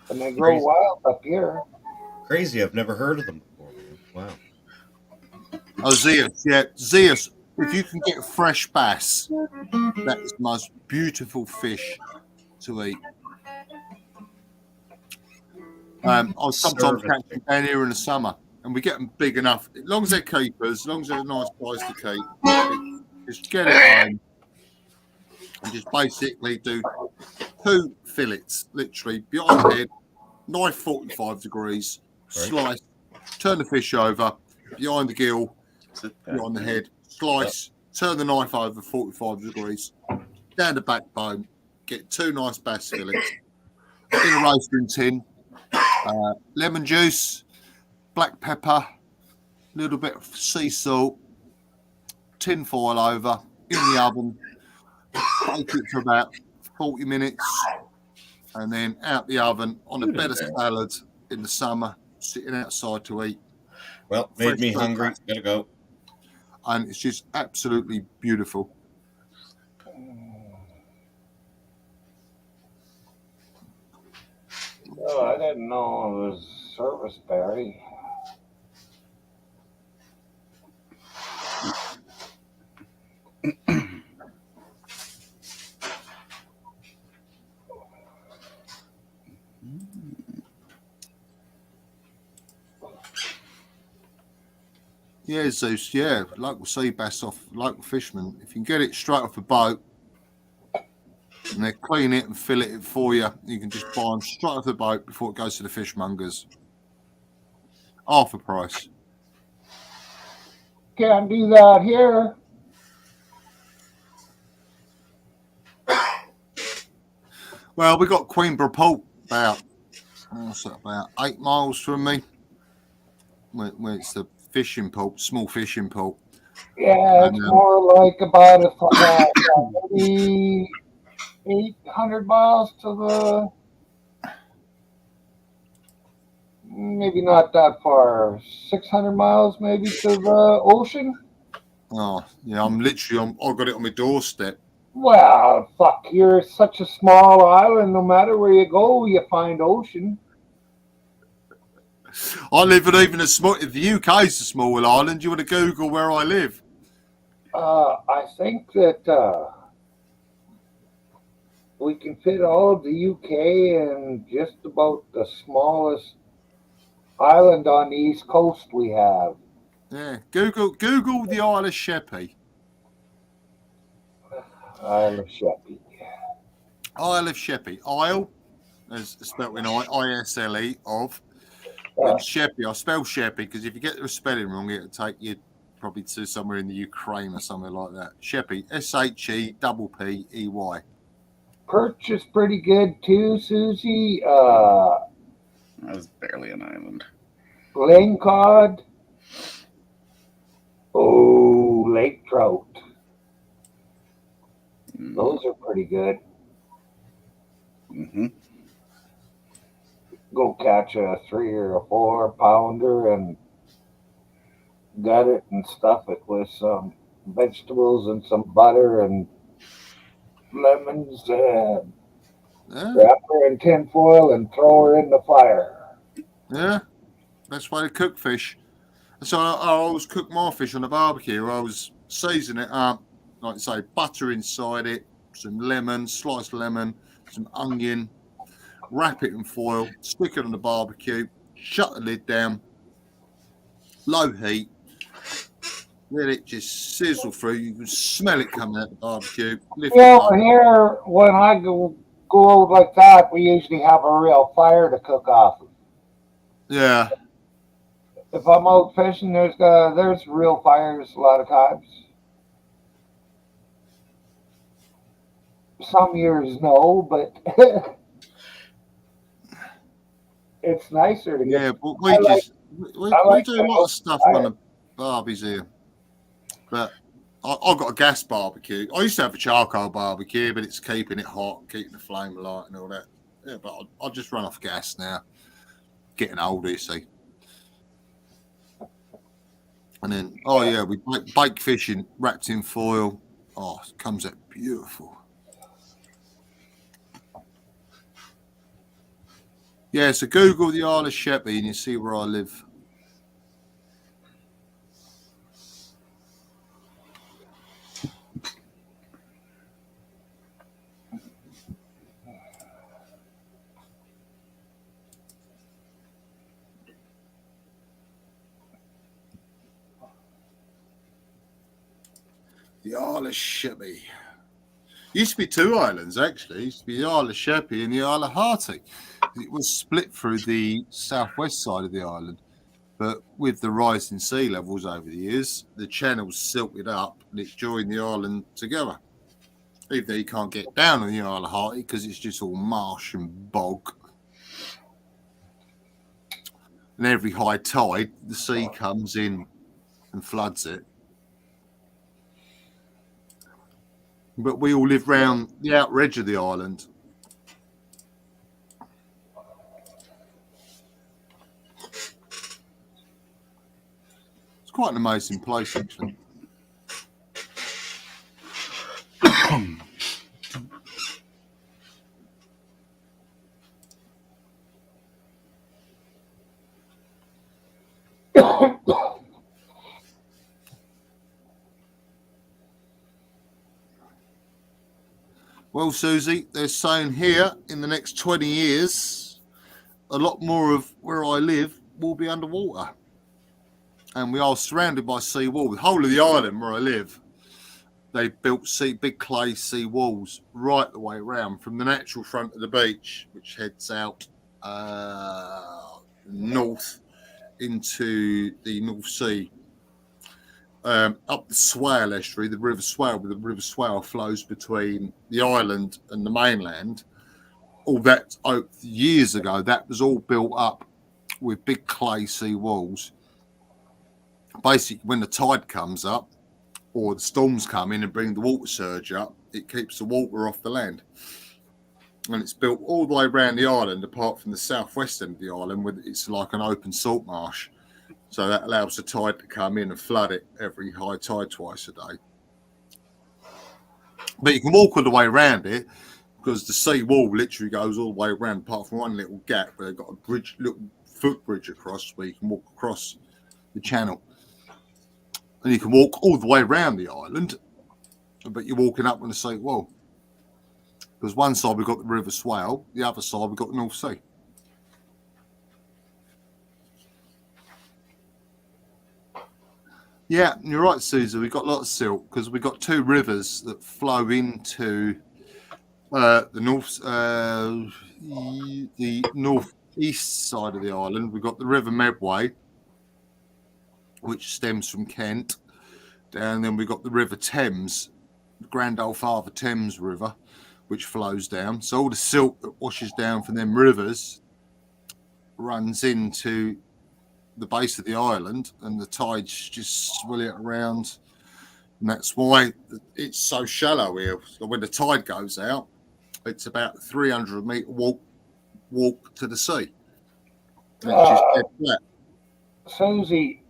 and they grow wild up here. Crazy, I've never heard of them before. Wow. Oh, Zeus, yeah, Zeus. If you can get fresh bass, that is the most beautiful fish to eat. I'll sometimes catch them down here in the summer, and we get them big enough. As long as they're keepers, as long as they're a nice price to keep, just get it home and just basically do 2 fillets, literally behind the head, knife 45 degrees, slice, turn the fish over, behind the gill, behind the head, slice, turn the knife over 45 degrees, down the backbone, get 2 nice bass fillets in a roasting tin, lemon juice, black pepper, a little bit of sea salt, tin foil over, in the oven, bake it for about 40 minutes, and then out the oven on a bed of salad in the summer, sitting outside to eat. Well, made me hungry. Gotta go. And it's just absolutely beautiful. Oh, I didn't know it was serviceberry. Yeah, Zeus, yeah, local sea bass off local fishermen. If you can get it straight off a boat and they clean it and fillet it for you, you can just buy them straight off the boat before it goes to the fishmongers. Half the price. Can't do that here. Well, we got Queenborough Port about 8 miles from me. Where it's the fishing port, small fishing port. Yeah, it's more like about maybe 800 miles to the. Maybe not that far. 600 miles maybe to the ocean. Oh, yeah, I got it on my doorstep. Well, fuck, you're such a small island. No matter where you go, you find ocean. I live in even a small. The UK is a small island. You want to Google where I live? I think that we can fit all of the UK in just about the smallest island on the east coast we have. Yeah, Google the Isle of Sheppey. Isle of Sheppey. Isle of Sheppey. Isle, as spelled in ISLE of. And Sheppey, I spell Sheppey because if you get the spelling wrong, it'll take you probably to somewhere in the Ukraine or somewhere like that. Sheppey, SHEPPEY. Perch is pretty good too, Susie. That's barely an island. Lingcod. Oh, lake trout. Those are pretty good. Mm-hmm. Go catch a 3 or a 4 pounder and gut it and stuff it with some vegetables and some butter and lemons and wrap her in tinfoil and throw her in the fire. Yeah, that's why they cook fish. So I always cook my fish on the barbecue. I always season it up, like you say, butter inside it, some lemon, sliced lemon, some onion, wrap it in foil, stick it on the barbecue, shut the lid down, low heat, let it just sizzle through. You can smell it coming out the barbecue. Lift it Well, up. here, when I go out like that, we usually have a real fire to cook off of. Yeah. If I'm out fishing, there's real fires a lot of times. Some years, no, but it's nicer to get. Yeah, but we do a lot of stuff on the barbies here. But I've got a gas barbecue. I used to have a charcoal barbecue, but it's keeping it hot, keeping the flame alight and all that. Yeah, but I'll just run off gas now. Getting older, you see. And then, we bake fish wrapped in foil. Oh, it comes out beautiful. Yeah, so Google the Isle of Sheppey and you see where I live. The Isle of Sheppey. Used to be 2 islands, actually. It used to be the Isle of Sheppey and the Isle of Harty. It was split through the southwest side of the island. But with the rise in sea levels over the years, the channels silted up and it joined the island together. Even though you can't get down on the Isle of Harty because it's just all marsh and bog. And every high tide, the sea comes in and floods it. But we all live round the outer edge of the island. It's quite an amazing place, actually. Well, Susie, they're saying here in the next 20 years, a lot more of where I live will be underwater. And we are surrounded by sea wall. The whole of the island where I live, they built big clay sea walls right the way around from the natural front of the beach, which heads out north into the North Sea. Up the Swale estuary, the River Swale, where the River Swale flows between the island and the mainland. All that years ago, that was all built up with big clay sea walls. Basically, when the tide comes up or the storms come in and bring the water surge up, it keeps the water off the land. And it's built all the way around the island, apart from the southwest end of the island, where it's like an open salt marsh. So that allows the tide to come in and flood it every high tide twice a day. But you can walk all the way around it because the sea wall literally goes all the way around, apart from one little gap where they've got a bridge, little footbridge across where you can walk across the channel. and you can walk all the way around the island, but you're walking up on the sea wall. Because one side we've got the River Swale, the other side we've got the North Sea. Yeah, you're right, Susan. We've got lots of silt because we've got two rivers that flow into the northeast side of the island. We've got the River Medway, which stems from Kent, and then we've got the River Thames, the Grand Old Father Thames River, which flows down. So all the silt that washes down from them rivers runs into the base of the island, and the tides just swirl it around, and that's why it's so shallow here. So when the tide goes out, it's about 300-meter walk to the sea. And it's just dead flat. Susie,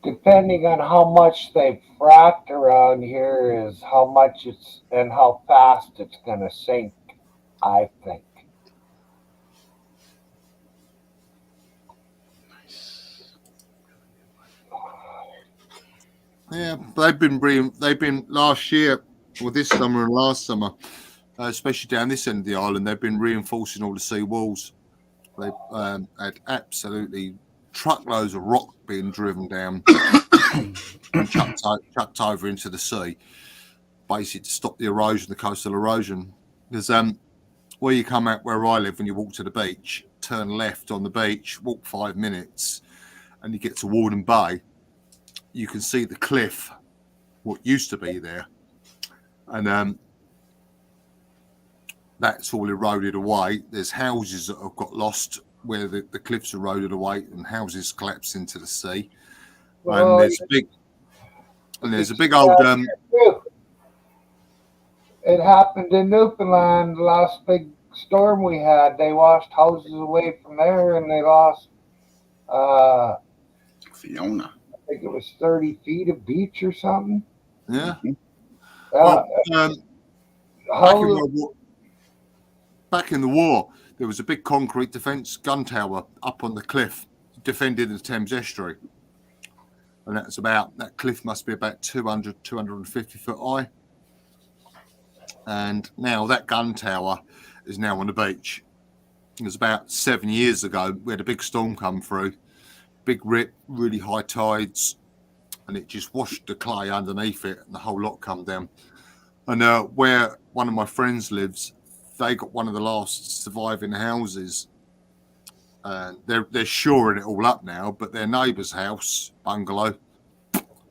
depending on how much they've fracked around here is how much it's and how fast it's going to sink, I think. Yeah, they've been last year, or this summer and last summer, especially down this end of the island, they've been reinforcing all the sea walls. They've had absolutely truckloads of rock being driven down and chucked over into the sea, basically to stop the erosion, the coastal erosion. Because where you come out, where I live, when you walk to the beach, turn left on the beach, walk 5 minutes, and you get to Warden Bay. You can see the cliff, what used to be there, and that's all eroded away. There's houses that have got lost where the cliffs eroded away, and houses collapsed into the sea. Well, And there's a big old It happened in Newfoundland. The last big storm we had, they washed houses away from there, and they lost. Fiona. I think it was 30 feet of beach or something. Yeah. Well, back in the war, there was a big concrete defence gun tower up on the cliff defending the Thames estuary. And that cliff must be about 200, 250 foot high. And now that gun tower is now on the beach. It was about 7 years ago, we had a big storm come through, big rip, really high tides, and it just washed the clay underneath it, and the whole lot come down. And where one of my friends lives, they got one of the last surviving houses. They're shoring it all up now, but their neighbour's house, bungalow,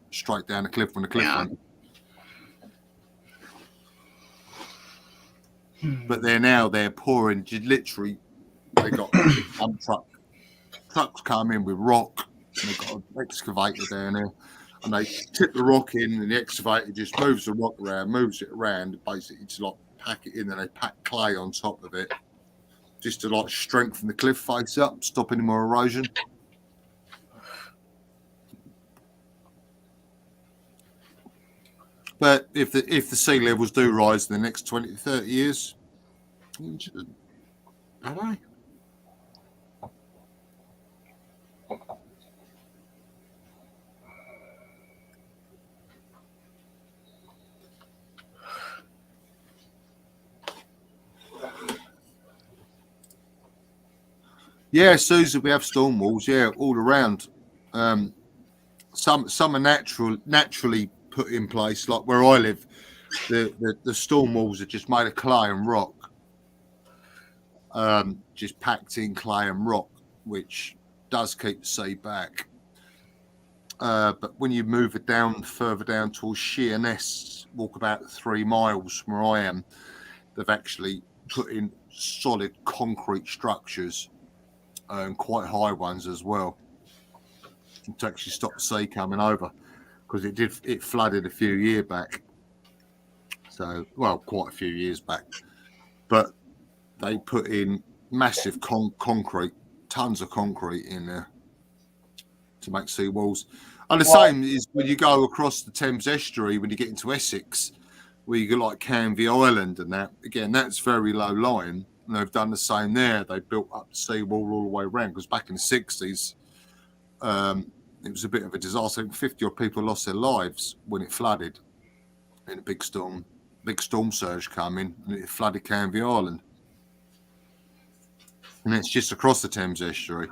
straight down the cliff when the cliff went. But they're pouring, literally, they got dump trucks come in with rock, and they've got an excavator down there, and they tip the rock in, and the excavator just moves the rock around, moves it around, basically to like pack it in, and they pack clay on top of it, just to like strengthen the cliff face up, stop any more erosion. But if the sea levels do rise in the next 20 to 30 years, I don't know. Yeah, Susan, we have storm walls. Yeah, all around. Some are naturally put in place, like where I live. The storm walls are just made of clay and rock, just packed in clay and rock, which does keep the sea back. But when you move it down further down towards Sheerness, walk about 3 miles from where I am, they've actually put in solid concrete structures, and quite high ones as well, to actually stop the sea coming over, because it flooded a few years back. So, well, quite a few years back, but they put in massive concrete, tons of concrete in there to make sea walls. And the same is when you go across the Thames estuary, when you get into Essex, where you go like Canvey Island and that, again, that's very low lying. And they've done the same there. They built up the seawall all the way around, because back in the 60s, it was a bit of a disaster. 50 odd people lost their lives when it flooded in a big storm surge coming, and it flooded Canvey Island. And it's just across the Thames estuary.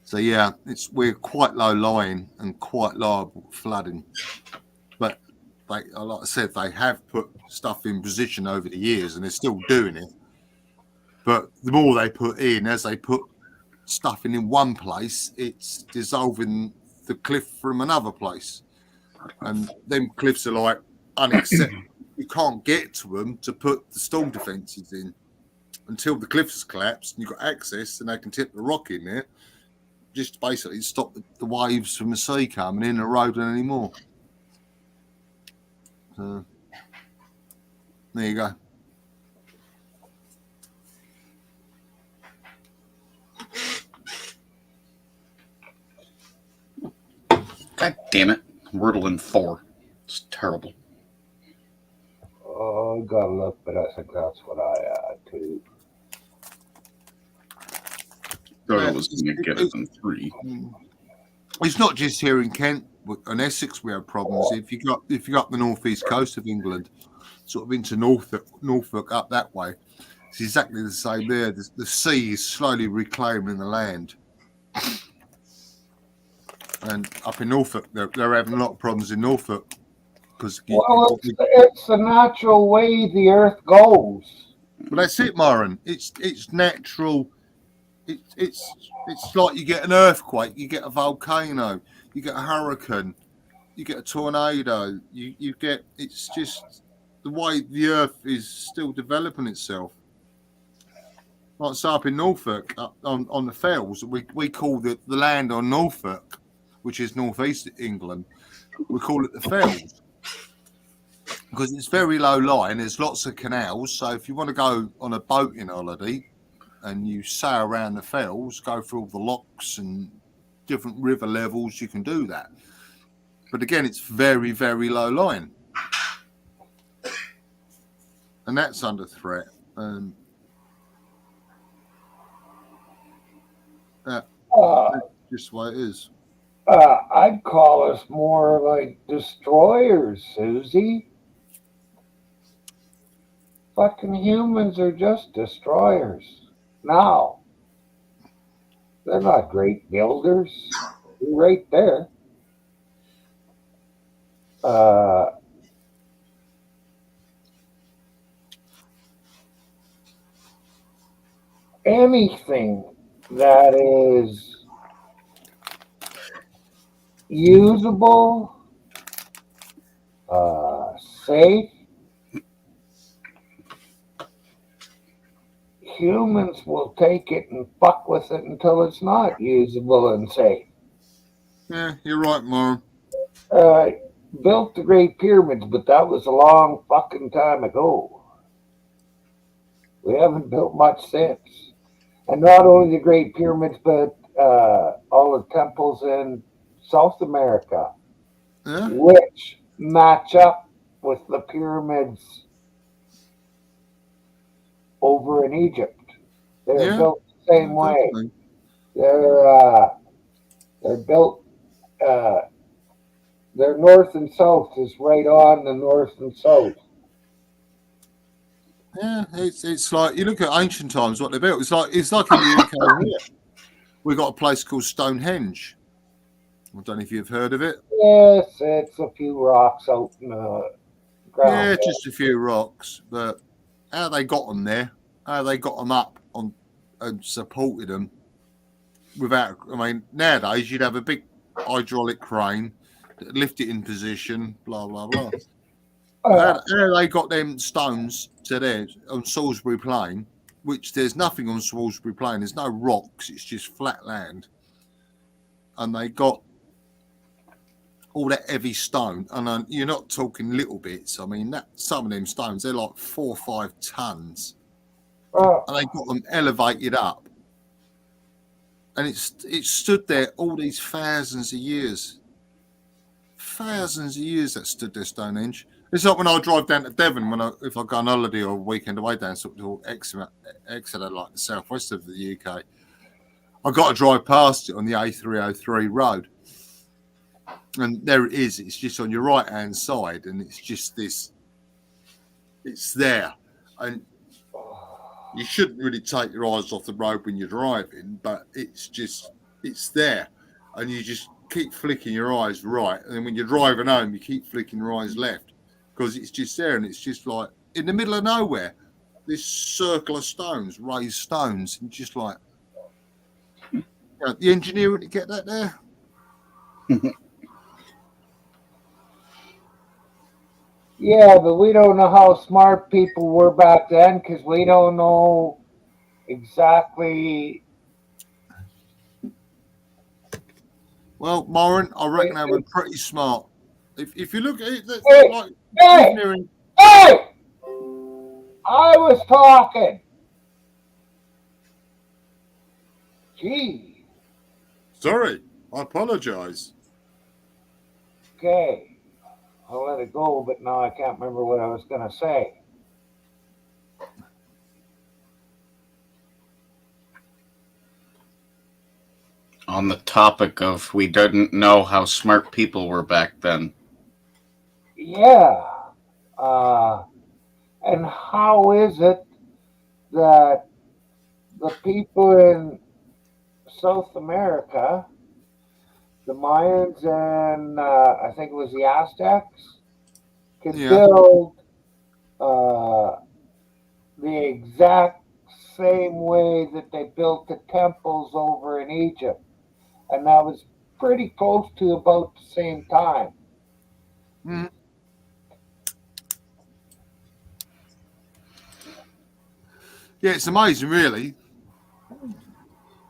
So yeah, we're quite low lying and quite liable to flooding. But like I said, they have put stuff in position over the years, and they're still doing it. But the more they put in, as they put stuff in one place, it's dissolving the cliff from another place. And them cliffs are like unacceptable. You can't get to them to put the storm defences in until the cliffs collapsed and you've got access and they can tip the rock in there. Just basically stop the waves from the sea coming in and eroding anymore. So, there you go. God damn it. Wordling 4. It's terrible. Oh, gotta look, but I think that's what I had too. Thought I was going to get it in 3. It's not just here in Kent. In Essex, we have problems. If you got the northeast coast of England, sort of into Norfolk up that way, it's exactly the same there. The sea is slowly reclaiming the land. And up in Norfolk, they're having a lot of problems in Norfolk because it's the natural way the earth goes. Well, that's it, Myron. It's natural. It's like you get an earthquake, you get a volcano, you get a hurricane, you get a tornado. You get. It's just the way the earth is still developing itself. Like so up in Norfolk, up on the fells, we call the land on Norfolk, which is northeast England, we call it the fells because it's very low lying. There's lots of canals, so if you want to go on a boating holiday and you sail around the fells, go through all the locks and different river levels, you can do that. But again, it's very, very low lying, and that's under threat. That's just the way it is. I'd call us more like destroyers, Susie. Fucking humans are just destroyers. Now, they're not great builders. You're right there. Anything that is usable, safe, humans will take it and fuck with it until it's not usable and safe. Yeah, you're right, Maury. Built the Great Pyramids, but that was a long fucking time ago. We haven't built much since. And not only the Great Pyramids, but all the temples in South America, which match up with the pyramids over in Egypt. They're built the same way. They're built. Their north and south is right on the north and south. Yeah, it's like you look at ancient times what they built. It's like in the UK here. We got a place called Stonehenge. I don't know if you've heard of it. Yes, it's a few rocks out in the ground. Yeah, just a few rocks. But how they got them there, how they got them up on and supported them without, I mean, nowadays you'd have a big hydraulic crane that lift it in position, blah, blah, blah. How they got them stones to there on Salisbury Plain, which there's nothing on Salisbury Plain, there's no rocks, it's just flat land. And they got all that heavy stone, and you're not talking little bits. I mean, some of them stones, they're like 4 or 5 tons. And they got them elevated up. And it stood there all these thousands of years. Thousands of years that stood there, Stonehenge. It's like when I drive down to Devon, if I go on holiday or a weekend away down to Exeter, like the southwest of the UK. I got to drive past it on the A303 road. And there it is. It's just on your right-hand side. And it's just this. It's there. And you shouldn't really take your eyes off the road when you're driving, but it's there. And you just keep flicking your eyes right. And then when you're driving home, you keep flicking your eyes left because it's just there. And it's just like in the middle of nowhere, this circle of stones, raised stones. And just like, the engineer would get that there. Yeah, but we don't know how smart people were back then because we don't know exactly. Well, Moran, I reckon they were pretty smart. If you look at it, Hey, like hey, engineering. hey! I was talking. Gee. Sorry, I apologise. Okay. I'll let it go, but now I can't remember what I was going to say. On the topic of we didn't know how smart people were back then. Yeah. And how is it that the people in South America, the Mayans and I think it was the Aztecs, could build the exact same way that they built the temples over in Egypt? And that was pretty close to about the same time. Mm. Yeah, it's amazing, really.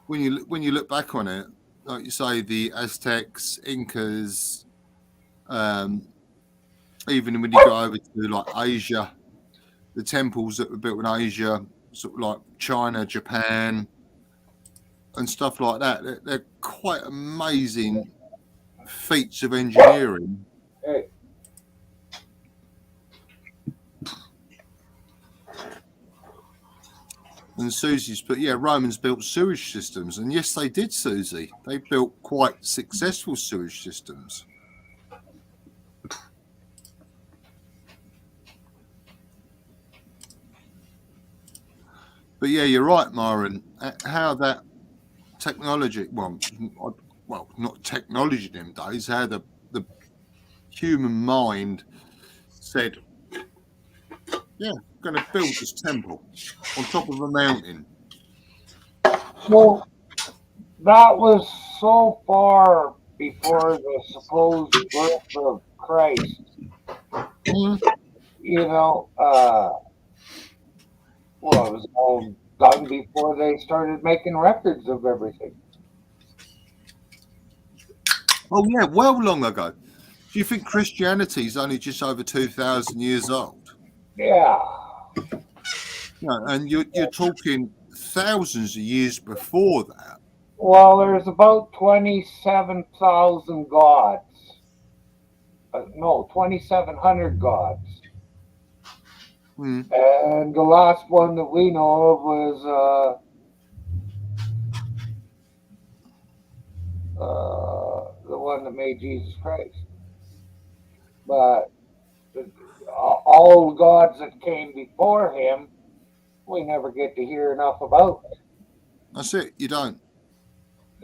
When you look back on it, like you say, the Aztecs, Incas, even when you go over to like Asia, the temples that were built in Asia, sort of like China, Japan, and stuff like that, they're quite amazing feats of engineering. Hey. And Susie's put, Romans built sewage systems. And yes, they did, Susie. They built quite successful sewage systems. But yeah, you're right, Myron. How that technology, well, not technology in them days, how the human mind said, yeah, I'm going to build this temple on top of a mountain. Well, that was so far before the supposed birth of Christ. You know, well, it was all done before they started making records of everything. Oh, yeah, well long ago. Do you think Christianity is only just over 2,000 years old? Yeah. No, and you're talking thousands of years before that. Well, there's about 27,000 gods. No, 2,700 gods. Mm. And the last one that we know of was the one that made Jesus Christ. But all the gods that came before him, we never get to hear enough about. That's it, you don't.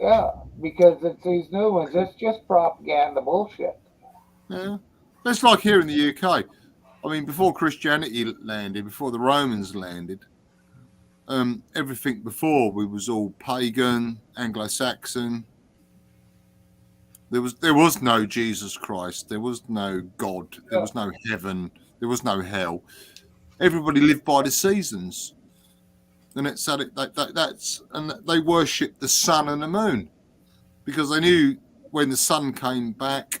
Yeah, because it's these new ones. It's just propaganda bullshit. Yeah. That's like here in the UK. I mean, before Christianity landed, before the Romans landed, everything before we was all pagan, Anglo-Saxon. There was no Jesus Christ. There was no God. There was no heaven. There was no hell. Everybody lived by the seasons, and it's and they worshipped the sun and the moon because they knew when the sun came back.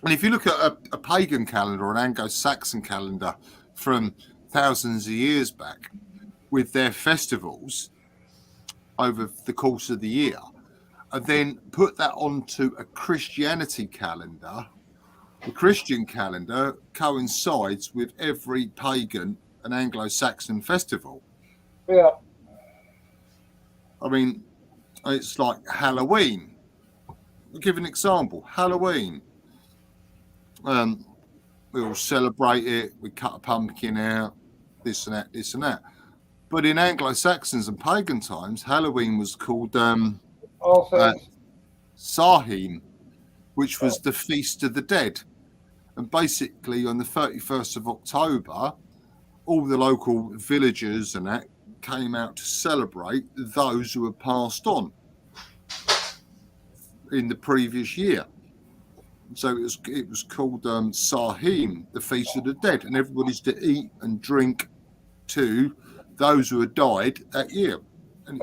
And if you look at a pagan calendar or an Anglo-Saxon calendar from thousands of years back, with their festivals over the course of the year, and then put that onto a Christianity calendar, the Christian calendar coincides with every pagan and Anglo-Saxon festival. Yeah. I mean, it's like Halloween. I'll give an example. Halloween. We all celebrate it. We cut a pumpkin out. This and that. This and that. But in Anglo-Saxons and pagan times, Halloween was called All things. Samhain, which was the Feast of the Dead. And basically, on the 31st of October, all the local villagers and that came out to celebrate those who had passed on in the previous year. So it was called Samhain, the Feast of the Dead, and everybody's to eat and drink to those who had died that year. And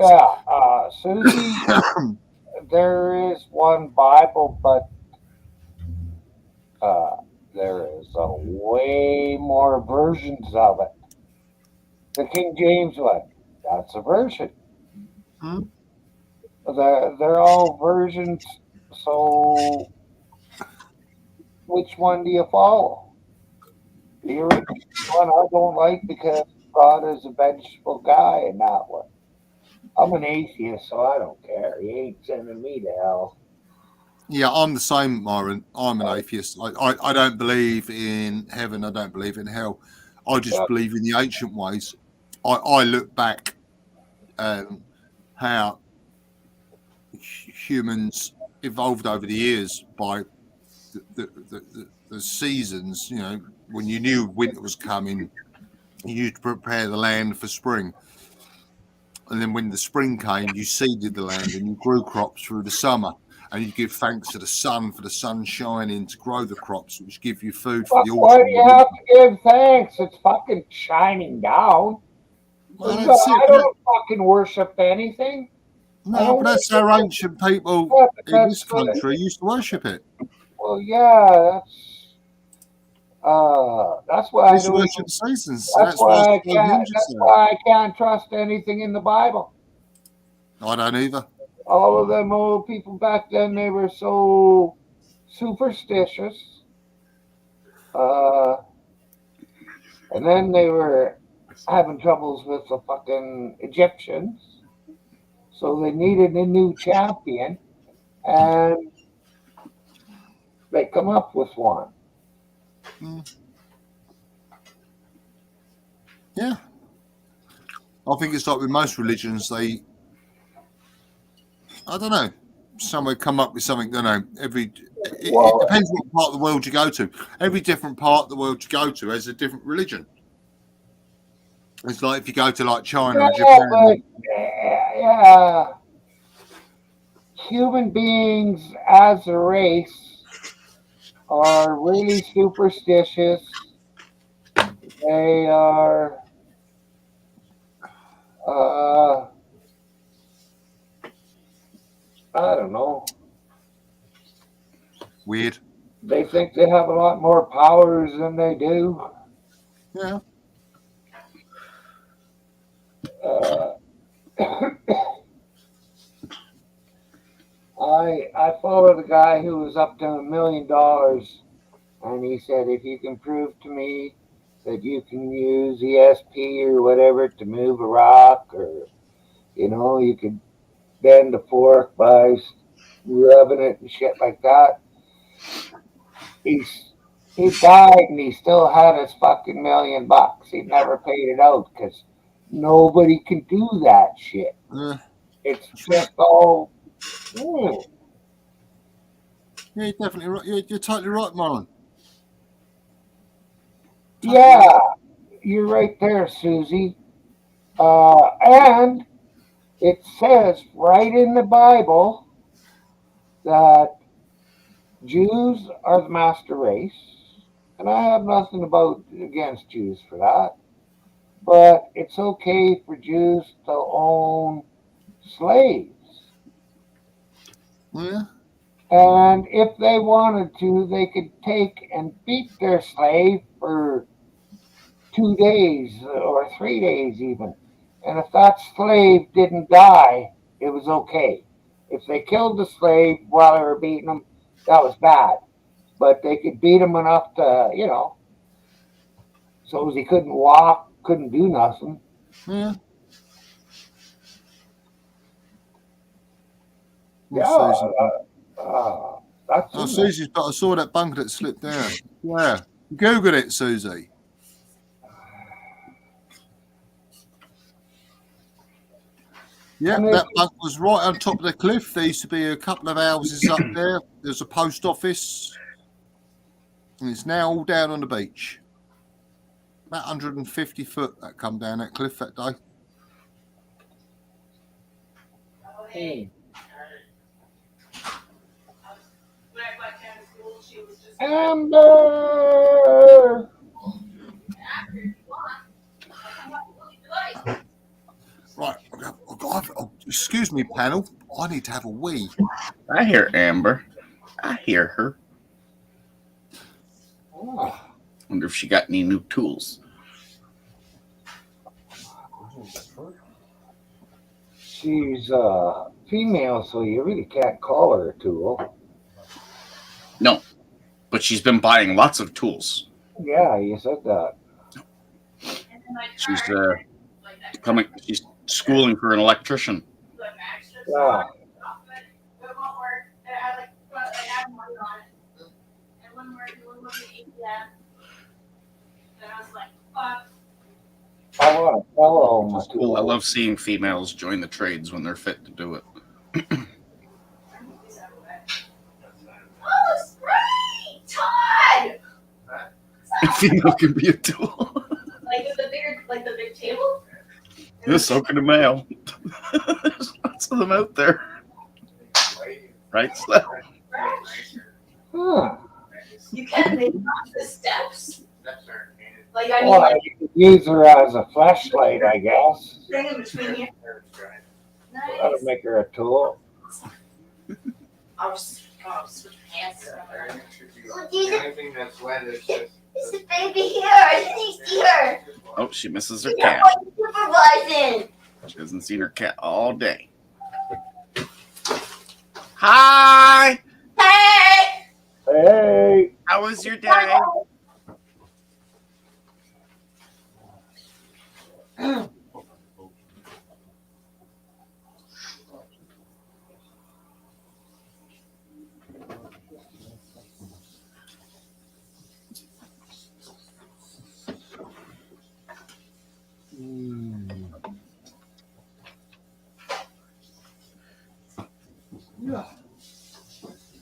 Susie, there is one Bible, but there is way more versions of it. The King James one, that's a version. They're all versions, so which one do you follow? The original one I don't like because God is a vengeful guy in that one. I'm an atheist, so I don't care. He ain't sending me to hell. Yeah, I'm the same, Myron. I'm an atheist. I don't believe in heaven. I don't believe in hell. I just believe in the ancient ways. I look back how humans evolved over the years by the seasons. You know, when you knew winter was coming, you used to prepare the land for spring. And then when the spring came, you seeded the land and you grew crops through the summer. And you give thanks to the sun for the sun shining to grow the crops, which give you food for the autumn. Why do you have to give thanks? It's fucking shining down. Well, I don't fucking worship anything. No, but that's how ancient people in this country used to worship it. Well, yeah, that's why I It's don't. worship seasons. That's why I can't trust anything in the Bible. I don't either. All of them old people back then, they were so superstitious. And then they were having troubles with the fucking Egyptians. So they needed a new champion. And they come up with one. Yeah. I think it's like with most religions, I don't know. Someone come up with something, don't know. It depends what part of the world you go to. Every different part of the world you go to has a different religion. It's like if you go to like China and Japan. Yeah. Human beings as a race are really superstitious. They are I don't know. Weird. They think they have a lot more powers than they do. Yeah. I followed a guy who was up to $1 million, and he said, if you can prove to me that you can use ESP or whatever to move a rock, or you could bend a fork by rubbing it and shit like that. He died and he still had his fucking $1 million. He never paid it out because nobody can do that shit. It's just all. Yeah, you're definitely right. You're totally right, Marlon. Yeah, you're right there, Susie. And it says right in the Bible that Jews are the master race, and I have nothing against Jews for that. But it's okay for Jews to own slaves. Yeah. And if they wanted to, they could take and beat their slave for 2 days or 3 days even. And if that slave didn't die, it was okay. If they killed the slave while they were beating him, that was bad. But they could beat him enough to, so as he couldn't walk, couldn't do nothing. Yeah. Yeah, Susie. that's Oh, in Susie's got. I saw that bunker that slipped down. Yeah. Google it, Susie. Yeah, And that bunk was right on top of the cliff. There used to be a couple of houses up there. There's a post office. And it's now all down on the beach. About 150 foot that come down that cliff that day. there. Amber! Right. Excuse me, panel. I need to have a wee. I hear Amber. I hear her. Wonder if she got any new tools. She's female, so you really can't call her a tool. No, but she's been buying lots of tools. Yeah, you said that. She's she's schooling for an electrician. Yeah. I want to follow my It's cool. I tool. love seeing females join the trades when they're fit to do it. Oh, it's great! Todd! A female can be a tool. Like the big table? Yes, so can a male. There's lots of them out there. Right, Steph? Huh. You can make the steps. Like I mean, Well, like you could use her as a flashlight, I guess. bring them between you. That'll Nice. make her a tool. I'll switch pants. Oh, it's the baby here. Isn't he here? Oh, she misses her Yeah, cat. supervising. She hasn't seen her cat all day. Hi! Hey! Hey! How was your day? Yeah.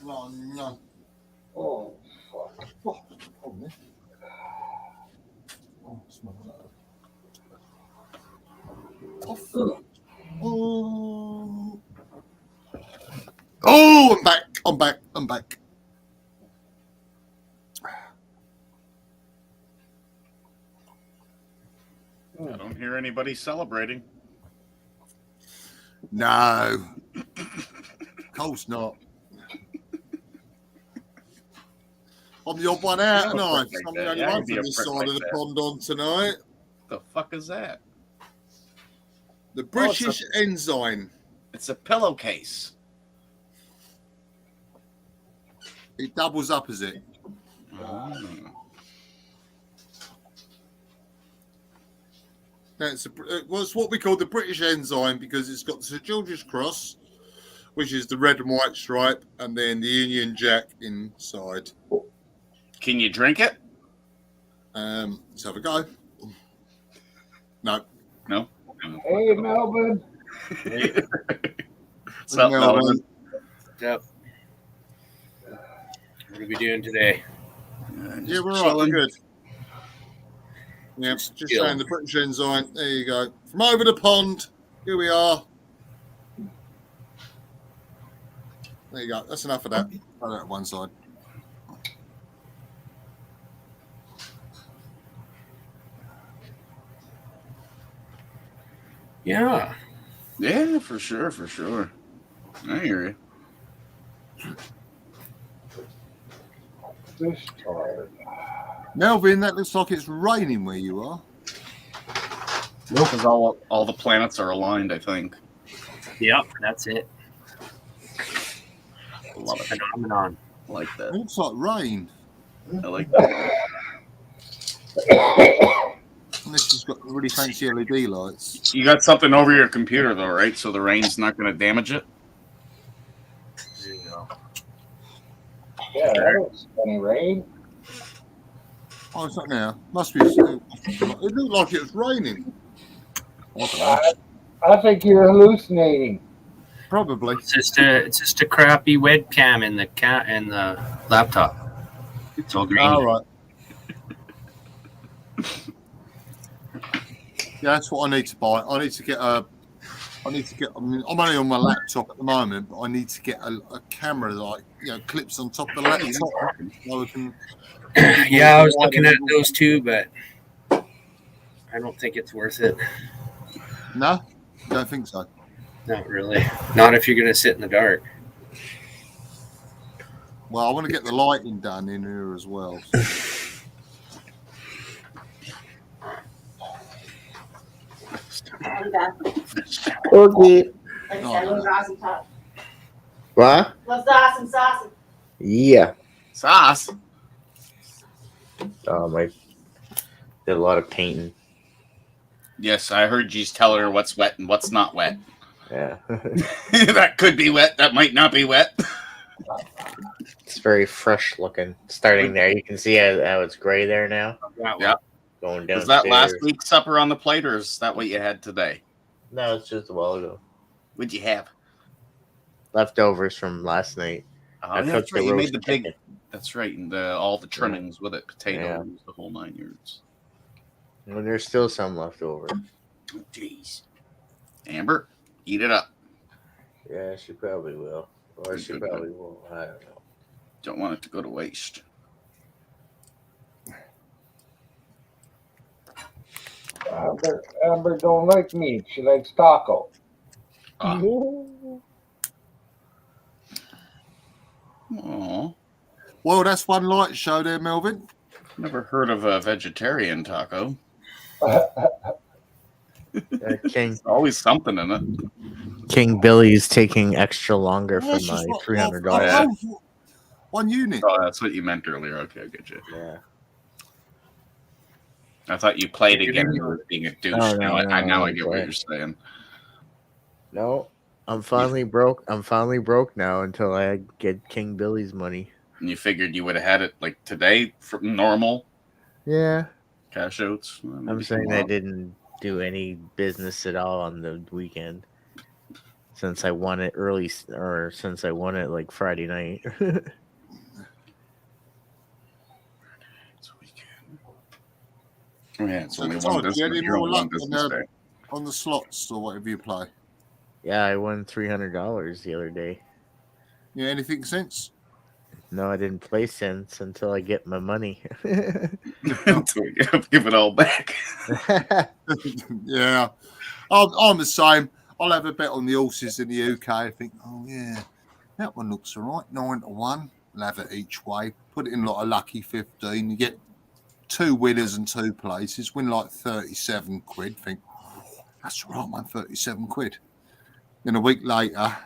No, no. Oh, fuck. Oh, man. Oh, smell that. Oh, I'm back. I'm back. I'm back. I don't hear anybody celebrating. No. Of course not. I'm the odd one out You're a tonight. prick I'm like the only that. Yeah, one I'd be from a this prick side like of the that. pond on tonight. The fuck is that? The British Ensign. It's a pillowcase. It doubles up as it. That's it's what we call the British Ensign because it's got the St George's Cross, which is the red and white stripe, and then the Union Jack inside. Can you drink it? Let's have a go. No. No. Hey, Melvin. What's up, Melvin? Yep. What are we doing today? Yeah, we're all right. We're good. Yeah, just saying the British Ensign. There you go. From over the pond. Here we are. There you go. That's enough of that. Throw that at one side. Yeah. Yeah, for sure, for sure. I hear you. This time. Melvin, that looks like it's raining where you are. Because all the planets are aligned, I think. Yep, that's it. Love it. Phenomenon. I like that. It looks like rain. I like that. Unless she's got really fancy LED lights. You got something over your computer, though, right? So the rain's not going to damage it? Yeah, that was any rain. Oh, it's not now. Must be. It looked like it was raining. I don't know. I think you're hallucinating. Probably. It's just a crappy webcam in the laptop. It's all green. All right. Yeah, that's what I need to buy. I need to get. I mean, I'm only on my laptop at the moment, but I need to get a camera that clips on top of the laptop, so I can. Yeah, I was looking at those too, but I don't think it's worth it. No, don't think so. Not really. Not if you're going to sit in the dark. Well, I want to get the lighting done in here as well. I'm done. Okay. Like I said, let's draw some top. What? Let's draw some sauce. Yeah. Sauce. I did a lot of painting. Yes, I heard you tell her what's wet and what's not wet. Yeah. That could be wet. That might not be wet. It's very fresh looking. Starting there, you can see how it's gray there now. Yeah. Going down. Was that last week's supper on the plate, or is that what you had today? No, it's just a while ago. What'd you have? Leftovers from last night. Oh, that's right. You made the big. chicken. That's right, and all the trimmings with it, potatoes, the whole 9 yards. Well, there's still some left over. Jeez. Amber, eat it up. Yeah, she probably will. Or she probably won't. I don't know. Don't want it to go to waste. Amber don't like meat. She likes taco. Oh. Well, that's one light show there, Melvin. Never heard of a vegetarian taco. King. Always something in it. King Billy's taking extra longer for Yes, my it's what- $300. One unit. Oh, that's what you meant earlier. Okay, I get you. Yeah. I thought you played again. You were being a douche. No, now no, I get what okay. you're saying. No, I'm finally broke. I'm finally broke now until I get King Billy's money. And you figured you would have had it like today from normal Yeah. cash outs. I'm saying I didn't do any business at all on the weekend since I won it early, or since I won it like Friday night. Oh, yeah, it's So, only Todd, one do you business. have any You're more on luck one business day. on the slots or whatever you play? Yeah, I won $300 the other day. Yeah, anything since? No, I didn't play since until I get my money. Until we give it all back. Yeah, I'm the same. I'll have a bet on the horses in the UK. I think, oh yeah, that one looks all right. 9-1. I'll have it each way. Put it in like a lucky 15. You get 2 winners and 2 places. Win like 37 quid. Think, oh, that's all right, man. 37 quid. Then a week later,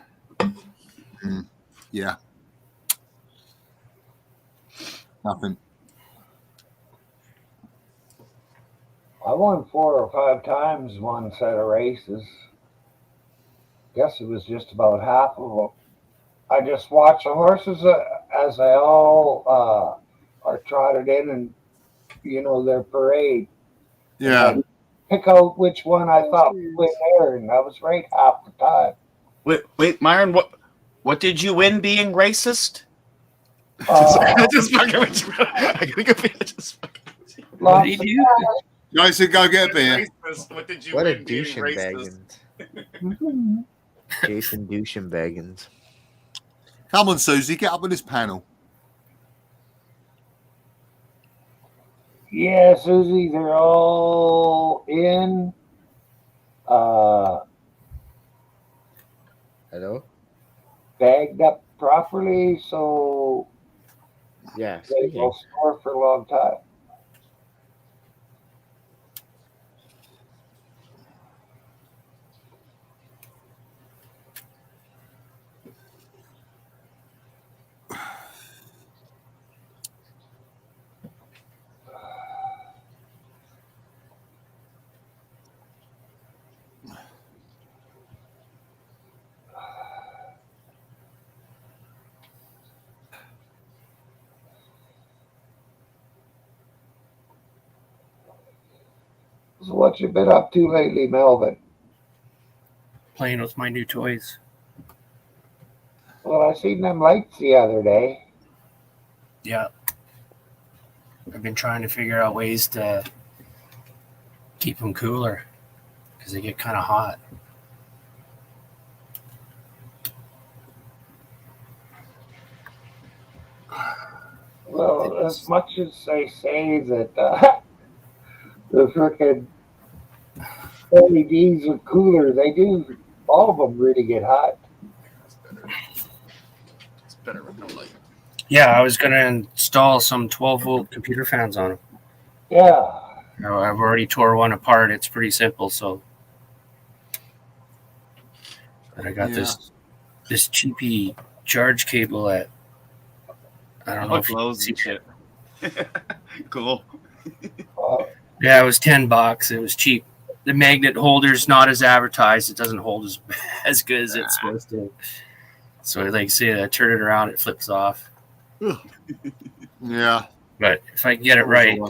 yeah, nothing. I won 4 or 5 times one set of races. Guess it was just about half of them. I just watch the horses as they all are trotted in, and their parade. Yeah. And I pick out which one I thought would win there, and I was right half the time. Wait, Myron, what did you win being racist? Just fucking with you. I gotta go just fucking with you. What did he do? I said go get a beer. What did you What a win being douchebag. racist? Jason Douchenbaggins. Come on, Susie, get up on this panel. Yeah, Susie, they're all in. Hello? Bagged up properly, so Yeah, they speaking. will score for a long time. So what you been up to lately, Melvin? Playing with my new toys. Well, I seen them lights the other day. Yeah. I've been trying to figure out ways to keep them cooler because they get kind of hot. Well, as much as they say that the frickin' LEDs are cooler, they do. All of them really get hot. It's better with no light. Yeah, I was going to install some 12-volt computer fans on them. Yeah. I've already tore one apart. It's pretty simple, so. But I got this cheapy charge cable at. I don't know if glows and shit. Cool. Yeah, it was $10. It was cheap. The magnet holder's not as advertised. It doesn't hold as good as it's supposed to. So, like, say I turn it around, it flips off. Yeah. But if I get it right,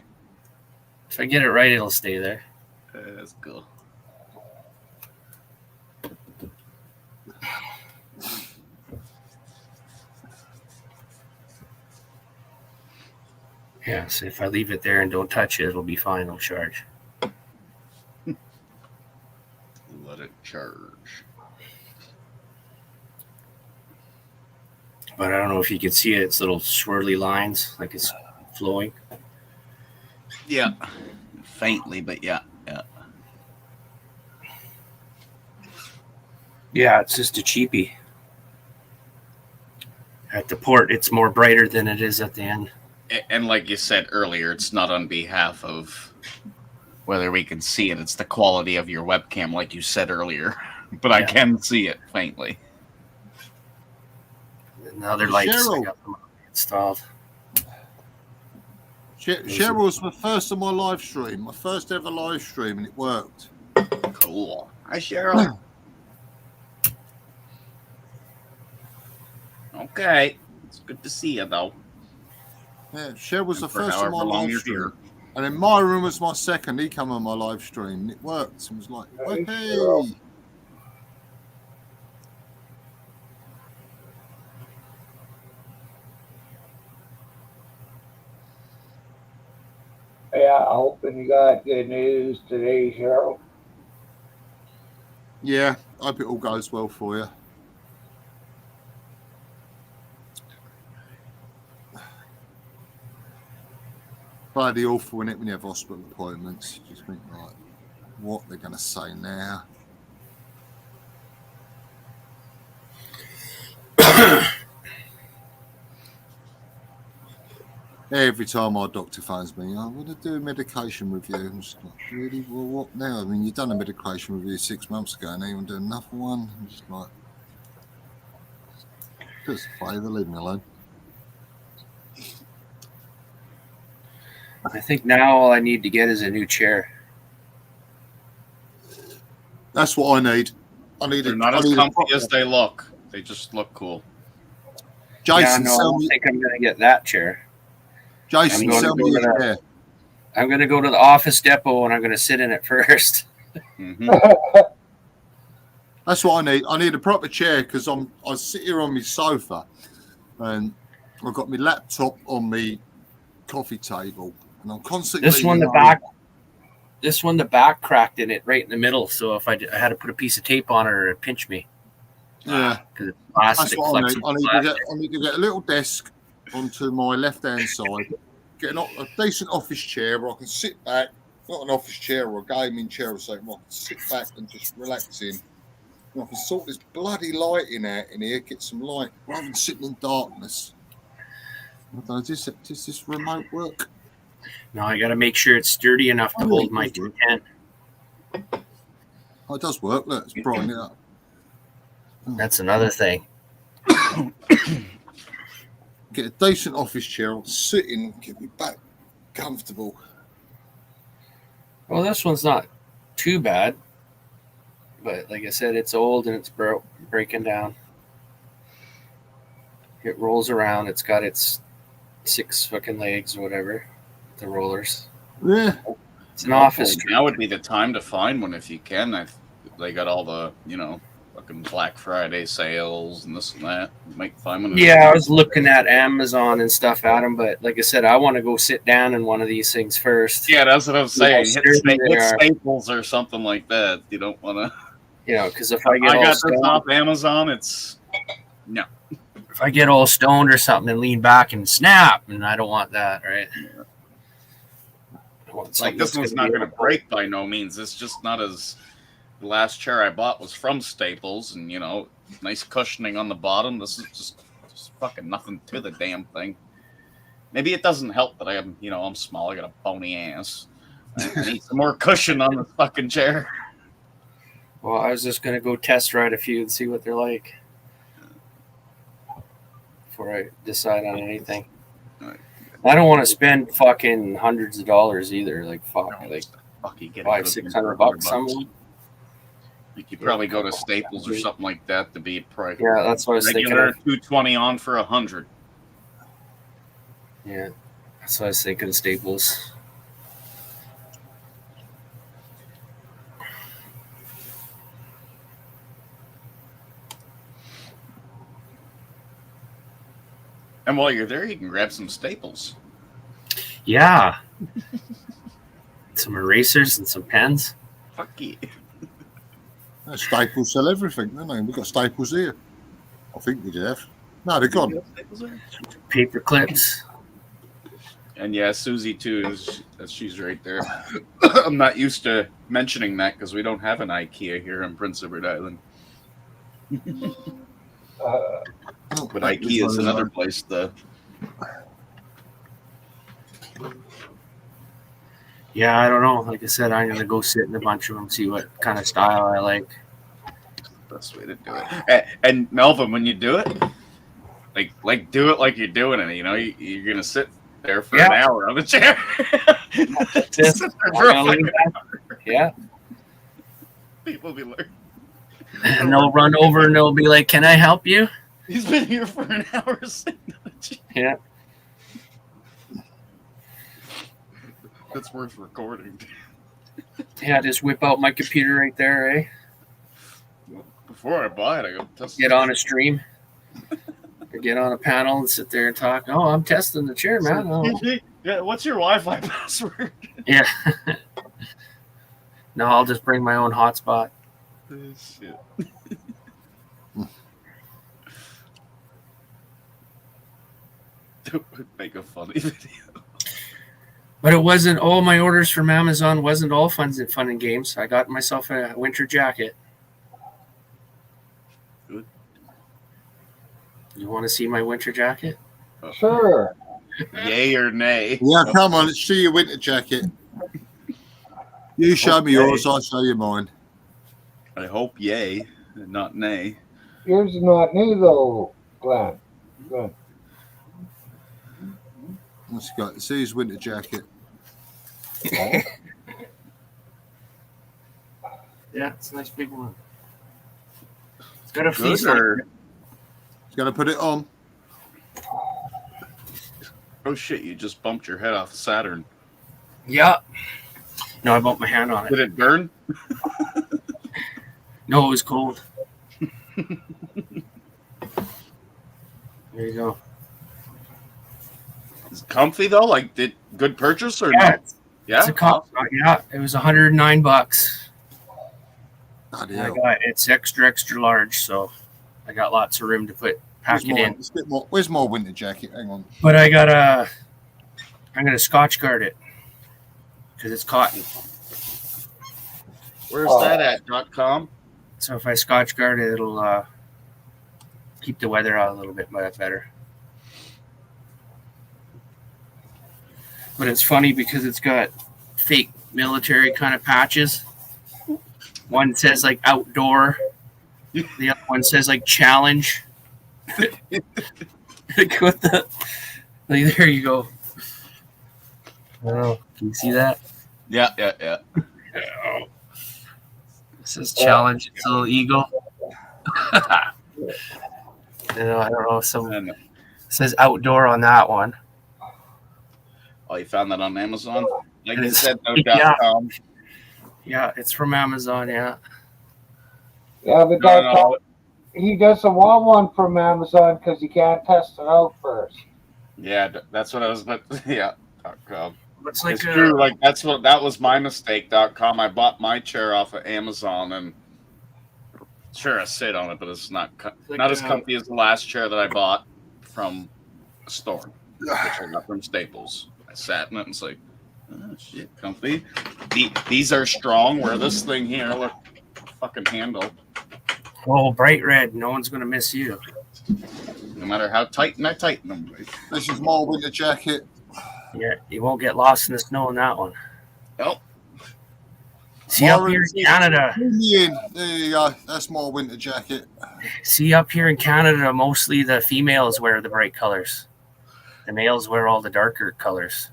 it'll stay there. That's cool. Yeah, so if I leave it there and don't touch it, it'll be fine. It'll charge. Let it charge. But I don't know if you can see it. It's little swirly lines, like it's flowing. Yeah. Faintly, but yeah. Yeah, it's just a cheapie. At the port, it's more brighter than it is at the end. And like you said earlier, it's not on behalf of whether we can see it. It's the quality of your webcam, like you said earlier. But I can see it faintly. And the other lights I got them installed. Cheryl was my first on my live stream, my first ever live stream, and it worked. Cool. Hi, Cheryl. Okay. It's good to see you, though. Yeah, Cheryl was the for first on my however long live you're stream. here. And then my room was my second. He came on my live stream, and it worked. And was like, hey. Yeah, I'm hoping you got good news today, Cheryl. Yeah, I hope it all goes well for you. Bloody awful, isn't it, when you have hospital appointments? You just think, like, what they're going to say now? Every time my doctor phones me, I want to do a medication review. I'm just like, really? Well, what now? I mean, you've done a medication review 6 months ago, and now you want to do another one? I'm just like, just a favour, leave me alone. I think now all I need to get is a new chair. That's what I need. They're not as comfy as they look. They just look cool. Jason, I don't think I'm going to get that chair. Jason, sell me your chair. I'm going to go to the Office Depot and I'm going to sit in it first. Mm-hmm. That's what I need. I need a proper chair because I sit here on my sofa and I've got my laptop on my coffee table and I'm constantly. This one, the back cracked in it right in the middle. So if I had to put a piece of tape on it, or it'd pinch me. Yeah, because it's plastic. That's what I need. I need to get a little desk onto my left-hand side, get a decent office chair where I can sit back, not an office chair or a gaming chair or something, where I can sit back and just relax in. And I can sort this bloody lighting out in here, get some light, rather than sitting in darkness. I don't know, does this remote work? No, I got to make sure it's sturdy enough to hold my 210. Oh, it does work. Look, it's brighten it up. That's another thing. Get a decent office chair, I'll sit in, get me back comfortable. Well, this one's not too bad, but like I said, it's old and it's breaking down. It rolls around. It's got its 6 fucking legs or whatever, the rollers. Yeah. It's an office Hopefully now would be the time to find one if you can. They got all the, fucking Black Friday sales and this and that. You might find one. Yeah, I was looking at Amazon and stuff at them, but like I said, I want to go sit down in one of these things first. Yeah, that's what I'm saying. Hit certainly are. Staples or something like that. You don't want to. Because if I get I all got this stoned, off Amazon, it's no. if I get all stoned or something and lean back and snap, and I don't want that, right? I want Like something this that's one's gonna not be going to break by no means. It's just not as. The last chair I bought was from Staples, and nice cushioning on the bottom. This is just fucking nothing to the damn thing. Maybe it doesn't help that I'm small. I got a bony ass. I need some more cushion on the fucking chair. Well, I was just gonna go test ride a few and see what they're like before I decide on anything. I don't want to spend fucking hundreds of dollars either. Like you get $500-600 something. You could probably go to Staples or something like that to be price. Yeah, that's what I was thinking Regular of. $220 on for $100. Yeah, that's what I was thinking of Staples. And while you're there, you can grab some Staples. Yeah. Some erasers and some pens. Fuck yeah. Staples sell everything, don't they? We've got Staples here. I think we have. No, they're gone. Paper clips. And yeah, Susie too. She's right there. I'm not used to mentioning that because we don't have an IKEA here in Prince Edward Island. But IKEA is another place to. Yeah, I don't know. Like I said, I'm gonna go sit in a bunch of them, see what kind of style I like. Best way to do it. And Melvin, when you do it, like do it like you're doing it. You're gonna sit there for an hour on the chair. Just sit there for a fucking hour. Yeah. People be like, and they'll run over and they'll be like, "Can I help you?" He's been here for an hour sitting on the chair. Yeah. That's worth recording. Yeah, just whip out my computer right there, eh? Before I buy it, I go test. Get on a stream. Or get on a panel and sit there and talk. Oh, I'm testing the chair, man. Oh. Yeah, what's your Wi-Fi password? Yeah. No, I'll just bring my own hotspot. Shit. Make a funny video. But it wasn't all my orders from Amazon wasn't all fun and games. I got myself a winter jacket. Good. You want to see my winter jacket? Sure. Yay or nay? Yeah, come on, let's see your winter jacket. You show me yours, I'll show you mine. I hope yay, and not nay. Yours is not me though, Glenn. Good. Let's go. See his winter jacket. Yeah, it's a nice big one. It's got a Good, fleece or- on it. He's gonna put it on. Oh shit! You just bumped your head off the Saturn. Yeah. No, I bumped my hand on it. Did it burn? No, it was cold. There you go. Is it comfy though? Like, did good purchase or Yeah, no? Yeah. It's a comp. Yeah, it was $109. Bloody And I hell. got it's extra large, so I got lots of room to pack it in. Where's my winter jacket? Hang on. But I'm gonna Scotch guard it because it's cotton. Where's that at? .com. So if I Scotch guard it, it'll keep the weather out a little bit better. But it's funny because it's got fake military kind of patches. One says like outdoor. The other one says like challenge. Like what the? Like there you go. Oh, can you see that? Yeah. It says challenge. It's a little eagle. I don't know. It says outdoor on that one. Oh, you found that on Amazon? Like you said, no Yeah. .com. Yeah, it's from Amazon. Yeah. Yeah, but No. he doesn't want one from Amazon because he can't test it out first. Yeah, that's what I was. But yeah, .com. Looks like It's true. Like that was my mistake. .com. I bought my chair off of Amazon, and sure, I sit on it, but it's not as comfy as the last chair that I bought from a store, which I got from Staples. I sat in it and it's like, oh shit, comfy. These are strong. Where this thing here, look, fucking handle. Oh, bright red. No one's gonna miss you. No matter how tight I tighten them. This is my winter jacket. Yeah, you won't get lost in the snow in that one. Nope. See up here in Canada. There you go. That's my winter jacket. See up here in Canada, mostly the females wear the bright colors. The males wear all the darker colors.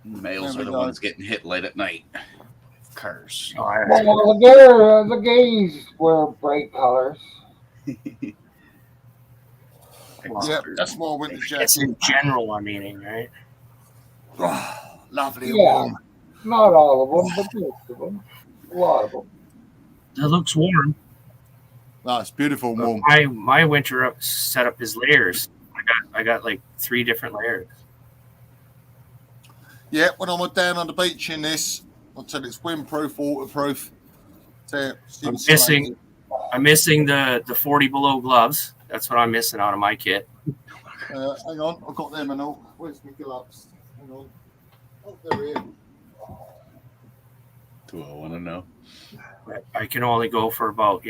Males are the ones getting hit late at night. Cars. Oh, Well, the gays wear bright colors. Yep, that's my winter jacket. It's in general, I'm meaning, right? Oh, lovely and Yeah, warm. not all of them, but most of them. A lot of them. That looks warm. No, it's beautiful and warm. My winter setup is layers. I got like 3 different layers. Yeah, when I'm down on the beach in this, I'll tell you it's windproof, waterproof. I'm missing the 40 below gloves. That's what I'm missing out of my kit. Hang on, I've got them and all. Where's my gloves? Hang on. Oh, they're here. Do I want to know? I can only go for about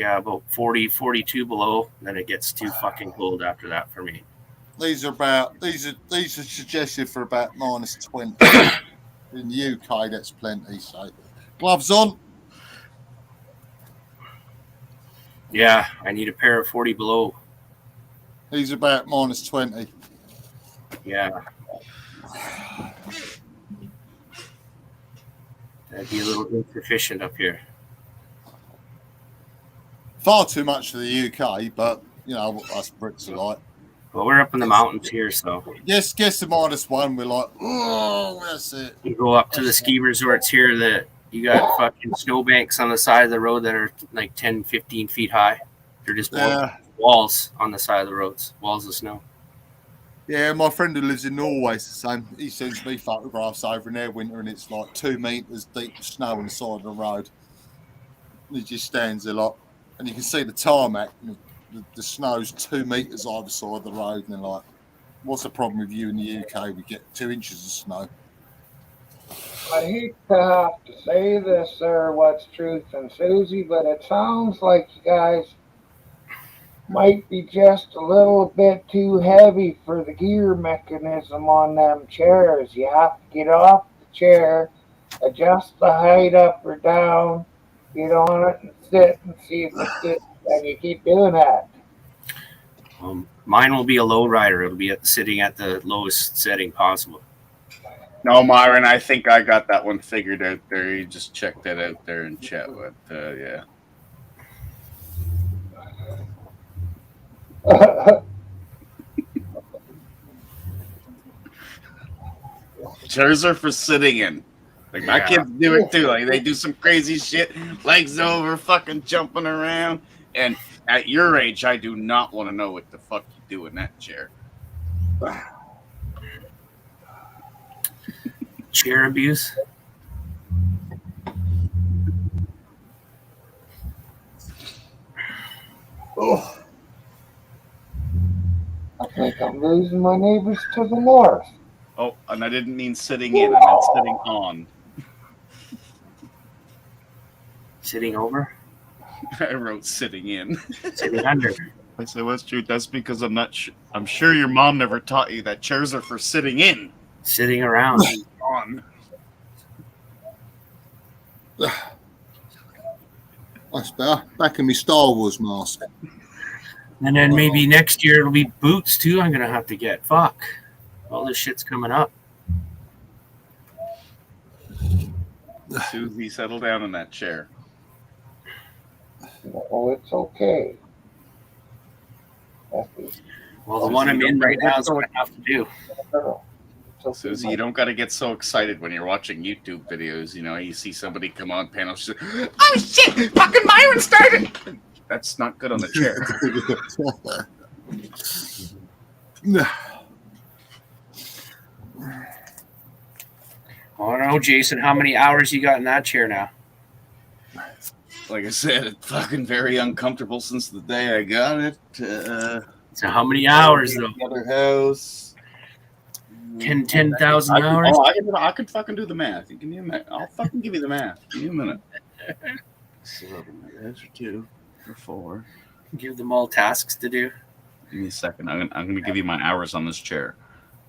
40, 42 below. Then it gets too fucking cold after that for me. These are suggested for about -20. In the UK, that's plenty. So, gloves on. Yeah, I need a pair of 40 below. These are about -20. Yeah. That'd be a little insufficient up here. Far too much for the UK, but you know us Brits are like. Well, we're up in the mountains here, so Yes, guess the -1. We're like, oh, that's it. you go up to the ski resorts here that you got fucking snowbanks on the side of the road that are like 10, 15 feet high. They're just walls on the side of the roads, walls of snow. Yeah, my friend who lives in Norway is the same. He sends me photographs over in their winter, and it's like 2 meters deep snow on the side of the road. And he just stands there like, and you can see the tarmac. The snow's 2 meters either side of the road, and they're like, "What's the problem with you in the UK? We get 2 inches of snow." I hate to have to say this, sir, what's truth and Susie, but it sounds like you guys might be just a little bit too heavy for the gear mechanism on them chairs. You have to get off the chair, adjust the height up or down, get on it and sit and see if it fits, and you keep doing that. Mine will be a low rider. It'll be sitting at the lowest setting possible. No, Myron, I think I got that one figured out there. You just checked that out there in chat. But yeah. Chairs are for sitting in. Like my kids do it too. Like they do some crazy shit, legs over, fucking jumping around. And at your age, I do not want to know what the fuck you do in that chair. Chair abuse. Oh. I think I'm losing my neighbors to the north. Oh, and I didn't mean sitting in. I meant sitting on. Sitting over? I wrote sitting in. Sitting under. I said, what's true? That's because I'm not sure. I'm sure your mom never taught you that chairs are for sitting in. Sitting around. On. That's better. Back in my Star Wars mask. And then maybe next year it'll be boots too. I'm gonna have to get. Fuck. All this shit's coming up. Susie, settle down in that chair. Oh, it's okay. Well, the one I'm in right now is what I have to do. Susie, you don't got to get so excited when you're watching YouTube videos. You know, you see somebody come on panel, she's like, oh shit, fucking Myron started. That's not good on the chair. Oh no, Jason, how many hours you got in that chair now? Like I said, it's fucking very uncomfortable since the day I got it. So how many hours though? Other house. 10,000 hours? I can fucking do the math. You give me a minute. I'll fucking give you the math. Give me a minute. So there's your 2 or 4. Give them all tasks to do. Give me a second. I'm gonna give you my hours on this chair.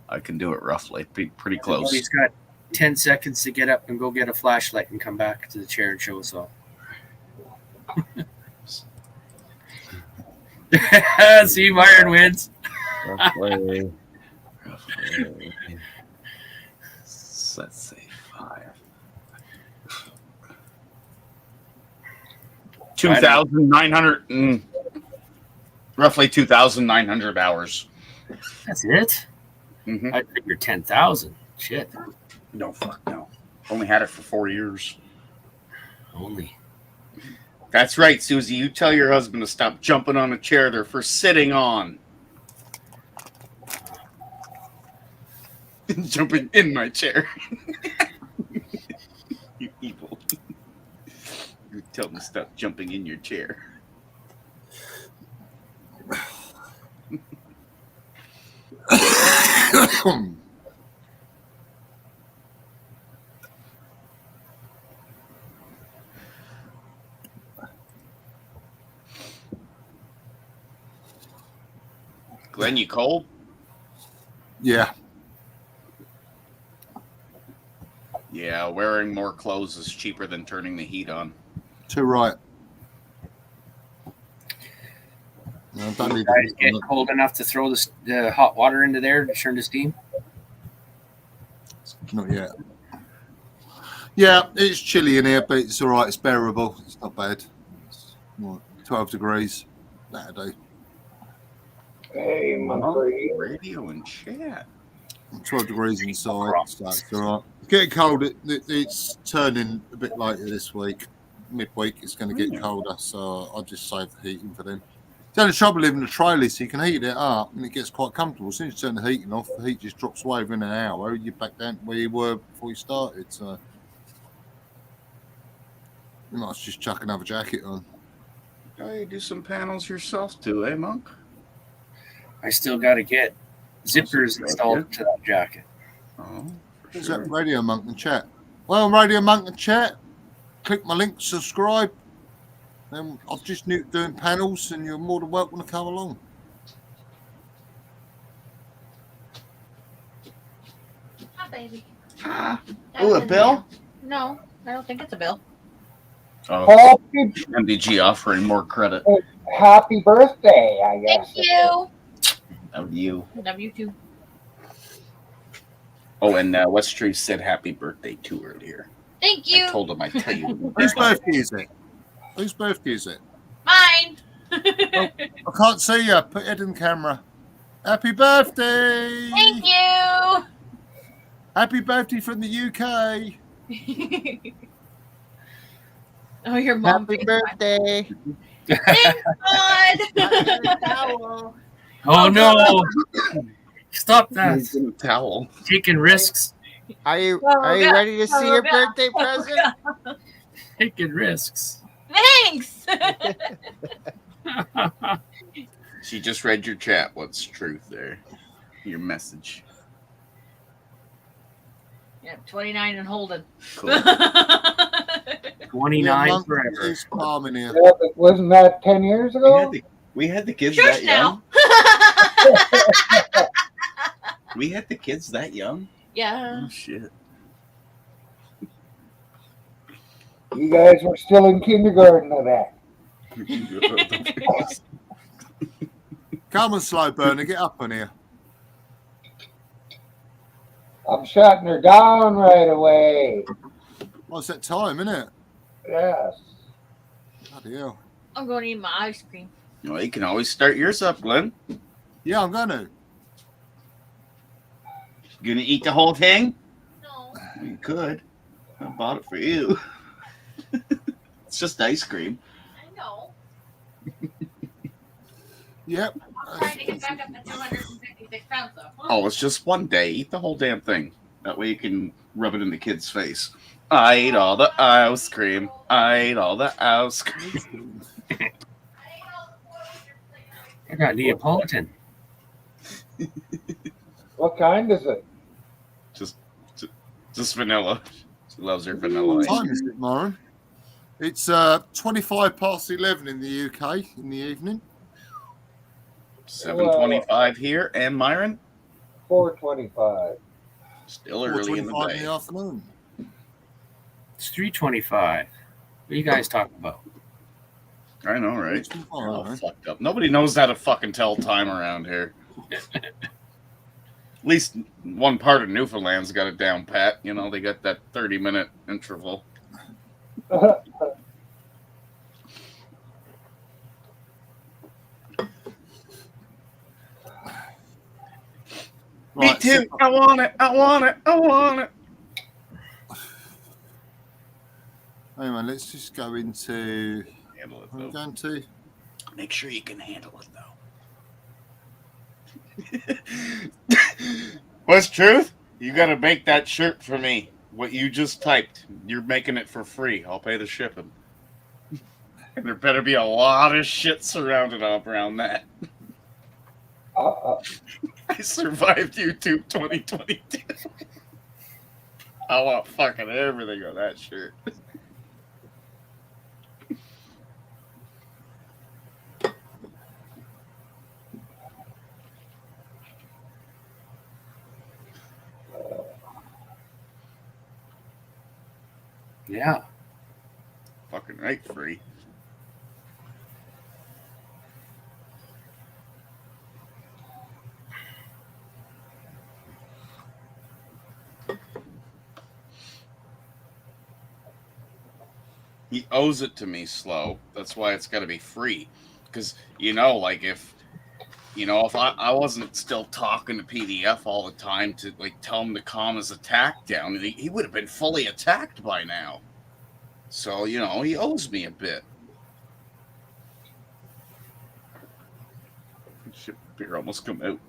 I can do it roughly. Pretty close. He's got 10 seconds to get up and go get a flashlight and come back to the chair and show us all. See, Myron wins. Roughly. Let's say 5. 2,900 roughly 2,900 hours. That's it? Mm-hmm. I figured 10,000. Shit. No, fuck no. Only had it for 4 years. Only. That's right, Susie. You tell your husband to stop jumping on a chair they're for sitting on. Jumping in my chair. You evil. You tell him to stop jumping in your chair. Glenn, you cold? Yeah. Yeah, wearing more clothes is cheaper than turning the heat on. Too right. No, don't You need guys get cold enough to throw the hot water into there to turn to steam? Not yet. Yeah, it's chilly in here, but it's all right. It's bearable. It's not bad. It's 12 degrees. That'll do. Hey, Moncrief. Radio and chat. 12 degrees inside. So it's all right. It's getting cold. It's turning a bit later this week. Midweek, it's going to get colder, so I'll just save the heating for them. The only trouble living in a trailer, so you can heat it up and it gets quite comfortable. As soon as you turn the heating off, the heat just drops away within an hour. You're back down to where you were before you started. So you might just chuck another jacket on. Oh, you do some panels yourself too, eh, Monk? I still got to get zippers installed to that jacket. Oh, Who's that Radio Monk and chat? Well, Radio Monk and chat. Click my link, subscribe. Then I've just doing panels, and you're more than welcome to come along. Hi, baby. Oh, a bill? No, I don't think it's a bill. Oh, MDG offering more credit. Happy birthday, I guess. Thank you. Of you. Love you too. Oh, and Westtree said happy birthday too earlier. Thank you. I told him I'd tell you. Whose birthday is it? Whose birthday is it? Mine. I can't see you. Put it in the camera. Happy birthday! Thank you. Happy birthday from the UK. Oh, your mom. Happy birthday. Thanks, God. Oh no! Stop that! Towel. Taking risks. Are you Oh, are you God. ready to see Oh, your God. birthday Oh, present? God. Taking risks. Thanks. She just read your chat. What's truth there? Your message. Yeah, 29 and holding. Cool. 29 forever. It's calm in here. Yeah, but wasn't that 10 years ago? We had the kids Shush that now. young. We had the kids that young. Yeah. Oh shit. You guys were still in kindergarten of that. Come on, slow burner. Get up on here. I'm shutting her down right away. What's that time, isn't it? Yes. Bloody hell. I'm going to eat my ice cream. Well, you can always start yours up, Glenn. Yeah, I'm going to. You gonna eat the whole thing? No. You could. I bought it for you. It's just ice cream. I know. Yep. I'm trying to get back up to 256 pounds though. Oh, it's just one day. Eat the whole damn thing. That way you can rub it in the kid's face. I ate all the ice cream. I ate all the ice cream. I got Neapolitan. What kind is it? Just vanilla. She loves her vanilla What ice time cream. is it, Myron? It's 25 past 11 in the UK in the evening. 7:25 here, and Myron? 4:25. Still early in the 4:25 day. in the afternoon. It's 3:25. What are you guys talking about? I know, right? It's We're all fine. fucked up. Nobody knows how to fucking tell time around here. At least one part of Newfoundland's got it down pat. You know, they got that 30-minute interval. Me Right, too. I want it. I want it. I want it. Anyway, let's just go into. Handle it, What are we though. going to? Make sure you can handle it, though. What's truth? You got to make that shirt for me. What you just typed. You're making it for free. I'll pay the shipping. And there better be a lot of shit surrounded up around that. I survived YouTube 2022. I want fucking everything on that shirt. Yeah. Fucking right, free. He owes it to me, Slow. That's why it's got to be free. Because, you know, like if I wasn't still talking to PDF all the time to like tell him to calm his attack down, he would have been fully attacked by now. So, you know, he owes me a bit. Shit, beer almost come out.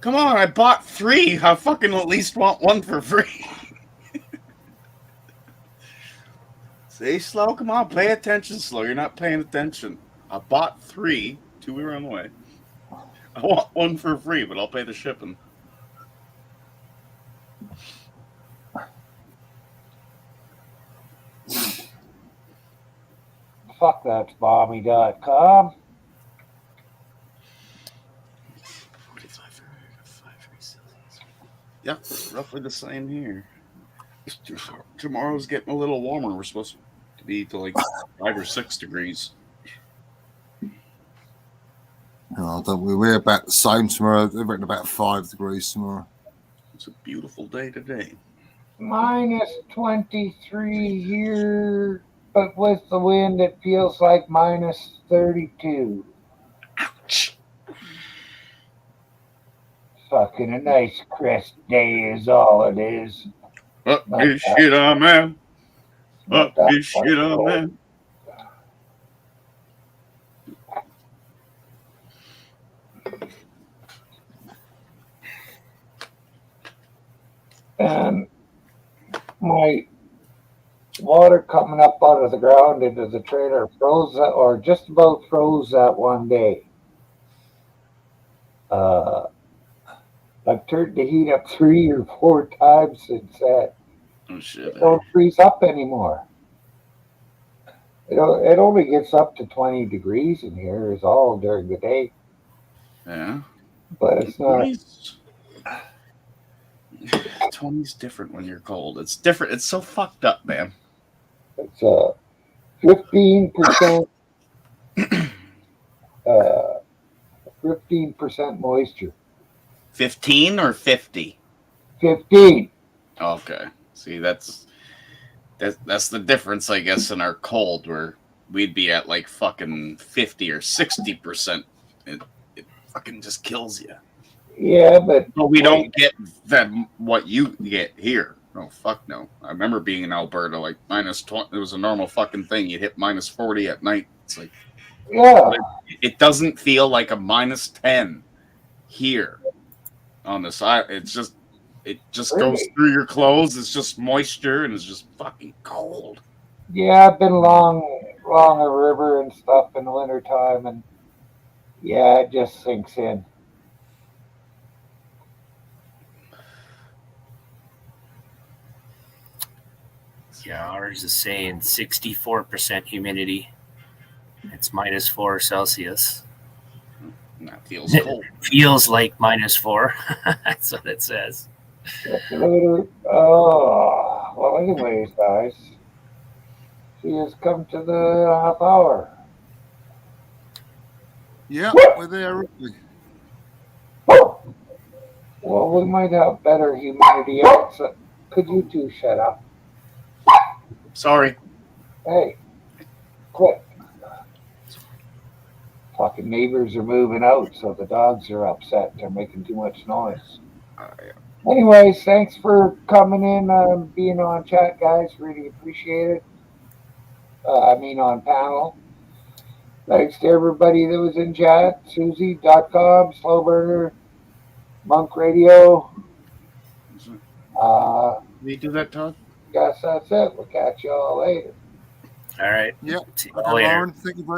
Come on, I bought 3. I fucking at least want 1 for free. See, Slow? Come on, pay attention, Slow. You're not paying attention. I bought 3. 2 are on the way. I want 1 for free, but I'll pay the shipping. Fuck, that's Bommy.com. Yep, roughly the same here. Tomorrow's getting a little warmer. We're supposed to be to like 5 or 6 degrees. We're about the same tomorrow. We're at about 5 degrees tomorrow. It's a beautiful day today. Minus 23 here, but with the wind, it feels like minus 32. Ouch. Fucking a nice crisp day is all it is. Up Not is that- shit on man. not Up that is shit on cold. man. And my water coming up out of the ground into the trailer froze that, or just about froze that one day. I've turned the heat up 3 or 4 times since that. Oh shit. It don't freeze up anymore. It only gets up to 20 degrees in here is all during the day, Yeah. but it's not. 20's different when you're cold. It's different. It's so fucked up, man. It's 15%. 15% moisture. 15 or 50? 15. Okay. See, that's the difference, I guess, in our cold, where we'd be at like fucking 50 or 60%. It fucking just kills you. Yeah, but we don't get that what you get here. No, fuck no. I remember being in Alberta, like minus 20. It was a normal fucking thing. You'd hit minus 40 at night. It's like, yeah, it doesn't feel like a minus 10 here on the side. It just goes through your clothes. It's just moisture and it's just fucking cold. Yeah, I've been along a river and stuff in the wintertime, and yeah, it just sinks in. Yeah, ours is saying 64% humidity. It's minus 4 Celsius. That feels cold. Feels like minus 4. That's what it says. Oh, well, anyways, guys, she has come to the half hour. Yeah, we're there. Well, we might have better humidity outside. Could you two shut up? Sorry. Hey, quit. Fucking neighbors are moving out, so the dogs are upset. They're making too much noise. Anyways, thanks for coming in, being on chat, guys. Really appreciate it. On panel. Thanks to everybody that was in chat. Susie.com, Slowburger, Monk Radio. We do that, Todd? Guess that's it. We'll catch you all later. All right. Yep. See you later. Lauren, thank you very